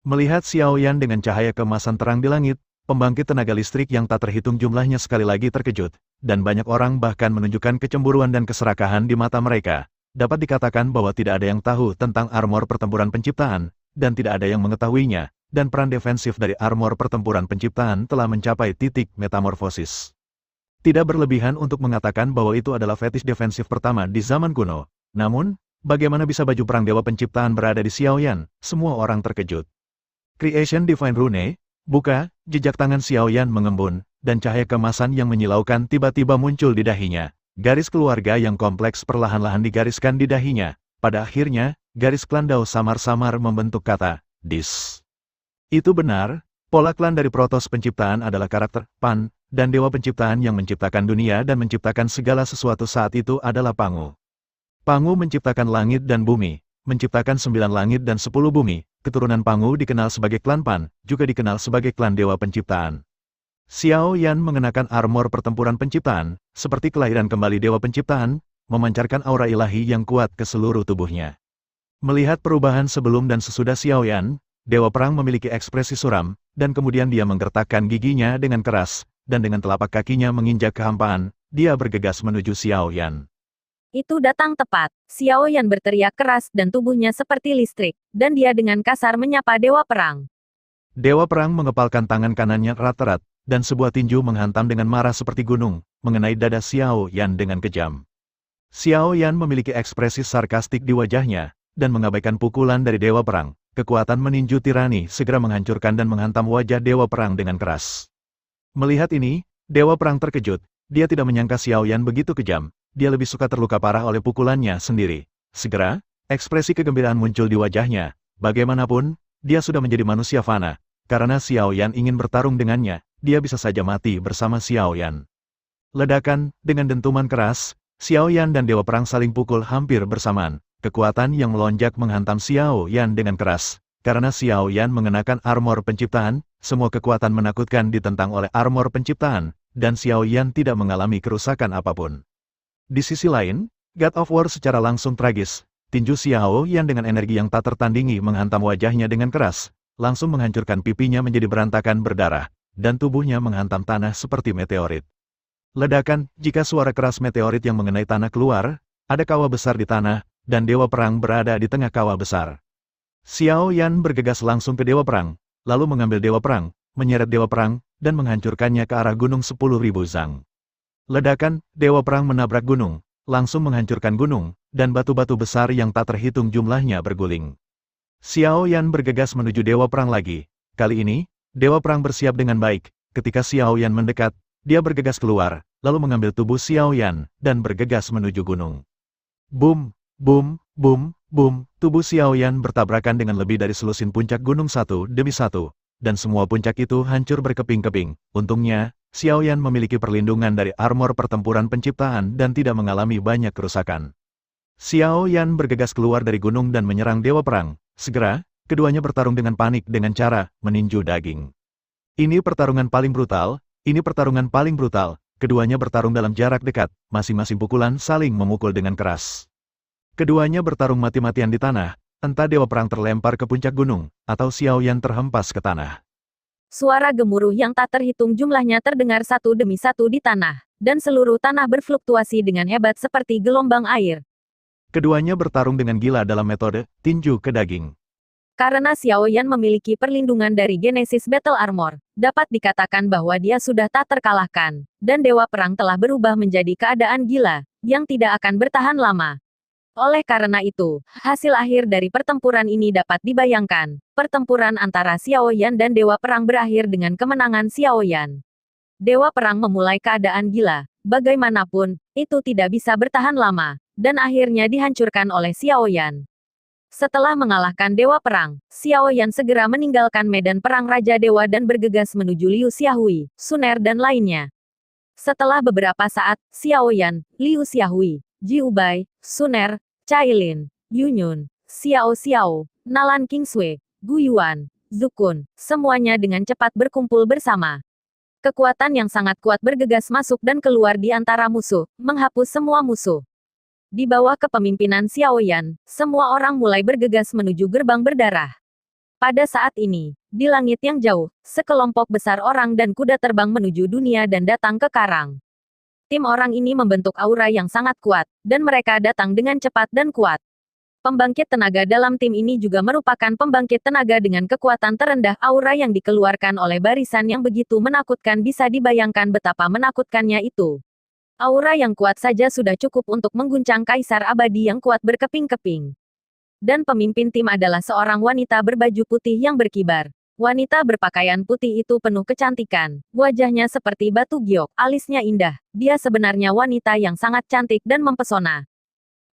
Melihat Xiaoyan dengan cahaya kemasan terang di langit, pembangkit tenaga listrik yang tak terhitung jumlahnya sekali lagi terkejut, dan banyak orang bahkan menunjukkan kecemburuan dan keserakahan di mata mereka. dapat dikatakan bahwa tidak ada yang tahu tentang armor pertempuran penciptaan, dan tidak ada yang mengetahuinya, dan peran defensif dari armor pertempuran penciptaan telah mencapai titik metamorfosis. Tidak berlebihan untuk mengatakan bahwa itu adalah fetish defensif pertama di zaman kuno. Namun, bagaimana bisa baju perang Dewa Penciptaan berada di Xiaoyan? Semua orang terkejut. Creation Divine Rune, buka, jejak tangan Xiaoyan mengembun, dan cahaya kemasan yang menyilaukan tiba-tiba muncul di dahinya. Garis keluarga yang kompleks perlahan-lahan digariskan di dahinya. Pada akhirnya, garis klan Dao samar-samar membentuk kata, Dis. Itu benar, pola klan dari Protos Penciptaan adalah karakter, Pan, dan Dewa Penciptaan yang menciptakan dunia dan menciptakan segala sesuatu saat itu adalah Pangu. Pangu menciptakan langit dan bumi, menciptakan 9 langit dan 10 bumi. Keturunan Pangu dikenal sebagai klan Pan, juga dikenal sebagai klan Dewa Penciptaan. Xiaoyan mengenakan armor pertempuran penciptaan, seperti kelahiran kembali Dewa Penciptaan, memancarkan aura ilahi yang kuat ke seluruh tubuhnya. Melihat perubahan sebelum dan sesudah Xiaoyan, Dewa Perang memiliki ekspresi suram, dan kemudian dia menggertakkan giginya dengan keras, dan dengan telapak kakinya menginjak kehampaan, dia bergegas menuju Xiaoyan. Itu datang tepat. Xiaoyan berteriak keras dan tubuhnya seperti listrik, dan dia dengan kasar menyapa Dewa Perang. Dewa Perang mengepalkan tangan kanannya erat-erat, dan sebuah tinju menghantam dengan marah seperti gunung, mengenai dada Xiaoyan dengan kejam. Xiaoyan memiliki ekspresi sarkastik di wajahnya, dan mengabaikan pukulan dari Dewa Perang. Kekuatan meninju tirani segera menghancurkan dan menghantam wajah Dewa Perang dengan keras. Melihat ini, Dewa Perang terkejut. Dia tidak menyangka Xiaoyan begitu kejam. Dia lebih suka terluka parah oleh pukulannya sendiri. Segera, ekspresi kegembiraan muncul di wajahnya. Bagaimanapun, dia sudah menjadi manusia fana. Karena Xiaoyan ingin bertarung dengannya, dia bisa saja mati bersama Xiaoyan. Ledakan, dengan dentuman keras, Xiaoyan dan Dewa Perang saling pukul hampir bersamaan. Kekuatan yang melonjak menghantam Xiaoyan dengan keras. Karena Xiaoyan mengenakan armor penciptaan, semua kekuatan menakutkan ditentang oleh armor penciptaan, dan Xiaoyan tidak mengalami kerusakan apapun. Di sisi lain, God of War secara langsung tragis. Tinju Xiaoyan dengan energi yang tak tertandingi menghantam wajahnya dengan keras, langsung menghancurkan pipinya menjadi berantakan berdarah, dan tubuhnya menghantam tanah seperti meteorit. Ledakan, jika suara keras meteorit yang mengenai tanah keluar, ada kawah besar di tanah, dan Dewa Perang berada di tengah kawah besar. Xiaoyan bergegas langsung ke Dewa Perang, lalu mengambil Dewa Perang, menyeret Dewa Perang, dan menghancurkannya ke arah gunung 10.000 zang. Ledakan, Dewa Perang menabrak gunung, langsung menghancurkan gunung, dan batu-batu besar yang tak terhitung jumlahnya berguling. Xiaoyan bergegas menuju Dewa Perang lagi. Kali ini, Dewa Perang bersiap dengan baik. Ketika Xiaoyan mendekat, dia bergegas keluar, lalu mengambil tubuh Xiaoyan, dan bergegas menuju gunung. Boom, boom, boom, boom, tubuh Xiaoyan bertabrakan dengan lebih dari selusin puncak gunung satu demi satu, dan semua puncak itu hancur berkeping-keping. Untungnya, Xiaoyan memiliki perlindungan dari armor pertempuran penciptaan dan tidak mengalami banyak kerusakan. Xiaoyan bergegas keluar dari gunung dan menyerang Dewa Perang. Segera, keduanya bertarung dengan panik dengan cara meninju daging. Ini pertarungan paling brutal, keduanya bertarung dalam jarak dekat, masing-masing pukulan saling memukul dengan keras. Keduanya bertarung mati-matian di tanah, entah Dewa Perang terlempar ke puncak gunung, atau Xiaoyan terhempas ke tanah. Suara gemuruh yang tak terhitung jumlahnya terdengar satu demi satu di tanah, dan seluruh tanah berfluktuasi dengan hebat seperti gelombang air. Keduanya bertarung dengan gila dalam metode tinju ke daging. Karena Xiaoyan memiliki perlindungan dari Genesis Battle Armor, dapat dikatakan bahwa dia sudah tak terkalahkan, dan Dewa Perang telah berubah menjadi keadaan gila, yang tidak akan bertahan lama. Oleh karena itu, hasil akhir dari pertempuran ini dapat dibayangkan. Pertempuran antara Xiaoyan dan Dewa Perang berakhir dengan kemenangan Xiaoyan. Dewa Perang memulai keadaan gila. Bagaimanapun, itu tidak bisa bertahan lama, dan akhirnya dihancurkan oleh Xiaoyan. Setelah mengalahkan Dewa Perang, Xiaoyan segera meninggalkan medan perang Raja Dewa dan bergegas menuju Liu Xiaohui, Suner dan lainnya. Setelah beberapa saat, Xiaoyan, Liu Xiaohui, Ji Ubai, Suner, Cailin, Yunyun, Xiao Xiao, Nalan Kingsui, Gu Yuan, Zukun, semuanya dengan cepat berkumpul bersama. Kekuatan yang sangat kuat bergegas masuk dan keluar di antara musuh, menghapus semua musuh. Di bawah kepemimpinan Xiaoyan, semua orang mulai bergegas menuju gerbang berdarah. Pada saat ini, di langit yang jauh, sekelompok besar orang dan kuda terbang menuju dunia dan datang ke karang. Tim orang ini membentuk aura yang sangat kuat, dan mereka datang dengan cepat dan kuat. Pembangkit tenaga dalam tim ini juga merupakan pembangkit tenaga dengan kekuatan terendah. Aura yang dikeluarkan oleh barisan yang begitu menakutkan bisa dibayangkan betapa menakutkannya itu. Aura yang kuat saja sudah cukup untuk mengguncang kaisar abadi yang kuat berkeping-keping. Dan pemimpin tim adalah seorang wanita berbaju putih yang berkibar. Wanita berpakaian putih itu penuh kecantikan. Wajahnya seperti batu giok, alisnya indah. Dia sebenarnya wanita yang sangat cantik dan mempesona.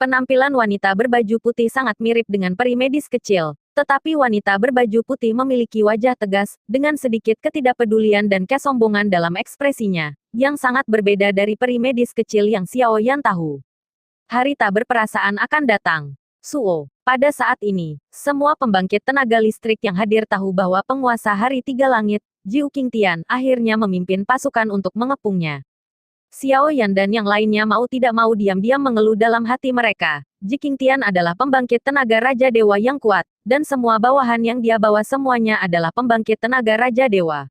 Penampilan wanita berbaju putih sangat mirip dengan peri medis kecil, tetapi wanita berbaju putih memiliki wajah tegas, dengan sedikit ketidakpedulian dan kesombongan dalam ekspresinya, yang sangat berbeda dari peri medis kecil yang Xiao Yan tahu. Hari tak berperasaan akan datang. Suo. Pada saat ini, semua pembangkit tenaga listrik yang hadir tahu bahwa penguasa Hari Tiga Langit, Jiu Qingtian, akhirnya memimpin pasukan untuk mengepungnya. Xiao Yan dan yang lainnya mau tidak mau diam-diam mengeluh dalam hati mereka. Ji Qingtian adalah pembangkit tenaga Raja Dewa yang kuat, dan semua bawahan yang dia bawa semuanya adalah pembangkit tenaga Raja Dewa.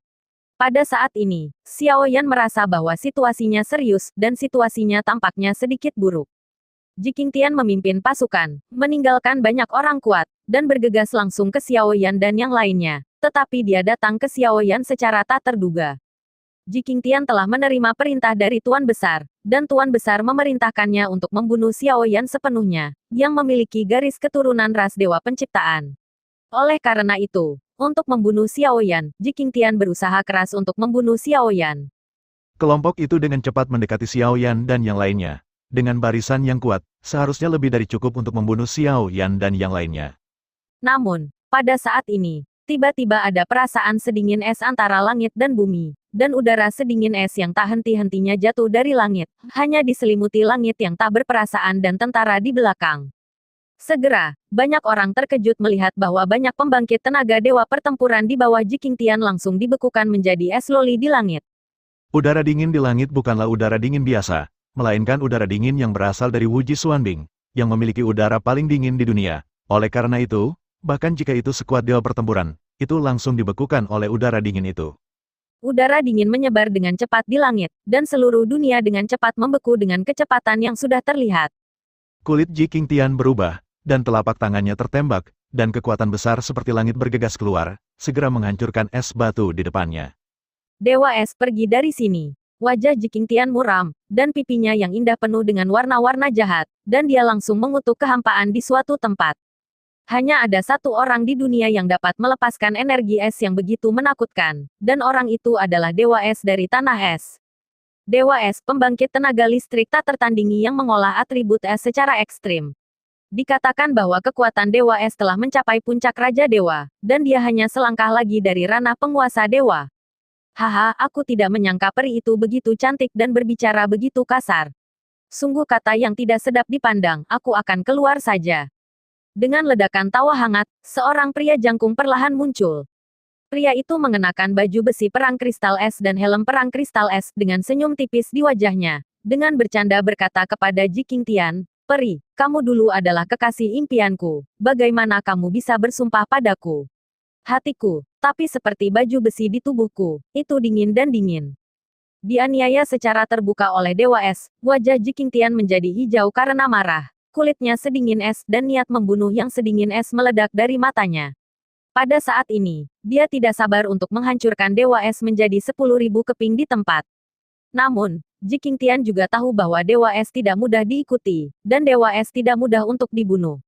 Pada saat ini, Xiao Yan merasa bahwa situasinya serius, dan situasinya tampaknya sedikit buruk. Ji Qingtian memimpin pasukan, meninggalkan banyak orang kuat, dan bergegas langsung ke Xiao Yan dan yang lainnya. Tetapi dia datang ke Xiao Yan secara tak terduga. Ji Qingtian telah menerima perintah dari Tuan Besar, dan Tuan Besar memerintahkannya untuk membunuh Xiao Yan sepenuhnya, yang memiliki garis keturunan ras Dewa Penciptaan. Oleh karena itu, untuk membunuh Xiao Yan, Ji Qingtian berusaha keras untuk membunuh Xiao Yan. Kelompok itu dengan cepat mendekati Xiao Yan dan yang lainnya. Dengan barisan yang kuat, seharusnya lebih dari cukup untuk membunuh Xiao Yan dan yang lainnya. Namun, pada saat ini, tiba-tiba ada perasaan sedingin es antara langit dan bumi, dan udara sedingin es yang tak henti-hentinya jatuh dari langit, hanya diselimuti langit yang tak berperasaan dan tentara di belakang. Segera, banyak orang terkejut melihat bahwa banyak pembangkit tenaga dewa pertempuran di bawah Ji Qingtian langsung dibekukan menjadi es loli di langit. Udara dingin di langit bukanlah udara dingin biasa, melainkan udara dingin yang berasal dari Wuji Xuanbing, yang memiliki udara paling dingin di dunia. Oleh karena itu, bahkan jika itu sekuat dewa pertempuran, itu langsung dibekukan oleh udara dingin itu. Udara dingin menyebar dengan cepat di langit, dan seluruh dunia dengan cepat membeku dengan kecepatan yang sudah terlihat. Kulit Ji Qingtian berubah, dan telapak tangannya tertembak, dan kekuatan besar seperti langit bergegas keluar, segera menghancurkan es batu di depannya. Dewa es pergi dari sini. Wajah Ji Qingtian muram, dan pipinya yang indah penuh dengan warna-warna jahat, dan dia langsung mengutuk kehampaan di suatu tempat. Hanya ada satu orang di dunia yang dapat melepaskan energi es yang begitu menakutkan, dan orang itu adalah Dewa Es dari Tanah Es. Dewa Es, pembangkit tenaga listrik tak tertandingi yang mengolah atribut es secara ekstrim. Dikatakan bahwa kekuatan Dewa Es telah mencapai puncak Raja Dewa, dan dia hanya selangkah lagi dari ranah penguasa dewa. Haha, aku tidak menyangka peri itu begitu cantik dan berbicara begitu kasar. Sungguh kata yang tidak sedap dipandang, aku akan keluar saja. Dengan ledakan tawa hangat, seorang pria jangkung perlahan muncul. Pria itu mengenakan baju besi perang kristal es dan helm perang kristal es dengan senyum tipis di wajahnya. Dengan bercanda berkata kepada Ji Qingtian, "Peri, kamu dulu adalah kekasih impianku. Bagaimana kamu bisa bersumpah padaku? Hatiku, tapi seperti baju besi di tubuhku, itu dingin dan dingin." Dianiaya secara terbuka oleh Dewa Es, wajah Ji Qingtian menjadi hijau karena marah. Kulitnya sedingin es dan niat membunuh yang sedingin es meledak dari matanya. Pada saat ini, dia tidak sabar untuk menghancurkan Dewa Es menjadi 10.000 keping di tempat. Namun, Ji Qingtian juga tahu bahwa Dewa Es tidak mudah diikuti, dan Dewa Es tidak mudah untuk dibunuh.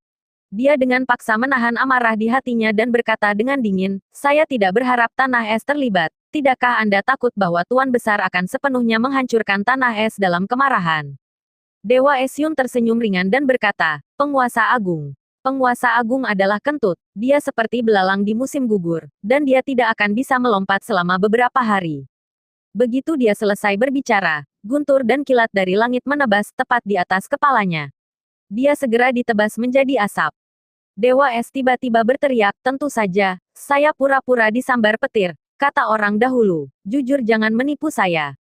Dia dengan paksa menahan amarah di hatinya dan berkata dengan dingin, "Saya tidak berharap Tanah Es terlibat. Tidakkah Anda takut bahwa Tuan Besar akan sepenuhnya menghancurkan Tanah Es dalam kemarahan?" Dewa Es Yun tersenyum ringan dan berkata, "Penguasa Agung. Penguasa Agung adalah kentut. Dia seperti belalang di musim gugur, dan dia tidak akan bisa melompat selama beberapa hari." Begitu dia selesai berbicara, guntur dan kilat dari langit menebas tepat di atas kepalanya. Dia segera ditebas menjadi asap. Dewa Es tiba-tiba berteriak, "Tentu saja, saya pura-pura disambar petir," kata orang dahulu. "Jujur jangan menipu saya."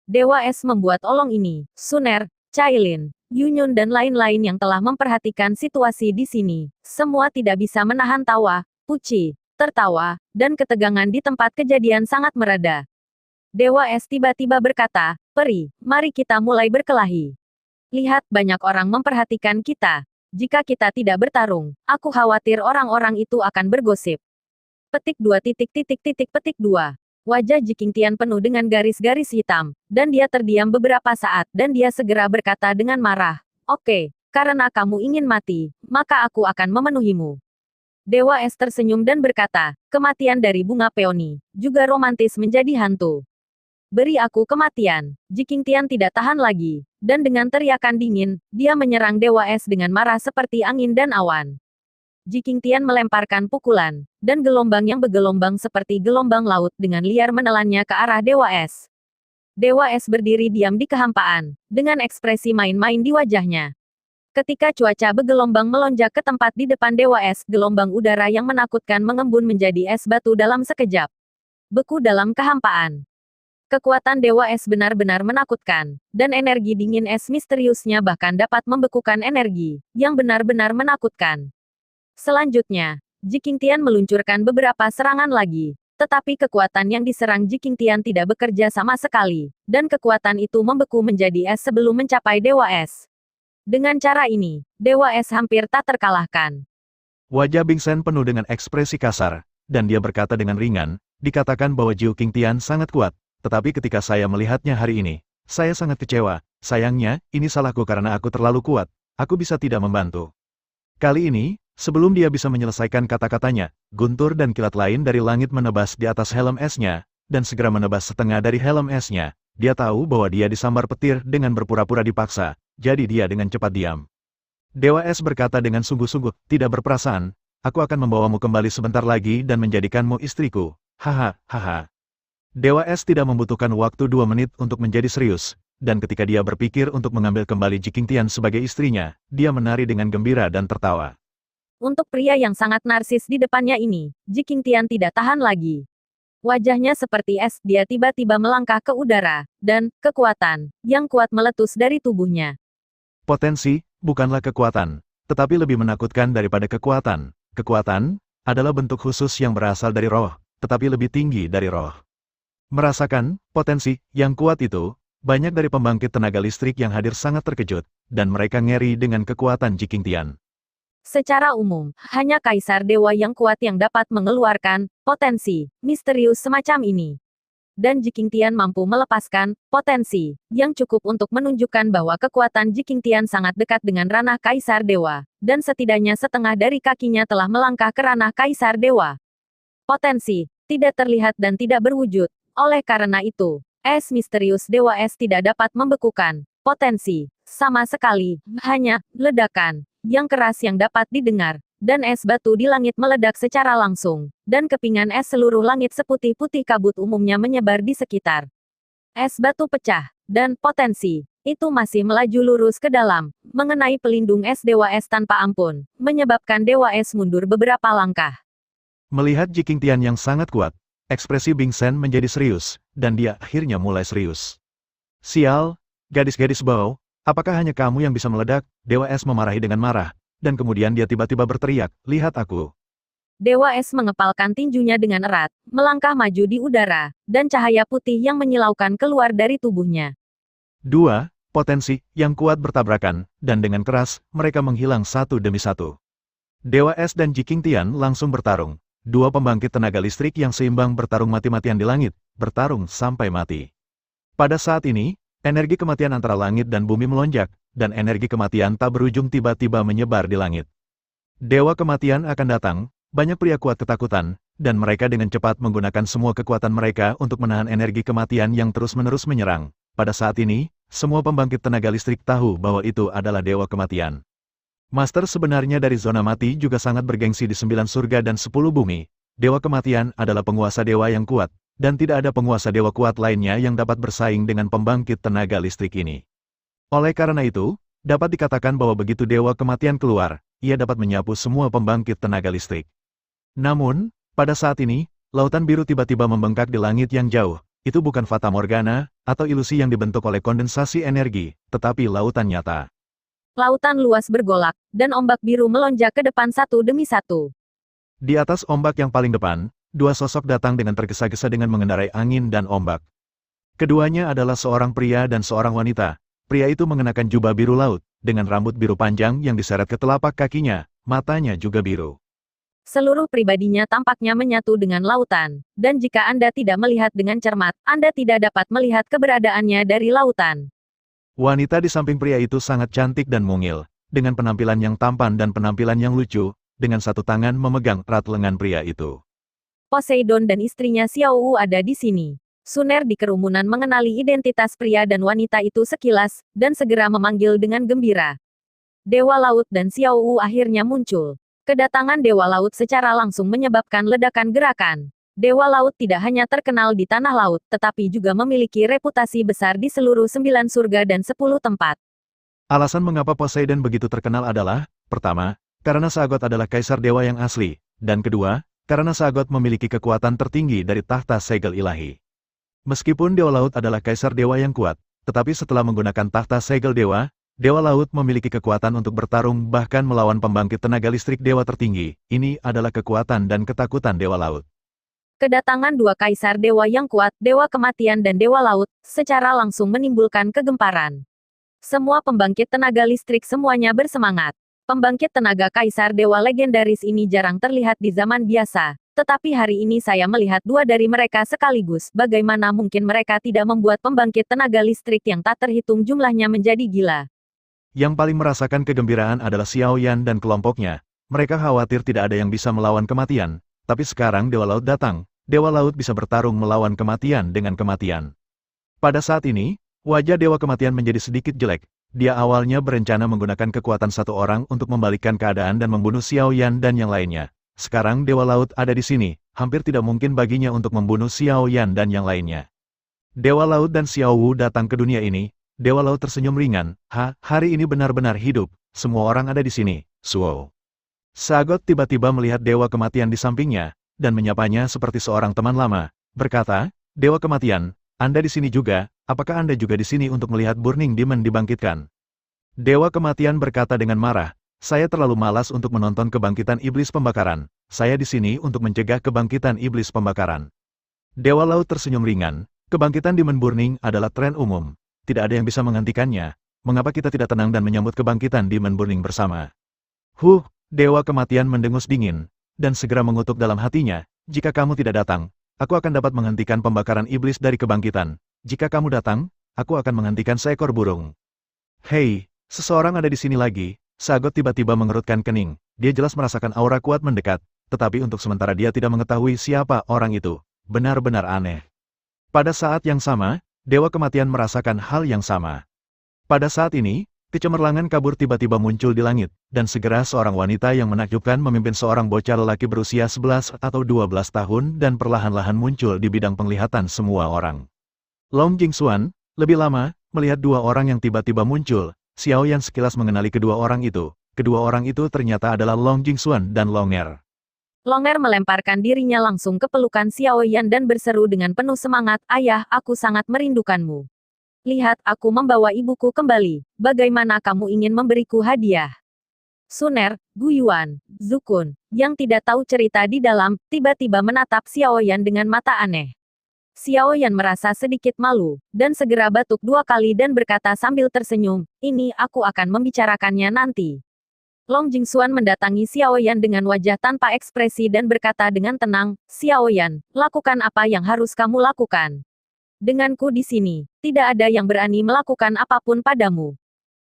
Dewa Es membuat olong ini, Suner, Cailin, Yunyun dan lain-lain yang telah memperhatikan situasi di sini. Semua tidak bisa menahan tawa, puji, tertawa, dan ketegangan di tempat kejadian sangat mereda. Dewa Es tiba-tiba berkata, "Peri, mari kita mulai berkelahi. Lihat, banyak orang memperhatikan kita. Jika kita tidak bertarung, aku khawatir orang-orang itu akan bergosip." Petik 2. Wajah Jiking Tian penuh dengan garis-garis hitam, dan dia terdiam beberapa saat dan dia segera berkata dengan marah, "Oke, karena kamu ingin mati, maka aku akan memenuhimu." Dewa Es tersenyum dan berkata, "Kematian dari bunga peoni, juga romantis menjadi hantu. Beri aku kematian." Jiking Tian tidak tahan lagi, dan dengan teriakan dingin, dia menyerang Dewa Es dengan marah seperti angin dan awan. Jiking Tian melemparkan pukulan, dan gelombang yang bergelombang seperti gelombang laut dengan liar menelannya ke arah Dewa Es. Dewa Es berdiri diam di kehampaan, dengan ekspresi main-main di wajahnya. Ketika cuaca bergelombang melonjak ke tempat di depan Dewa Es, gelombang udara yang menakutkan mengembun menjadi es batu dalam sekejap. Beku dalam kehampaan. Kekuatan Dewa Es benar-benar menakutkan, dan energi dingin es misteriusnya bahkan dapat membekukan energi, yang benar-benar menakutkan. Selanjutnya, Jiking Tian meluncurkan beberapa serangan lagi, tetapi kekuatan yang diserang Jiking Tian tidak bekerja sama sekali, dan kekuatan itu membeku menjadi es sebelum mencapai Dewa Es. Dengan cara ini, Dewa Es hampir tak terkalahkan. Wajah Bing Sen penuh dengan ekspresi kasar, dan dia berkata dengan ringan, "Dikatakan bahwa Jiking Tian sangat kuat, tetapi ketika saya melihatnya hari ini, saya sangat kecewa. Sayangnya, ini salahku karena aku terlalu kuat. Aku bisa tidak membantu." Kali ini, sebelum dia bisa menyelesaikan kata-katanya, guntur dan kilat lain dari langit menebas di atas helm esnya, dan segera menebas setengah dari helm esnya. Dia tahu bahwa dia disambar petir dengan berpura-pura dipaksa, jadi dia dengan cepat diam. Dewa Es berkata dengan sungguh-sungguh, "Tidak berperasaan, aku akan membawamu kembali sebentar lagi dan menjadikanmu istriku. Haha, haha." Dewa Es tidak membutuhkan waktu 2 menit untuk menjadi serius, dan ketika dia berpikir untuk mengambil kembali Jiking Tian sebagai istrinya, dia menari dengan gembira dan tertawa. Untuk pria yang sangat narsis di depannya ini, Jiking Tian tidak tahan lagi. Wajahnya seperti es, dia tiba-tiba melangkah ke udara, dan kekuatan yang kuat meletus dari tubuhnya. Potensi, bukanlah kekuatan, tetapi lebih menakutkan daripada kekuatan. Kekuatan adalah bentuk khusus yang berasal dari roh, tetapi lebih tinggi dari roh. Merasakan potensi yang kuat itu, banyak dari pembangkit tenaga listrik yang hadir sangat terkejut, dan mereka ngeri dengan kekuatan Jiking Tian. Secara umum, hanya Kaisar Dewa yang kuat yang dapat mengeluarkan potensi misterius semacam ini. Dan Jiking Tian mampu melepaskan potensi yang cukup untuk menunjukkan bahwa kekuatan Jiking Tian sangat dekat dengan ranah Kaisar Dewa, dan setidaknya setengah dari kakinya telah melangkah ke ranah Kaisar Dewa. Potensi tidak terlihat dan tidak berwujud. Oleh karena itu, es misterius Dewa Es tidak dapat membekukan potensi sama sekali, hanya ledakan yang keras yang dapat didengar, dan es batu di langit meledak secara langsung, dan kepingan es seluruh langit seputih-putih kabut umumnya menyebar di sekitar. Es batu pecah, dan potensi itu masih melaju lurus ke dalam, mengenai pelindung es Dewa Es tanpa ampun, menyebabkan Dewa Es mundur beberapa langkah. Melihat Jiking Tian yang sangat kuat, ekspresi Bing Sen menjadi serius, dan dia akhirnya mulai serius. "Sial, gadis-gadis bau, apakah hanya kamu yang bisa meledak?" Dewa Es memarahi dengan marah, dan kemudian dia tiba-tiba berteriak, "Lihat aku." Dewa Es mengepalkan tinjunya dengan erat, melangkah maju di udara, dan cahaya putih yang menyilaukan keluar dari tubuhnya. 2. Potensi yang kuat bertabrakan, dan dengan keras, mereka menghilang satu demi satu. Dewa Es dan Jiking Tian langsung bertarung. 2 pembangkit tenaga listrik yang seimbang bertarung mati-matian di langit, bertarung sampai mati. Pada saat ini, energi kematian antara langit dan bumi melonjak, dan energi kematian tak berujung tiba-tiba menyebar di langit. Dewa kematian akan datang, banyak pria kuat ketakutan, dan mereka dengan cepat menggunakan semua kekuatan mereka untuk menahan energi kematian yang terus-menerus menyerang. Pada saat ini, semua pembangkit tenaga listrik tahu bahwa itu adalah Dewa Kematian. Master sebenarnya dari zona mati juga sangat bergengsi di 9 surga dan 10 bumi. Dewa Kematian adalah penguasa dewa yang kuat, dan tidak ada penguasa dewa kuat lainnya yang dapat bersaing dengan pembangkit tenaga listrik ini. Oleh karena itu, dapat dikatakan bahwa begitu Dewa Kematian keluar, ia dapat menyapu semua pembangkit tenaga listrik. Namun, pada saat ini, lautan biru tiba-tiba membengkak di langit yang jauh. Itu bukan fata morgana, atau ilusi yang dibentuk oleh kondensasi energi, tetapi lautan nyata. Lautan luas bergolak, dan ombak biru melonjak ke depan satu demi satu. Di atas ombak yang paling depan, 2 sosok datang dengan tergesa-gesa dengan mengendarai angin dan ombak. Keduanya adalah seorang pria dan seorang wanita. Pria itu mengenakan jubah biru laut, dengan rambut biru panjang yang diseret ke telapak kakinya, matanya juga biru. Seluruh pribadinya tampaknya menyatu dengan lautan, dan jika Anda tidak melihat dengan cermat, Anda tidak dapat melihat keberadaannya dari lautan. Wanita di samping pria itu sangat cantik dan mungil, dengan penampilan yang tampan dan penampilan yang lucu, dengan satu tangan memegang erat lengan pria itu. Poseidon dan istrinya Xiao Wu ada di sini. Suner di kerumunan mengenali identitas pria dan wanita itu sekilas, dan segera memanggil dengan gembira. Dewa Laut dan Xiao Wu akhirnya muncul. Kedatangan Dewa Laut secara langsung menyebabkan ledakan gerakan. Dewa Laut tidak hanya terkenal di tanah laut, tetapi juga memiliki reputasi besar di seluruh 9 surga dan 10 tempat. Alasan mengapa Poseidon begitu terkenal adalah, pertama, karena Sagot adalah kaisar dewa yang asli, dan kedua, karena Sagot memiliki kekuatan tertinggi dari tahta segel ilahi. Meskipun Dewa Laut adalah kaisar dewa yang kuat, tetapi setelah menggunakan tahta segel dewa, Dewa Laut memiliki kekuatan untuk bertarung bahkan melawan pembangkit tenaga listrik dewa tertinggi. Ini adalah kekuatan dan ketakutan Dewa Laut. Kedatangan dua kaisar dewa yang kuat, Dewa Kematian dan Dewa Laut, secara langsung menimbulkan kegemparan. Semua pembangkit tenaga listrik semuanya bersemangat. Pembangkit tenaga kaisar dewa legendaris ini jarang terlihat di zaman biasa, tetapi hari ini saya melihat dua dari mereka sekaligus. Bagaimana mungkin mereka tidak membuat pembangkit tenaga listrik yang tak terhitung jumlahnya menjadi gila? Yang paling merasakan kegembiraan adalah Xiao Yan dan kelompoknya. Mereka khawatir tidak ada yang bisa melawan kematian. Tapi sekarang Dewa Laut datang, Dewa Laut bisa bertarung melawan kematian dengan kematian. Pada saat ini, wajah Dewa Kematian menjadi sedikit jelek. Dia awalnya berencana menggunakan kekuatan satu orang untuk membalikkan keadaan dan membunuh Xiao Yan dan yang lainnya. Sekarang Dewa Laut ada di sini, hampir tidak mungkin baginya untuk membunuh Xiao Yan dan yang lainnya. Dewa Laut dan Xiao Wu datang ke dunia ini. Dewa Laut tersenyum ringan. Hari ini benar-benar hidup, semua orang ada di sini, Suo. Sagot tiba-tiba melihat Dewa Kematian di sampingnya, dan menyapanya seperti seorang teman lama, berkata, Dewa Kematian, Anda di sini juga, apakah Anda juga di sini untuk melihat Burning Demon dibangkitkan? Dewa Kematian berkata dengan marah, saya terlalu malas untuk menonton kebangkitan iblis pembakaran, saya di sini untuk mencegah kebangkitan iblis pembakaran. Dewa Laut tersenyum ringan, kebangkitan Demon Burning adalah tren umum, tidak ada yang bisa menghentikannya, mengapa kita tidak tenang dan menyambut kebangkitan Demon Burning bersama? Dewa Kematian mendengus dingin, dan segera mengutuk dalam hatinya, jika kamu tidak datang, aku akan dapat menghentikan pembakaran iblis dari kebangkitan. Jika kamu datang, aku akan menghentikan seekor burung. Hei, seseorang ada di sini lagi. Sagot tiba-tiba mengerutkan kening. Dia jelas merasakan aura kuat mendekat, tetapi untuk sementara dia tidak mengetahui siapa orang itu. Benar-benar aneh. Pada saat yang sama, Dewa Kematian merasakan hal yang sama. Pada saat ini, kecemerlangan kabur tiba-tiba muncul di langit, dan segera seorang wanita yang menakjubkan memimpin seorang bocah lelaki berusia 11 atau 12 tahun dan perlahan-lahan muncul di bidang penglihatan semua orang. Long Jingxuan, lebih lama, melihat dua orang yang tiba-tiba muncul. Xiao Yan sekilas mengenali kedua orang itu. Kedua orang itu ternyata adalah Long Jingxuan dan Longer. Longer melemparkan dirinya langsung ke pelukan Xiao Yan dan berseru dengan penuh semangat, Ayah, aku sangat merindukanmu. Lihat, aku membawa ibuku kembali. Bagaimana kamu ingin memberiku hadiah? Suner, Guyuan, Zukun, yang tidak tahu cerita di dalam, tiba-tiba menatap Xiao Yan dengan mata aneh. Xiao Yan merasa sedikit malu, dan segera batuk 2 kali dan berkata sambil tersenyum, ini aku akan membicarakannya nanti. Long Jingxuan mendatangi Xiao Yan dengan wajah tanpa ekspresi dan berkata dengan tenang, Xiao Yan, lakukan apa yang harus kamu lakukan. Denganku di sini, tidak ada yang berani melakukan apapun padamu.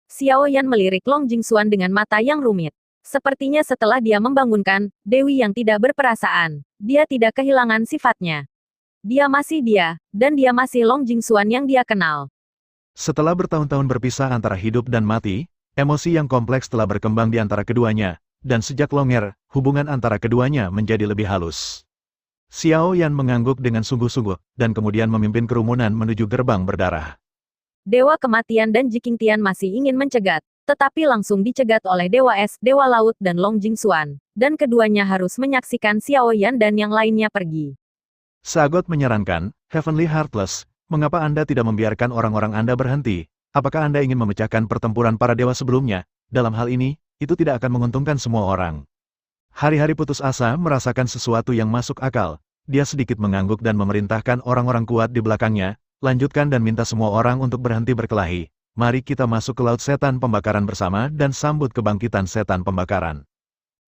Xiao Yan melirik Long Jingxuan dengan mata yang rumit. Sepertinya setelah dia membangunkan Dewi yang tidak berperasaan, dia tidak kehilangan sifatnya. Dia masih dia, dan dia masih Long Jingxuan yang dia kenal. Setelah bertahun-tahun berpisah antara hidup dan mati, emosi yang kompleks telah berkembang di antara keduanya, dan sejak Longer, hubungan antara keduanya menjadi lebih halus. Xiao Yan mengangguk dengan sungguh-sungguh, dan kemudian memimpin kerumunan menuju gerbang berdarah. Dewa Kematian dan Jikingtian masih ingin mencegat, tetapi langsung dicegat oleh Dewa Es, Dewa Laut dan Long Jingxuan, dan keduanya harus menyaksikan Xiao Yan dan yang lainnya pergi. Sagot menyarankan, Heavenly Heartless, mengapa Anda tidak membiarkan orang-orang Anda berhenti? Apakah Anda ingin memecahkan pertempuran para dewa sebelumnya? Dalam hal ini, itu tidak akan menguntungkan semua orang. Hari-hari putus asa merasakan sesuatu yang masuk akal. Dia sedikit mengangguk dan memerintahkan orang-orang kuat di belakangnya, lanjutkan dan minta semua orang untuk berhenti berkelahi. Mari kita masuk ke Laut Setan Pembakaran bersama dan sambut kebangkitan Setan Pembakaran.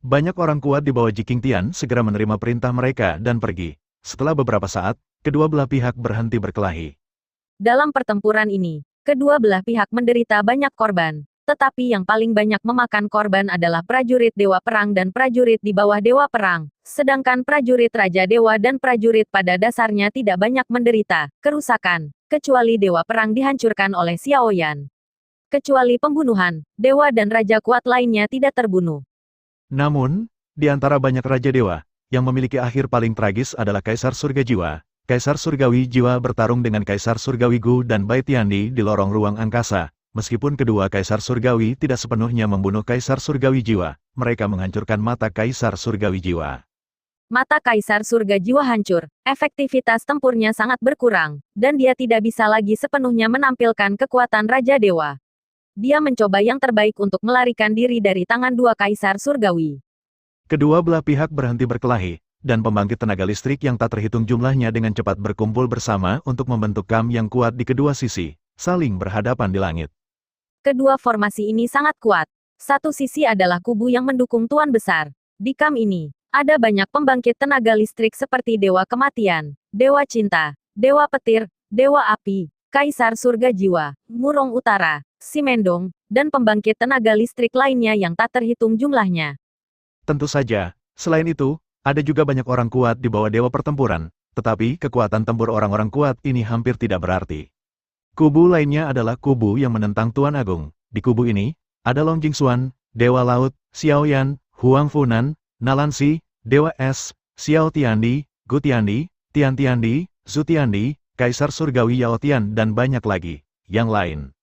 Banyak orang kuat di bawah Ji Qingtian segera menerima perintah mereka dan pergi. Setelah beberapa saat, kedua belah pihak berhenti berkelahi. Dalam pertempuran ini, kedua belah pihak menderita banyak korban. Tetapi yang paling banyak memakan korban adalah prajurit Dewa Perang dan prajurit di bawah Dewa Perang. Sedangkan prajurit Raja Dewa dan prajurit pada dasarnya tidak banyak menderita kerusakan, kecuali Dewa Perang dihancurkan oleh Xiao Yan. Kecuali pembunuhan, Dewa dan Raja kuat lainnya tidak terbunuh. Namun, di antara banyak Raja Dewa, yang memiliki akhir paling tragis adalah Kaisar Surga Jiwa. Kaisar Surgawi Jiwa bertarung dengan Kaisar Surgawi Gu dan Bai Tiandi di lorong ruang angkasa. Meskipun kedua Kaisar Surgawi tidak sepenuhnya membunuh Kaisar Surgawi Jiwa, mereka menghancurkan mata Kaisar Surgawi Jiwa. Mata Kaisar Surga Jiwa hancur, efektivitas tempurnya sangat berkurang, dan dia tidak bisa lagi sepenuhnya menampilkan kekuatan Raja Dewa. Dia mencoba yang terbaik untuk melarikan diri dari tangan dua Kaisar Surgawi. Kedua belah pihak berhenti berkelahi, dan pembangkit tenaga listrik yang tak terhitung jumlahnya dengan cepat berkumpul bersama untuk membentuk kam yang kuat di kedua sisi, saling berhadapan di langit. Kedua formasi ini sangat kuat. Satu sisi adalah kubu yang mendukung Tuan Besar. Di kam ini, ada banyak pembangkit tenaga listrik seperti Dewa Kematian, Dewa Cinta, Dewa Petir, Dewa Api, Kaisar Surga Jiwa, Murong Utara, Simendong, dan pembangkit tenaga listrik lainnya yang tak terhitung jumlahnya. Tentu saja, selain itu, ada juga banyak orang kuat di bawah Dewa Pertempuran, tetapi kekuatan tempur orang-orang kuat ini hampir tidak berarti. Kubu lainnya adalah kubu yang menentang Tuan Agung. Di kubu ini, ada Long Jingxuan, Dewa Laut, Xiao Yan, Huang Funan, Nalansi, Dewa Es, Xiao Tiandi, Gu Tiandi, Tian Tiandi, Zhu Tiandi, Kaisar Surgawi Yao Tian dan banyak lagi, yang lain.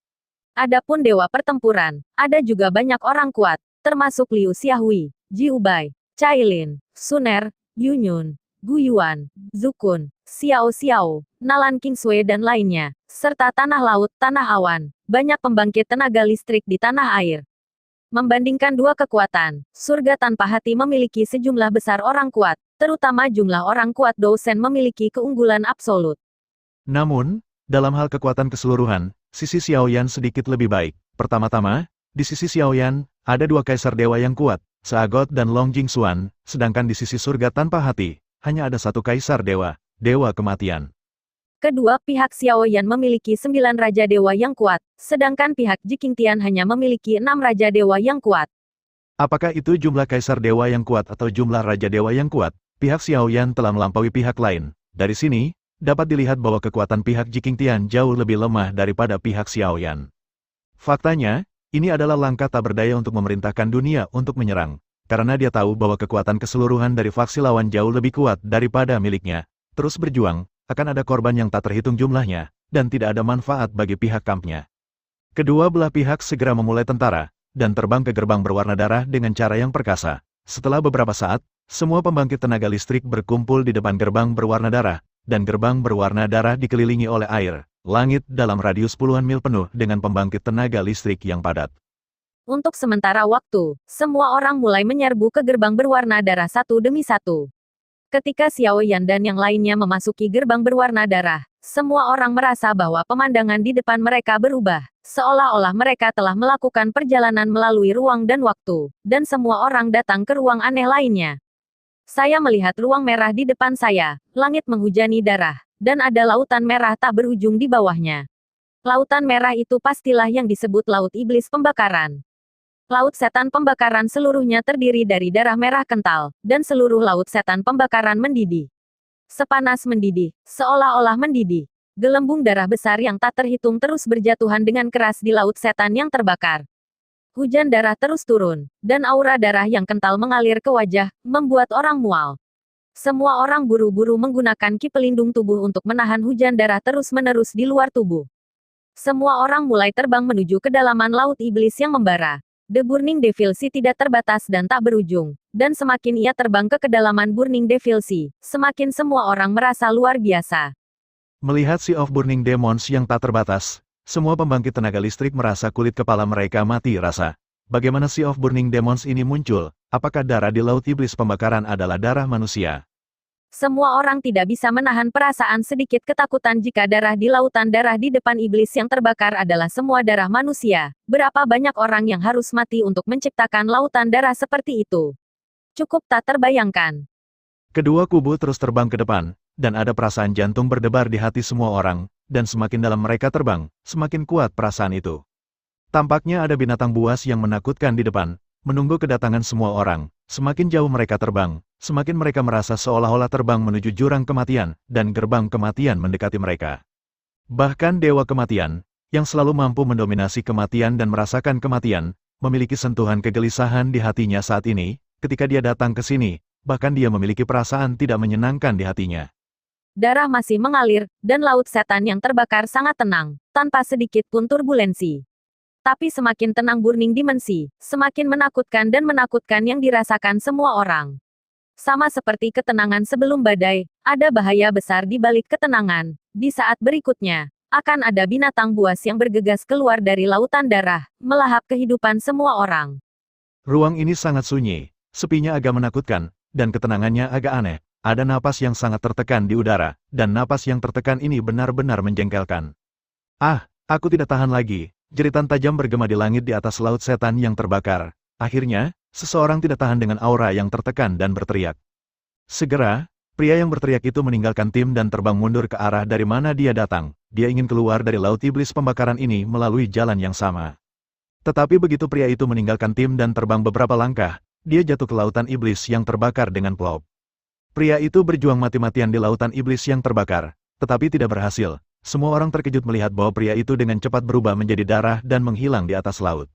Adapun Dewa Pertempuran, ada juga banyak orang kuat, termasuk Liu Xiaohui, Ji Ubai, Cailin, Suner, Yunyun, Gu Yuan, Zukun, Xiao Xiao, Nalan Kingsui dan lainnya, serta tanah laut, tanah awan, banyak pembangkit tenaga listrik di tanah air. Membandingkan dua kekuatan, surga tanpa hati memiliki sejumlah besar orang kuat, terutama jumlah orang kuat dosen memiliki keunggulan absolut. Namun, dalam hal kekuatan keseluruhan, sisi Xiao Yan sedikit lebih baik. Pertama-tama, di sisi Xiao Yan, ada dua Kaisar Dewa yang kuat, Seagot dan Long Jingxuan, sedangkan di sisi surga tanpa hati, hanya ada satu Kaisar Dewa, Dewa Kematian. Kedua pihak Xiao Yan memiliki 9 Raja Dewa yang kuat, sedangkan pihak Ji Qingtian hanya memiliki 6 Raja Dewa yang kuat. Apakah itu jumlah Kaisar Dewa yang kuat atau jumlah Raja Dewa yang kuat? Pihak Xiao Yan telah melampaui pihak lain. Dari sini, dapat dilihat bahwa kekuatan pihak Ji Qingtian jauh lebih lemah daripada pihak Xiao Yan. Faktanya, ini adalah langkah tak berdaya untuk memerintahkan dunia untuk menyerang, karena dia tahu bahwa kekuatan keseluruhan dari faksi lawan jauh lebih kuat daripada miliknya. Terus berjuang, akan ada korban yang tak terhitung jumlahnya, dan tidak ada manfaat bagi pihak kampnya. Kedua belah pihak segera memulai tentara, dan terbang ke gerbang berwarna darah dengan cara yang perkasa. Setelah beberapa saat, semua pembangkit tenaga listrik berkumpul di depan gerbang berwarna darah, dan gerbang berwarna darah dikelilingi oleh air, langit dalam radius puluhan mil penuh dengan pembangkit tenaga listrik yang padat. Untuk sementara waktu, semua orang mulai menyerbu ke gerbang berwarna darah satu demi satu. Ketika Xiao Yan dan yang lainnya memasuki gerbang berwarna darah, semua orang merasa bahwa pemandangan di depan mereka berubah, seolah-olah mereka telah melakukan perjalanan melalui ruang dan waktu, dan semua orang datang ke ruang aneh lainnya. Saya melihat ruang merah di depan saya, langit menghujani darah, dan ada lautan merah tak berujung di bawahnya. Lautan merah itu pastilah yang disebut Laut Iblis Pembakaran. Laut Setan Pembakaran seluruhnya terdiri dari darah merah kental, dan seluruh Laut Setan Pembakaran mendidih. Sepanas mendidih, seolah-olah mendidih. Gelembung darah besar yang tak terhitung terus berjatuhan dengan keras di Laut Setan yang terbakar. Hujan darah terus turun, dan aura darah yang kental mengalir ke wajah, membuat orang mual. Semua orang buru-buru menggunakan ki pelindung tubuh untuk menahan hujan darah terus-menerus di luar tubuh. Semua orang mulai terbang menuju kedalaman Laut Iblis yang membara. The Burning Devil Sea tidak terbatas dan tak berujung, dan semakin ia terbang ke kedalaman Burning Devil Sea, semakin semua orang merasa luar biasa. Melihat Sea of Burning Demons yang tak terbatas, semua pembangkit tenaga listrik merasa kulit kepala mereka mati rasa. Bagaimana Sea of Burning Demons ini muncul? Apakah darah di Laut Iblis Pembakaran adalah darah manusia? Semua orang tidak bisa menahan perasaan sedikit ketakutan jika darah di lautan darah di depan iblis yang terbakar adalah semua darah manusia. Berapa banyak orang yang harus mati untuk menciptakan lautan darah seperti itu? Cukup tak terbayangkan. Kedua kubu terus terbang ke depan, dan ada perasaan jantung berdebar di hati semua orang, dan semakin dalam mereka terbang, semakin kuat perasaan itu. Tampaknya ada binatang buas yang menakutkan di depan, menunggu kedatangan semua orang. Semakin jauh mereka terbang, semakin mereka merasa seolah-olah terbang menuju jurang kematian, dan gerbang kematian mendekati mereka. Bahkan Dewa Kematian, yang selalu mampu mendominasi kematian dan merasakan kematian, memiliki sentuhan kegelisahan di hatinya saat ini, ketika dia datang ke sini, bahkan dia memiliki perasaan tidak menyenangkan di hatinya. Darah masih mengalir, dan laut setan yang terbakar sangat tenang, tanpa sedikit pun turbulensi. Tapi semakin tenang Burning Dimensi, semakin menakutkan dan menakutkan yang dirasakan semua orang. Sama seperti ketenangan sebelum badai, ada bahaya besar di balik ketenangan. Di saat berikutnya, akan ada binatang buas yang bergegas keluar dari lautan darah, melahap kehidupan semua orang. Ruang ini sangat sunyi, sepinya agak menakutkan, dan ketenangannya agak aneh. Ada napas yang sangat tertekan di udara, dan napas yang tertekan ini benar-benar menjengkelkan. Ah, aku tidak tahan lagi. Jeritan tajam bergema di langit di atas laut setan yang terbakar. Akhirnya, seseorang tidak tahan dengan aura yang tertekan dan berteriak. Segera, pria yang berteriak itu meninggalkan tim dan terbang mundur ke arah dari mana dia datang. Dia ingin keluar dari laut iblis pembakaran ini melalui jalan yang sama. Tetapi begitu pria itu meninggalkan tim dan terbang beberapa langkah, dia jatuh ke lautan iblis yang terbakar dengan plop. Pria itu berjuang mati-matian di lautan iblis yang terbakar, tetapi tidak berhasil. Semua orang terkejut melihat bahwa pria itu dengan cepat berubah menjadi darah dan menghilang di atas laut.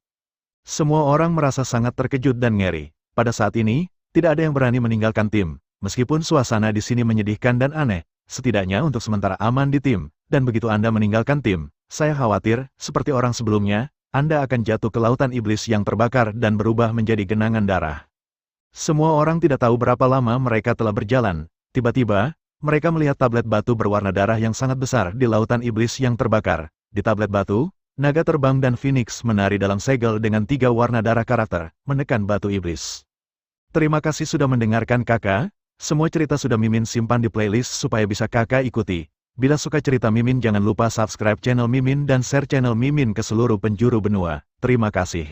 Semua orang merasa sangat terkejut dan ngeri. Pada saat ini, tidak ada yang berani meninggalkan tim. Meskipun suasana di sini menyedihkan dan aneh, setidaknya untuk sementara aman di tim. Dan begitu Anda meninggalkan tim, saya khawatir, seperti orang sebelumnya, Anda akan jatuh ke lautan iblis yang terbakar dan berubah menjadi genangan darah. Semua orang tidak tahu berapa lama mereka telah berjalan. Tiba-tiba, mereka melihat tablet batu berwarna darah yang sangat besar di lautan iblis yang terbakar. Di tablet batu, naga terbang dan Phoenix menari dalam segel dengan 3 warna darah karakter, menekan batu iblis. Terima kasih sudah mendengarkan kakak. Semua cerita sudah Mimin simpan di playlist supaya bisa kakak ikuti. Bila suka cerita Mimin jangan lupa subscribe channel Mimin dan share channel Mimin ke seluruh penjuru benua. Terima kasih.